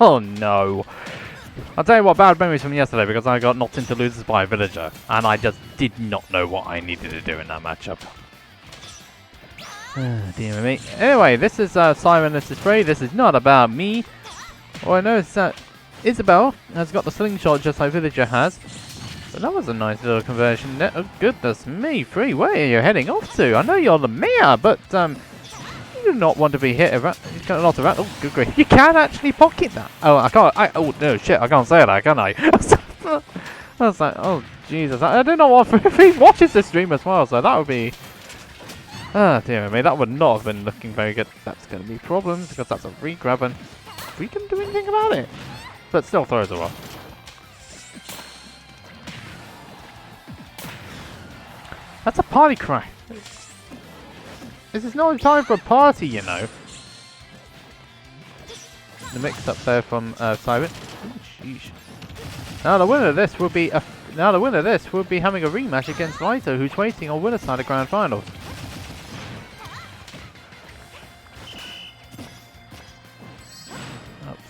Oh no. I'll tell you what, bad memories from yesterday because I got knocked into losers by a villager. And I just did not know what I needed to do in that matchup. Dear me. Anyway, this is Simon, this is Phrey. This is not about me. All I know is that Isabel has got the slingshot just like Villager has. But that was a nice little conversion there. Oh goodness me, Phrey, where are you heading off to? I know you're the mayor, but you do not want to be hit around. You've got a lot around. Oh good grief. You can actually pocket that. Oh I can't oh no shit, I can't say that, can I? I was like, oh Jesus. I don't know what if he watches this stream as well, so that would be ah, dear me, that would not have been looking very good. That's going to be problems because that's a re-grab and we can do anything about it. But still throws it well. That's a party cry. This is not time for a party, you know. The mix-up there from Simon. Ooh, sheesh. Now the winner of this will be having a rematch against Lyto, who's waiting on winner's side of grand finals.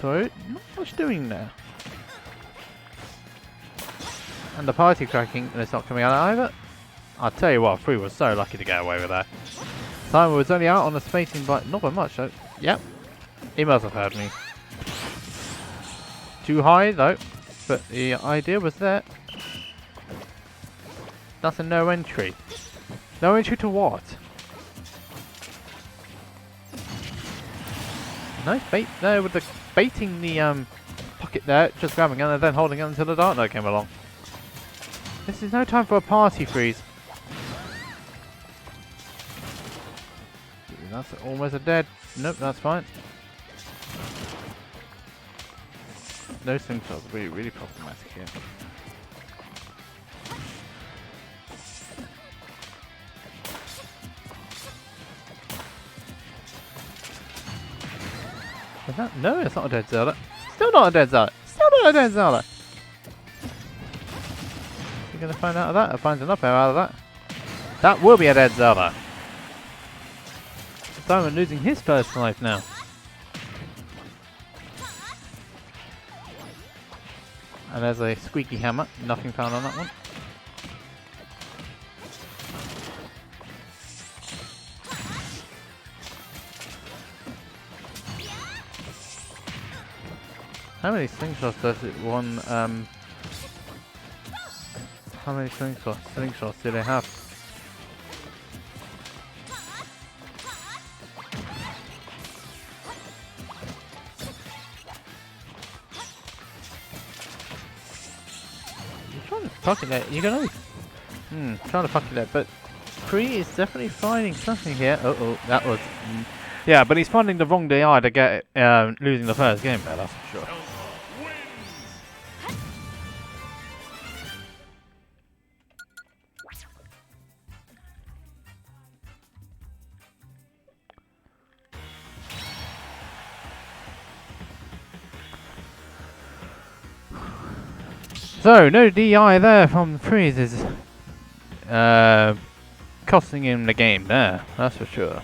So, not much doing there. And the party cracking, and it's not coming out either. I'll tell you what, Phrey was so lucky to get away with that. Simon was only out on the spacing by not by much, so yep. He must have heard me. Too high though, but the idea was there. That's a no entry. No entry to what? Nice bait there with the baiting the pocket there, just grabbing it and then holding it until the Dark Knight came along. This is no time for a party freeze. That's almost a dead. Nope, that's fine. Those things are really problematic here. Is that? No, it's not a dead Zelda. Still not a dead Zelda. Still not a dead Zelda. You're gonna find out of that? Or find enough out of that? That will be a dead Zelda. Simon losing his first life now. And there's a squeaky hammer. Nothing found on that one. How many slingshots does it one how many slingshots do they have? You're trying to pocket that, you can only trying to pocket that, but Phrey is definitely finding something here. Oh, that was yeah, but he's finding the wrong DI to get losing the first game there, that's for sure. So, no DI there from Phrey is costing him the game there, that's for sure.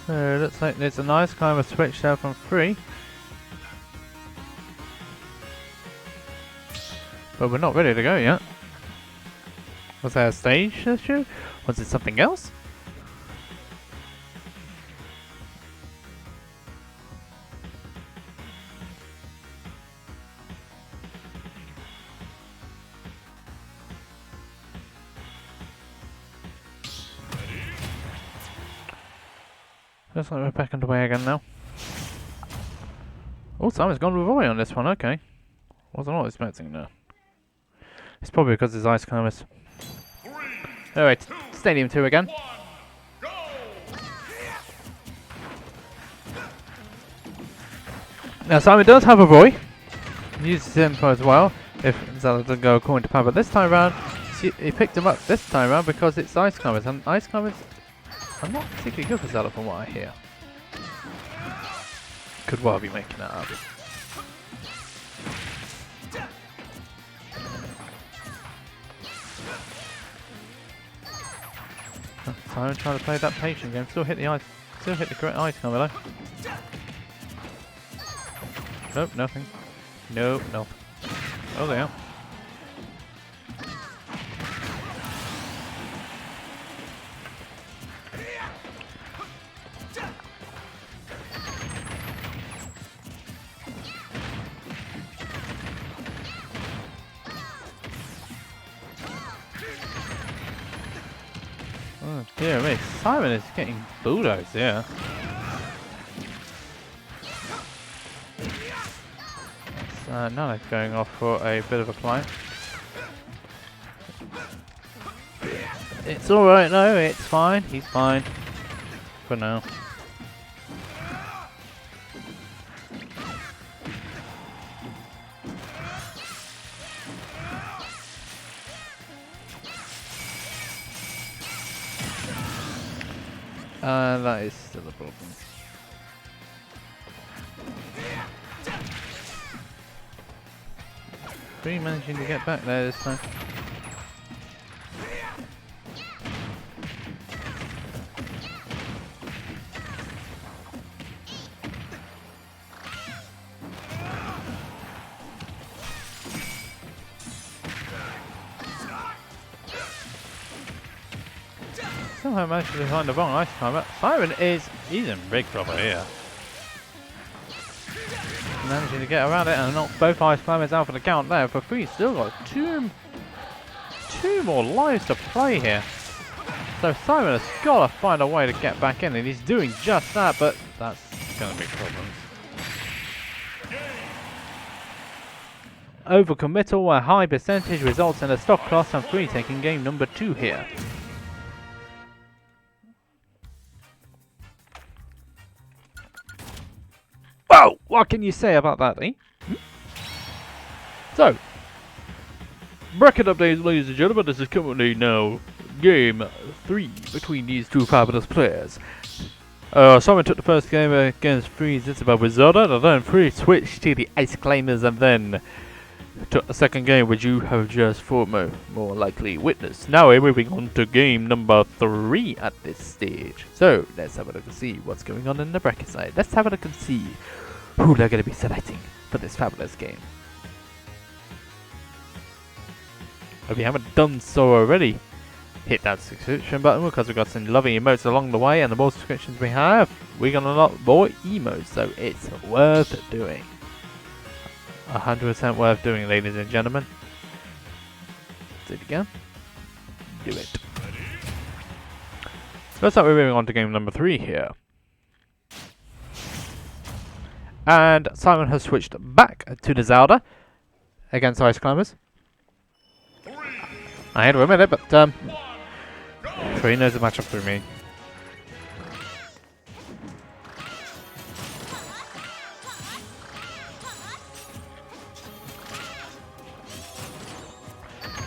So looks like there's a nice kind of switch there from Phrey. But we're not ready to go yet. Was there a stage issue? Was it something else? Looks like we're back underway again now. Oh, Simon's gone with Roy on this one, okay. Wasn't all expecting that. It's probably because it's ice climbers. Alright, Stadium 2 again. Now Simon does have a Roy. Uses him as well, if Zelda doesn't go according to plan. But this time round, he picked him up this time round because it's ice climbers. And ice climbers are not particularly good for Zelda from what I hear. Could well be making that up. Simon trying to play that patient game. Still hit the correct ice climber though. Nope, nothing. Nope, nothing. Oh, they are. Oh dear me, Simon is getting bulldozed here. Now it's going off for a bit of a climb. It's alright though, it's fine, he's fine. For now. That is still a problem. Phrey managing to get back there this time. Somehow managed to find the wrong ice climber. Simon he's in big trouble here. Managing to get around it and knock both ice climbers out for the count there. For Phrey, still got two more lives to play here. So Simon has got to find a way to get back in, and he's doing just that, but that's going to be problems. Overcommittal, a high percentage, results in a stock loss, and Phrey taking game number 2 here. Whoa! What can you say about that, eh? So, bracket updates, ladies and gentlemen. This is currently now game 3 between these two fabulous players. Simon took the first game against Phrey's Isabel Wizard, and then Phrey switched to the Ice Climbers, and then took the second game, which you have just more likely witnessed. Now we're moving on to game number 3 at this stage. So let's have a look and see what's going on in the bracket side. Let's have a look and see who they're going to be selecting for this fabulous game. If you haven't done so already, hit that subscription button because we've got some lovely emotes along the way, and the more subscriptions we have, we're going to unlock more emotes, so it's worth doing. 100% worth doing, ladies and gentlemen. Do it again. Do it. Looks like we're moving on to game number 3 here. And Simon has switched back to the Zelda against Ice Climbers. I had to admit it, but Phrey knows the matchup through me.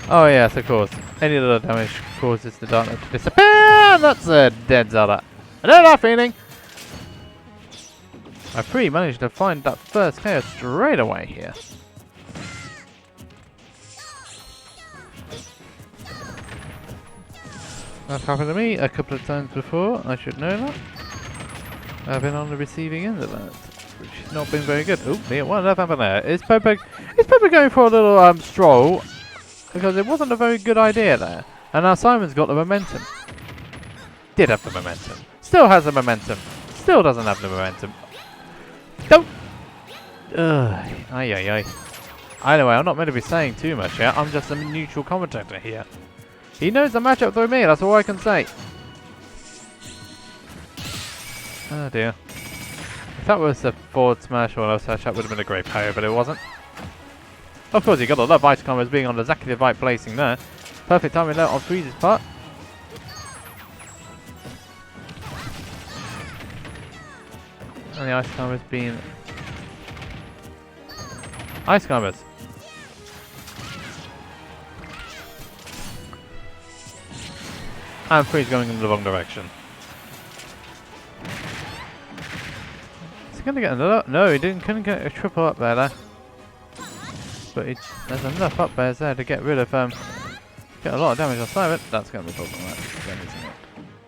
Oh yes, of course. Any little damage causes the darkness to disappear, and that's a dead Zelda. I know that feeling! Phrey managed to find that first KO straight away here. That's happened to me a couple of times before, I should know that. I've been on the receiving end of that. which has not been very good. Oh, yeah, what happened there? Is Pepe going for a little stroll? Because it wasn't a very good idea there. And now Simon's got the momentum. Did have the momentum. Still has the momentum. Still doesn't have the momentum. Don't! Ugh. Ay, ay, ay. Anyway, I'm not meant to be saying too much here. I'm just a neutral commentator here. He knows the matchup through me, that's all I can say. Oh dear. If that was a forward smash or a slash, that would have been a great parry, but it wasn't. Of course, you got to love Ice Climbers being on exactly the right placing there. Perfect timing there on Freeze's part. And the Ice Climbers being... Ice Climbers! And Freeze going in the wrong direction. Is he going to get another? No, he couldn't get a triple up there. But there's enough up there to get rid of get a lot of damage on Simon. That's going to be problematic, isn't it?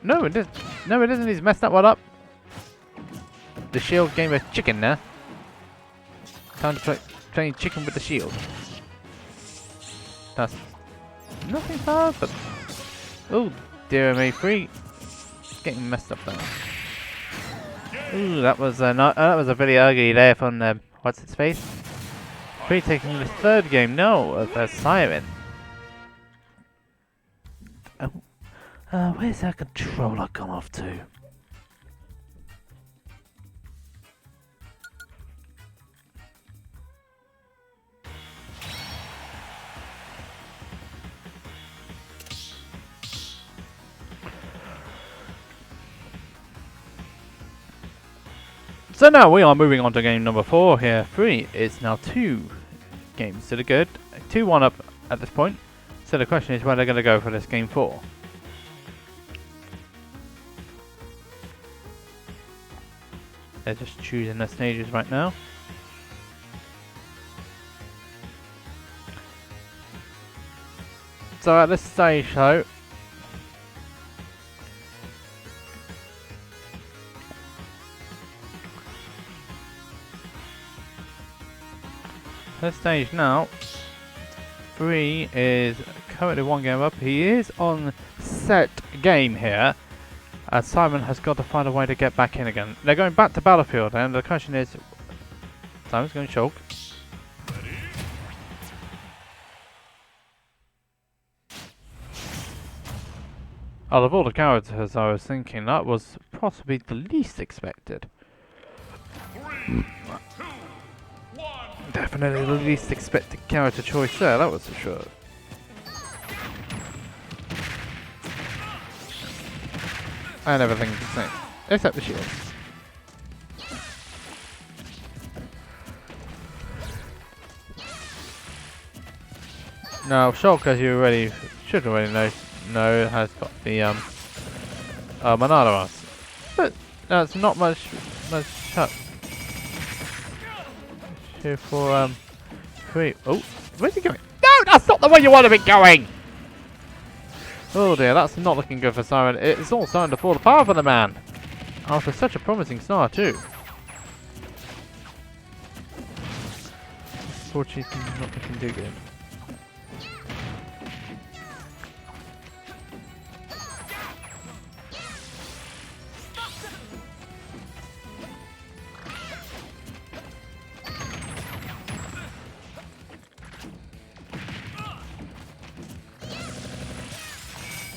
No, it isn't. No, it isn't. He's messed that one up. The shield game of chicken now. Time to play chicken with the shield. That's nothing hard, but oh dear me, Phrey getting messed up there. Ooh, that was a pretty ugly there from what's its face. Phrey taking the third game. No, of Siren. Where's that controller gone off to? So now we are moving on to game number 4 here. Phrey is now 2 games to the good. 2-1 up at this point. So the question is where they're going to go for this game 4. They're just choosing their stages right now. So at this stage though, this stage now, Phrey is currently 1 game up. He is on set game here, as Simon has got to find a way to get back in again. They're going back to Battlefield, and the question is, Simon's going to choke. Out of all the characters I was thinking, that was possibly the least expected. 3, 2, 1. Definitely the least expected character choice there, that was for sure. And everything's the same, except the shield. Now, Shulk, as you should already know, has got the Monado Us. But that's not much shut. Here for Phrey. Oh, where's he going? No, that's not the way you want to be going! Oh dear, that's not looking good for Siren. It's all starting to fall apart for the man. After such a promising start too. Unfortunately, not looking too good.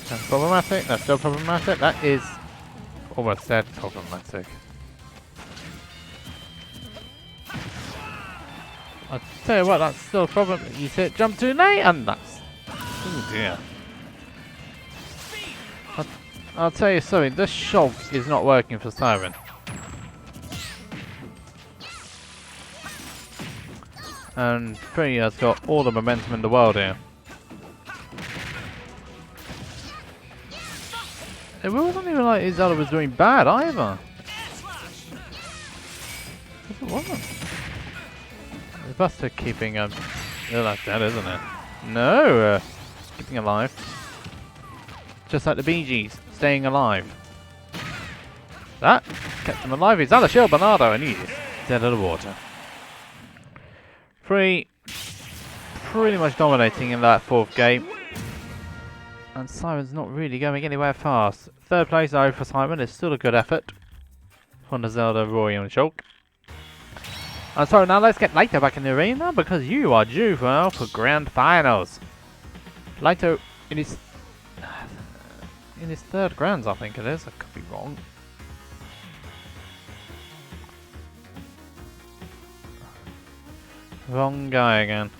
That's problematic, that's still problematic, that is almost dead problematic. I'll tell you what, that's still a problem. You see it jump too late, and that's... oh dear. I'll tell you something, this Shulk is not working for Siren. And Phrey has got all the momentum in the world here. It wasn't even like Izala was doing bad either. It wasn't. It's Buster keeping oh, that's dead, isn't it? No, keeping alive. Just like the Bee Gees, staying alive. That kept him alive. Izala shield Bernardo, and he is dead of the water. Phrey pretty much dominating in that 4th game. And Simon's not really going anywhere fast. 3rd place though for Simon is still a good effort. On the Zelda, Roy and Shulk. And so now let's get Lyto back in the arena because you are due for grand finals. Lyto in his 3rd grands, I think it is. I could be wrong. Wrong guy again.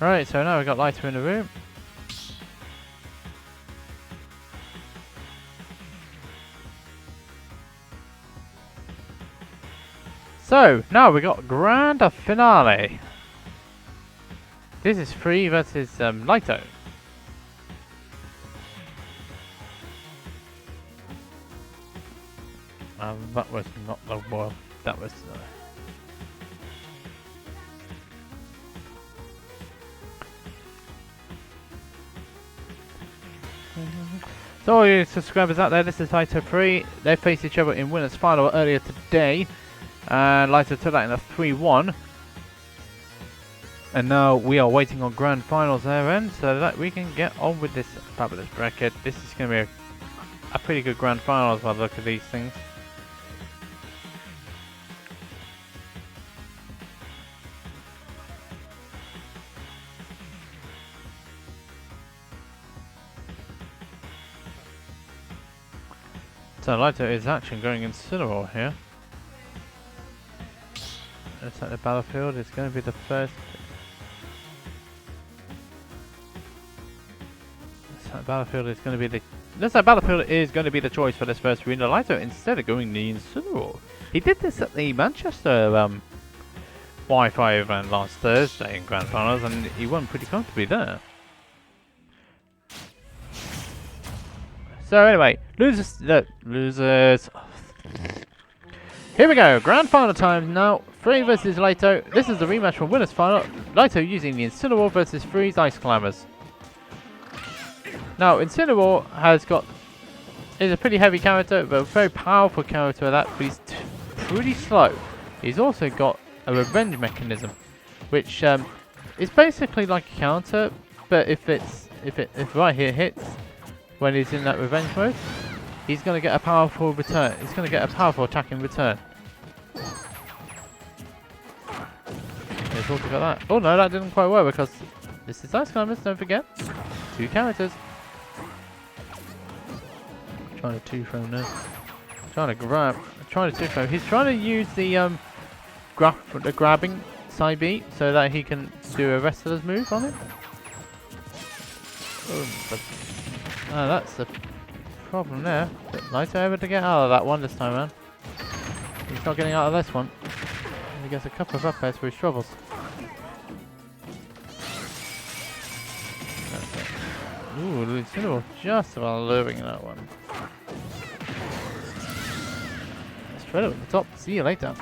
Right, so now we've got Lyto in the room. So, now we got grand finale. This is Phrey versus Lyto. That was not the well. That was. So all you subscribers out there, this is Lyto Phrey. They faced each other in winners final earlier today, and Lyto took that in a 3-1. And now we are waiting on grand finals there end, so that we can get on with this fabulous bracket. This is going to be a pretty good grand finals by the look of these things. So Lyto is actually going Incineroar here. Looks like the battlefield is going to be the first. Looks like battlefield is going to be the. Looks like battlefield is going to be the choice for this first arena. Lyto instead of going the Incineroar. He did this at the Manchester Wi-Fi event last Thursday in Grand Finals, and he won pretty comfortably there. So anyway, losers. Here we go, grand final time now. Phrey versus Lyto. This is the rematch from winners final. Lyto using the Incineroar versus Phrey's Ice Climbers. Now Incineroar is a pretty heavy character, but a very powerful character at that. But he's pretty slow. He's also got a revenge mechanism, which is basically like a counter, but if right here hits. When he's in that revenge mode, he's going to get a powerful return. He's going to get a powerful attack in return. There's also got that. Oh no, that didn't quite work because this is Ice Climbers, don't forget. 2 characters. Trying to 2-throw now. Trying to 2-throw. He's trying to use the grabbing side B so that he can do a wrestler's move on it. Oh, that's the problem there. Lyto able to get out of that one this time around. He's not getting out of this one. He gets a couple of up airs for his troubles. Ooh, Incineroar just about luring that one. Straight up at the top. See you later.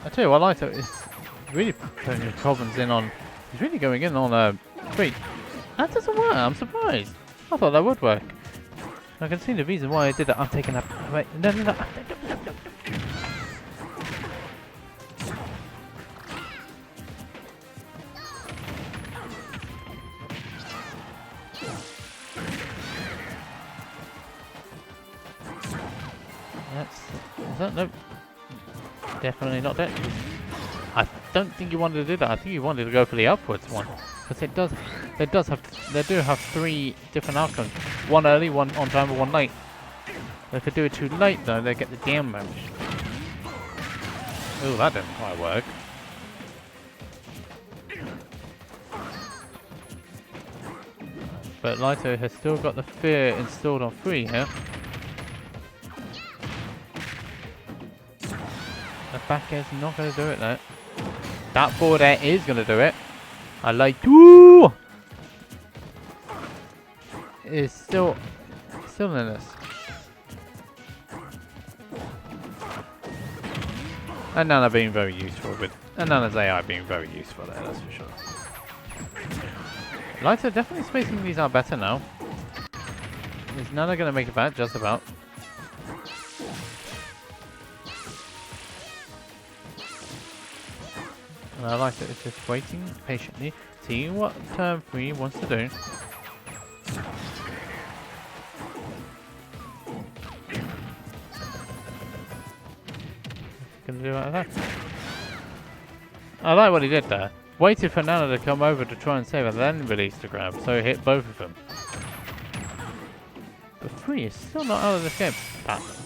I tell you what, Lyto is really putting his problems in on. He's really going in on Phrey. That doesn't work. I'm surprised. I thought that would work. I can see the reason why I did that. I'm taking that. Wait, no. Is that no? Definitely not that. I don't think you wanted to do that. I think you wanted to go for the upwards one, because they do have 3 different outcomes. One early, one on time, and one late. If they do it too late though, they get the damage. Oh, that didn't quite work. But Lyto has still got the fear installed on Phrey here. The back air's not going to do it though. That forward air is going to do it. I like to. Is still in this. And Nana being very useful with, and Nana's AI being very useful there, that's for sure. Lights are definitely spacing these out better now. Is Nana going to make it back? Just about. And I like that it's just waiting patiently, seeing what turn 3 wants to do. Gonna do like that. I like what he did there. Waited for Nana to come over to try and save her, then released the grab, so he hit both of them. But Phrey is still not out of this game.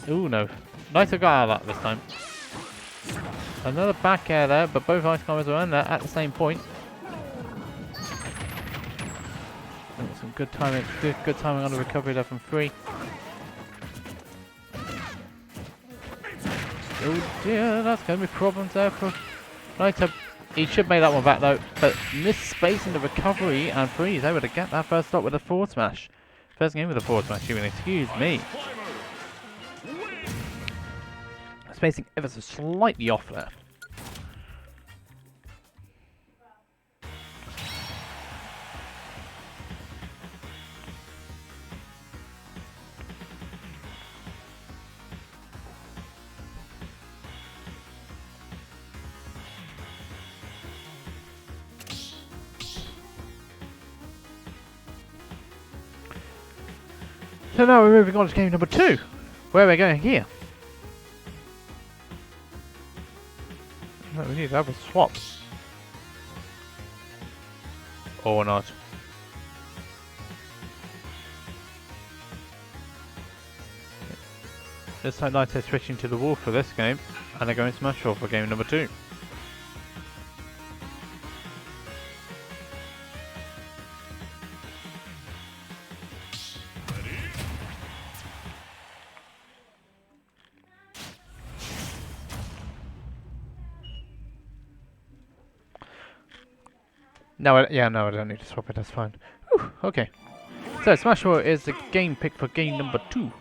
Ooh no. Lyto got out of that this time. Another back air there, but both ice climbers are in there at the same point. Some good timing, good timing on the recovery there from Phrey. Oh dear, that's going to be problems there for Lyto. He should make that one back though, but missed space in the recovery, and Phrey is able to get that first stop with a forward smash. First game with a forward smash, even, excuse me. Spacing ever so slightly off there. So now we're moving on to game number 2. Where are we going here? No, we need to have a swap. Or not. Looks like Lyto's switching to the wall for this game, and they're going to smash off for game number 2. No, no, I don't need to swap it, that's fine. Whew, okay. So, Smash War is the game pick for game number 2.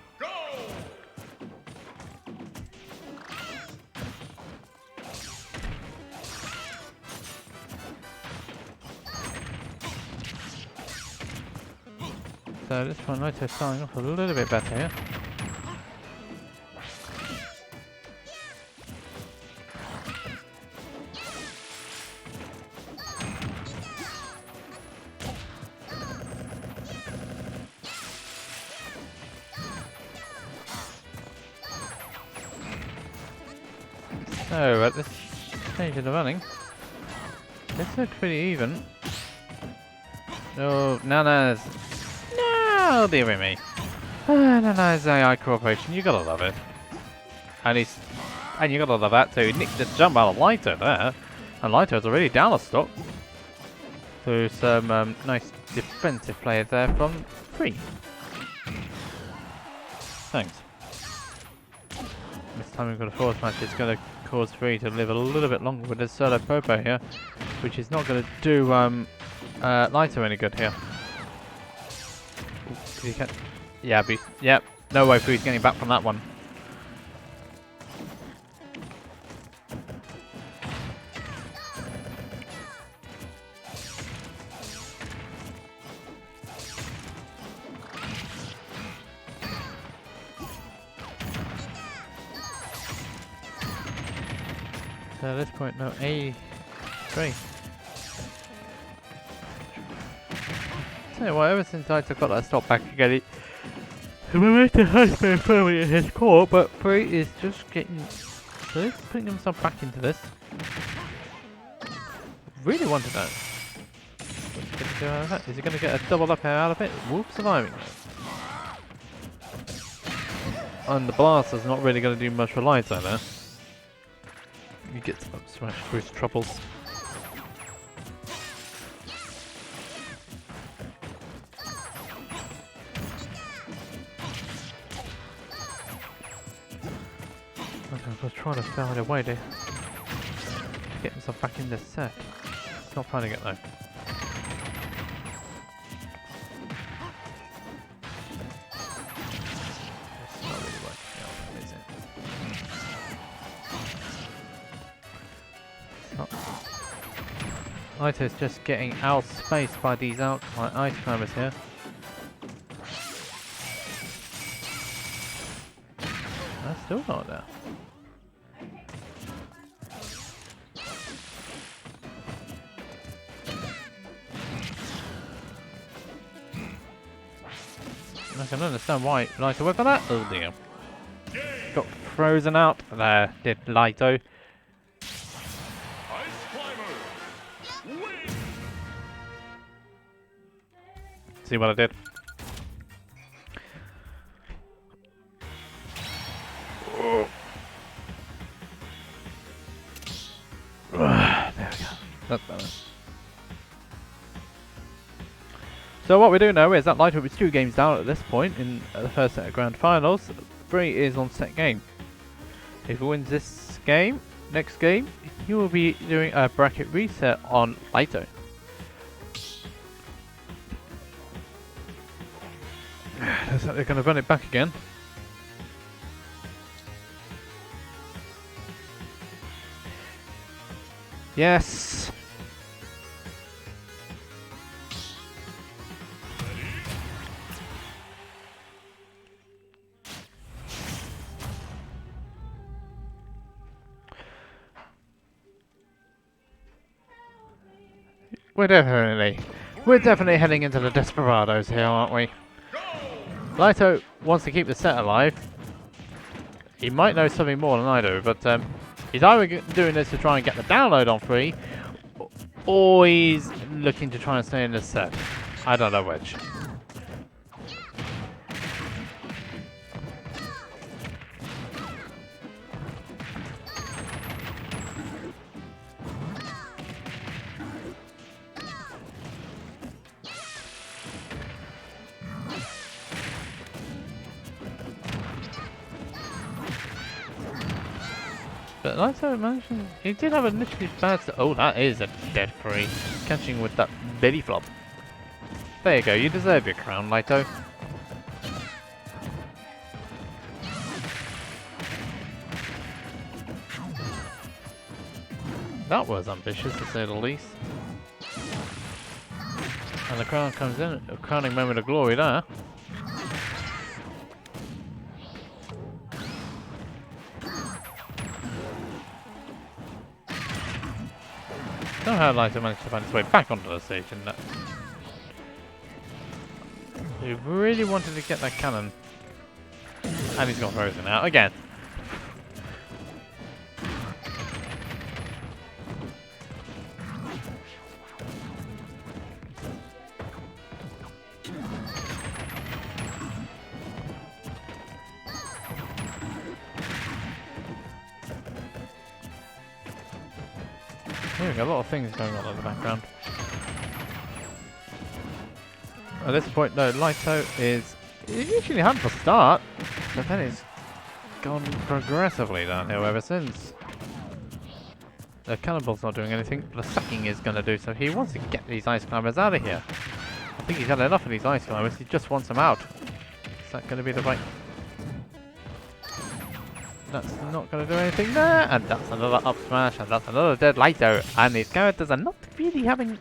So, this one, Lyto's starting off a little bit better here. So, at this stage of the running, this looks pretty even. Oh, Nana's... No, dear me. Nana's AI cooperation, you gotta love it. And you gotta love that too. Nicked the jump out of Lyto there. And Lyto's already down a stock. So some nice defensive play there from Phrey. Thanks. This time we've got a forward smash. It's going to cause Phrey to live a little bit longer with his solo popo here, which is not going to do Lyto any good here. Ooh, yeah, no way Phrey's getting back from that one. So at this point, no A3. Tell you what, ever since I got that stop back again, we made the husband firmly in his core, but Phrey is just getting, so he's putting himself back into this. Really wanted that. Is he going to get a double up air out of it? Whoop, surviving. And the blaster's not really going to do much for Lyto there. He gets up smashed through his troubles. I was trying to find a way to get himself back in this set. He's not finding it though. It's not really working out, is it? It's not. Lyto's just getting outspaced by these ice climbers here. That's still not there. I can understand why Lyto went for that. Oh dear. Got frozen out there, did Lyto. Ice Climber. Win. See what I did? Oh. There we go. That's better. So what we do know is that Lyto is 2 games down at this point in the first set of grand finals. Phrey is on set game. If he wins this game, next game, he will be doing a bracket reset on Lyto. Looks like they're going to run it back again. Yes. We're definitely heading into the Desperados here, aren't we? Lyto wants to keep the set alive. He might know something more than I do, but he's either doing this to try and get the download on Phrey, or he's looking to try and stay in the set. I don't know which. But Lyto mentioned he did have initially bad. Oh, that is a dead Phrey. Catching with that belly flop. There you go. You deserve your crown, Lyto. That was ambitious, to say the least. And the crown comes in, a crowning moment of glory there. Somehow Lyto managed to find his way back onto the stage, and that he really wanted to get that cannon, and he's got frozen out again. A lot of things going on in the background. At this point, though, Lyto is usually had the start, but then it's gone progressively downhill ever since. The cannonball's not doing anything, but the sucking is going to do so. He wants to get these ice climbers out of here. I think he's had enough of these ice climbers. He just wants them out. Is that going to be the right? That's not going to do anything there, and that's another up smash, and that's another dead Lyto, and his characters are not really having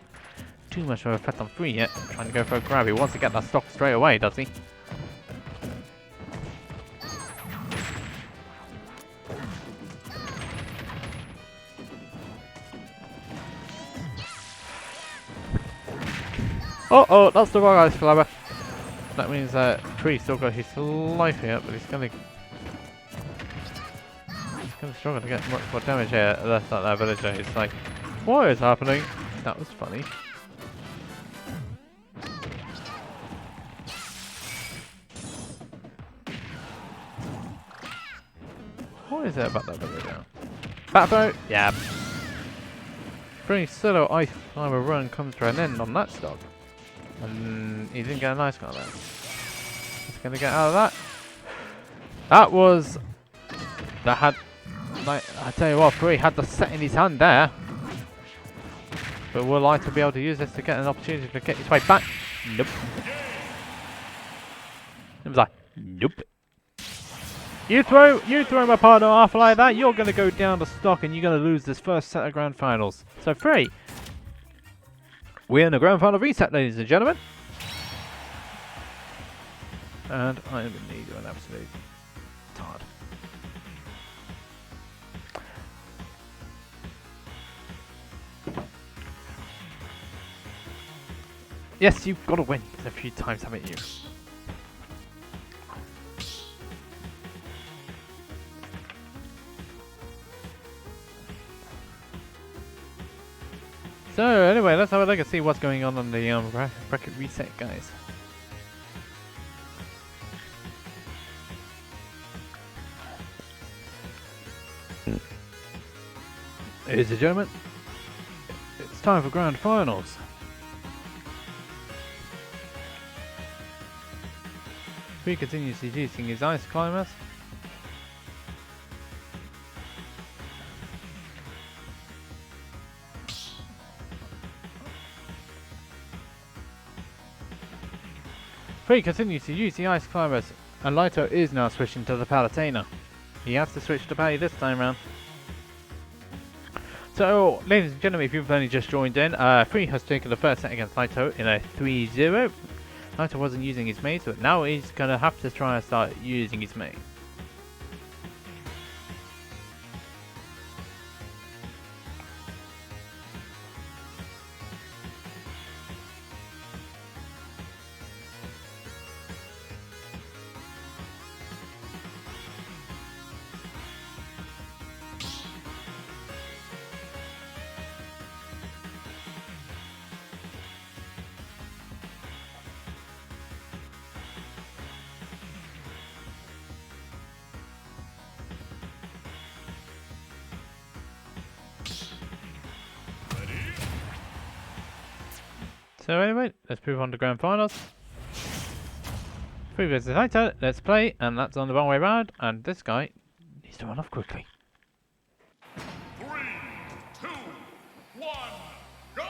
too much of an effect on Phrey yet. Trying to go for a grab. He wants to get that stock straight away, does he? Oh, that's the wrong ice climber. That means Phrey still got his life here, but he's going to struggle to get much more damage here. That's not that villager. It's like, what is happening? That was funny. What is it about that video? Backboat? Yeah. Pretty solo ice climber run comes to an end on that stop. And he didn't get a nice car there. He's gonna get out of that. That was... That had... Like, I tell you what, Phrey had the set in his hand there. But will Lyto be able to use this to get an opportunity to get his way back? Nope. It was like, nope. You throw my partner off like that, you're going to go down to stock and you're going to lose this first set of grand finals. So Phrey, we're in the grand final reset, ladies and gentlemen. And I am in need of an absolute tard. Yes, you've got to win a few times, haven't you? So anyway, let's have a look and see what's going on the bracket reset, guys. Ladies and gentlemen, it's time for grand finals. Phrey continues seducing his ice climbers. Phrey continues to use the ice climbers, and Lyto is now switching to the Palutena. He has to switch to Pally this time round. So, ladies and gentlemen, if you've only just joined in, Phrey has taken the first set against Lyto in a 3-0. Lyto wasn't using his main, but now he's going to have to try and start using his main. So anyway, let's move on to grand finals. Phrey versus Lyto, let's play, and that's on the wrong way round, and this guy needs to run off quickly. 3, 2, 1, go!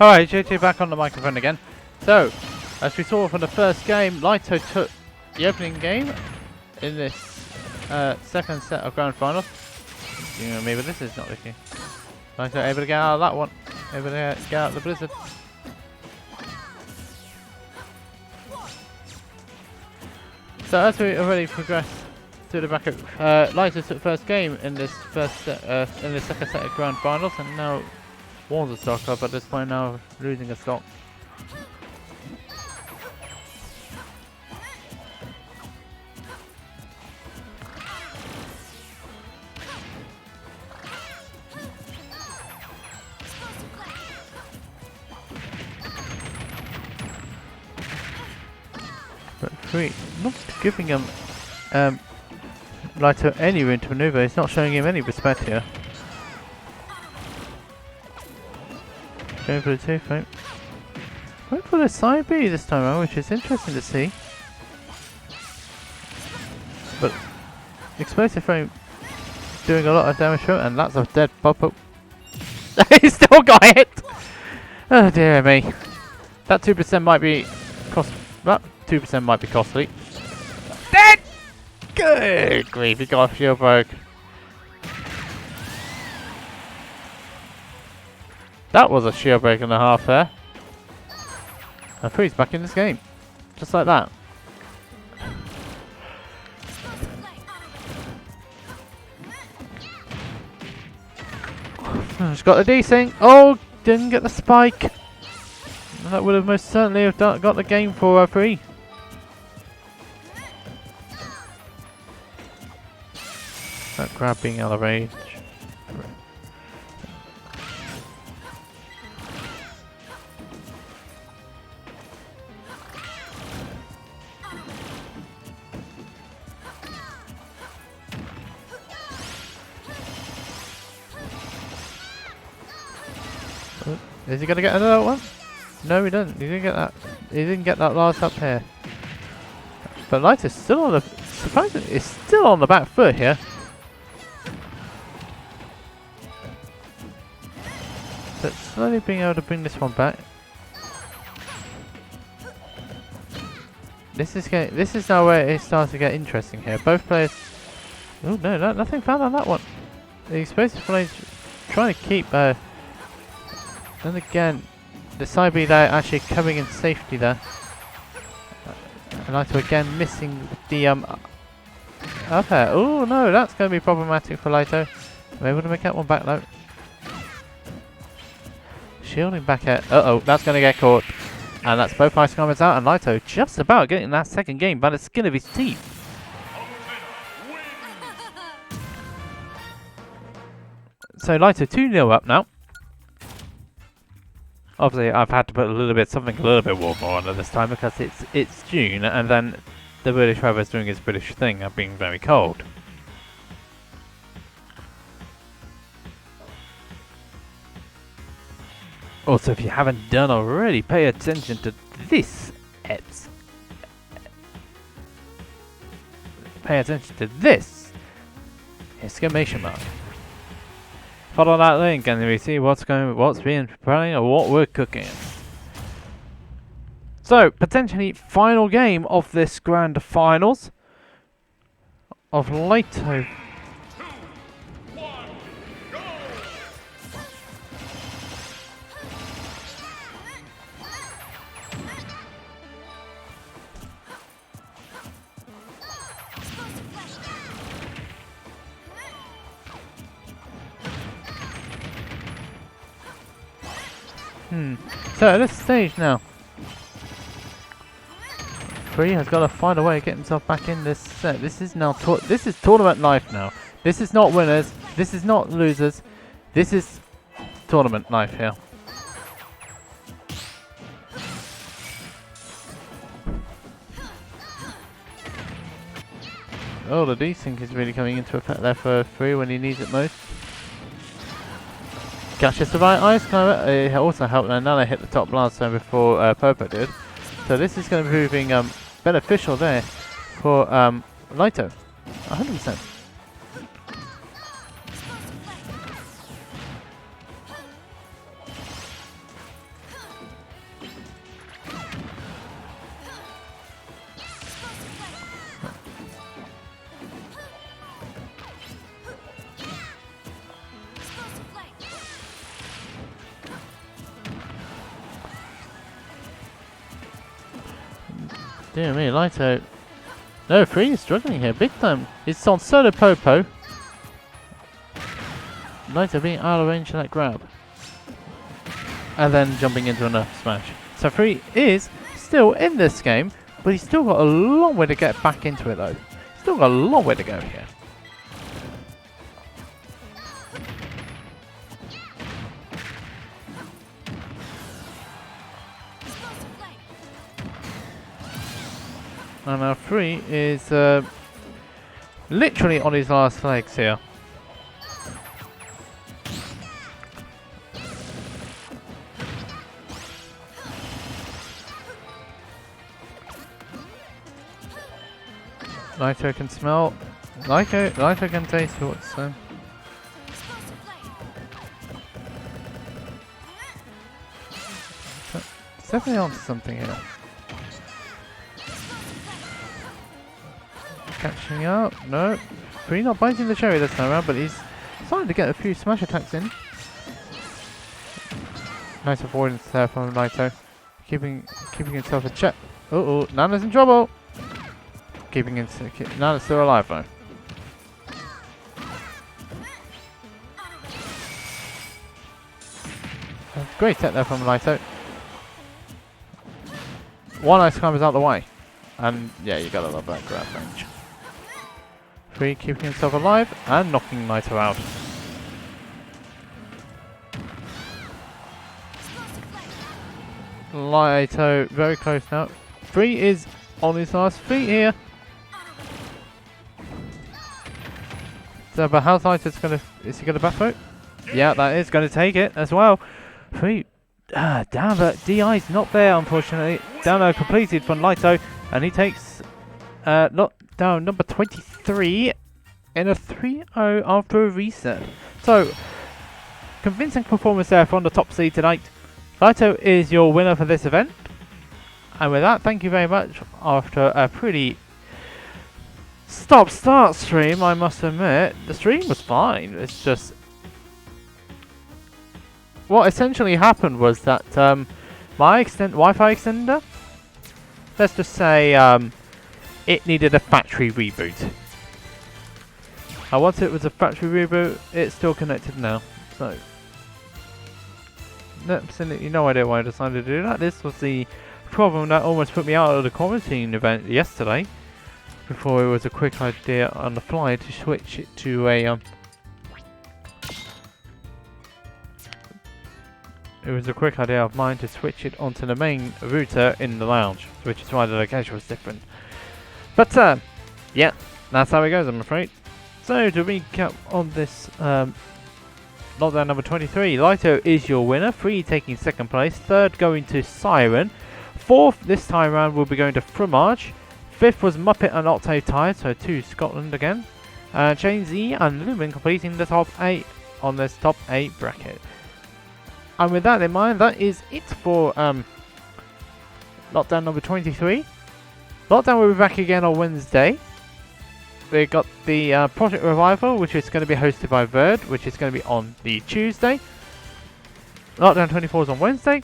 Alright, JT back on the microphone again. So, as we saw from the first game, Lyto took the opening game in this second set of grand finals. You know, maybe this is not looking. Lyto able to get out of that one. Able to get out of the blizzard. So as we already progressed to the bracket, Lyto took first game in this in the second set of grand finals, and now warns a stock up at this point, now losing a stock. But Phrey not giving him Lyto any room to maneuver. He's not showing him any respect here. Going for the 2 frame. Went for the side B this time around, which is interesting to see. But explosive frame doing a lot of damage to it, and that's a dead pop-up. He still got it! Oh dear me. That 2% might be that 2% might be costly. Dead! Good grief, he got a shield broke. That was a shield break and a half there. And Phrey's back in this game. Just like that. He's got the desync. Oh, didn't get the spike. And that would have most certainly have got the game for Phrey. That grab being out of range. Is he gonna get another one? No, he doesn't. He didn't get that. He didn't get that last up here. But Lyto's still on the surprisingly, is still on the back foot here. But slowly being able to bring this one back. This is now where it starts to get interesting here. Both players. Oh no, nothing found on that one. The explosive players trying to keep. Then again, the side B there actually coming in safety there. And Lyto again missing the up air. Oh no, that's going to be problematic for Lyto. I'm able to make that one back though. Shielding back air. Uh-oh, that's going to get caught. And that's both ice climbers out, and Lyto just about getting that second game by the skin of his teeth. So Lyto 2-0 up now. Obviously, I've had to put a little bit warmer on at this time because it's June, and then the British weather is doing its British thing of being very cold. Also, if you haven't done already, pay attention to this. Pay attention to this exclamation mark. Follow that link and we see what's being preparing or what we're cooking. So, potentially final game of this grand finals of Lyto. 2, 1, go! So at this stage now, Phrey has got to find a way to get himself back in this set. This is now this is tournament life now. This is not winners. This is not losers. This is tournament life here. Oh, the desync is really coming into effect there for Phrey when he needs it most. Catches the right ice climber. It also helped Nana hit the top blast zone before Popo did. So this is going to be proving beneficial there for Lyto. 100%. Dear me, Lyto. No, Phrey is struggling here, big time. He's on solo Popo. Lyto being out of range to that grab. And then jumping into another smash. So Phrey is still in this game, but he's still got a long way to get back into it though. Still got a long way to go here. And now Phrey is literally on his last legs here. Lyto can smell. Lyto can taste what's He's definitely onto something here. Catching up. No. Phrey not biting the cherry this time around, but he's starting to get a few smash attacks in. Nice avoidance there from Lyto. Keeping himself in check. Uh-oh, Nana's in trouble! Nana's still alive though. Great tech there from Lyto. One ice climb is out the way. And yeah, you gotta love that grab range. Phrey keeping himself alive and knocking Lyto out. Lyto very close now. Phrey is on his last feet here. So, but how's Lyto's is he gonna back vote? Yeah, that is gonna take it as well. Phrey, down, but DI's not there unfortunately. Down completed from Lyto, and he takes knockdown number 23 in a 3-0 after a reset. So, convincing performance there from the top seed tonight. Lyto is your winner for this event. And with that, thank you very much. After a pretty stop-start stream, I must admit, the stream was fine. It's just what essentially happened was that my Wi-Fi extender, let's just say it needed a factory reboot. And once it was a factory reboot, it's still connected now. So, absolutely no idea why I decided to do that. This was the problem that almost put me out of the quarantine event yesterday. Before it was a quick idea on the fly to switch it to a it was a quick idea of mine to switch it onto the main router in the lounge, which is why the location was different. But yeah, that's how it goes, I'm afraid. So to recap on this lockdown number 23, Lyto is your winner, Phrey taking second place, third going to Siren, fourth this time around will be going to Fromage, fifth was Muppet and Octave tied, so to Scotland again, Chain Z and Lumen completing the top 8 on this top 8 bracket. And with that in mind, that is it for lockdown number 23. Lockdown will be back again on Wednesday. We got the Project Revival, which is going to be hosted by Verd, which is going to be on the Tuesday. Lockdown 24 is on Wednesday.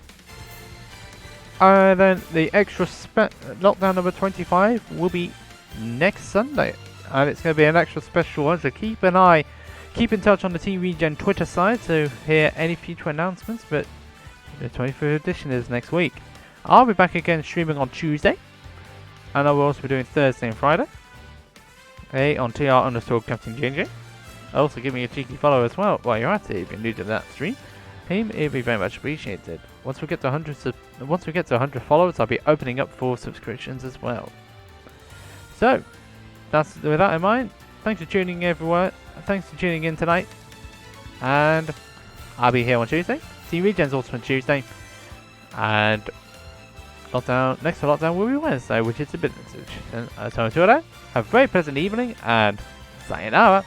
And then the extra Lockdown number 25 will be next Sunday. And it's going to be an extra special one, so keep in touch on the Team Regen Twitter side to hear any future announcements, but the 23rd edition is next week. I'll be back again streaming on Tuesday, and I will also be doing Thursday and Friday. Hey, on TR_Captain JJ. Also give me a cheeky follow as well while you're at it if you're new to that stream. It'd be very much appreciated. Once we get to 100 followers, I'll be opening up for subscriptions as well. So, with that in mind, thanks for tuning in, everyone. Thanks for tuning in tonight, and I'll be here on Tuesday. Team Regen's also on Tuesday, and next to lockdown will be Wednesday, which is a business edition. So until then, have a very pleasant evening, and sayonara.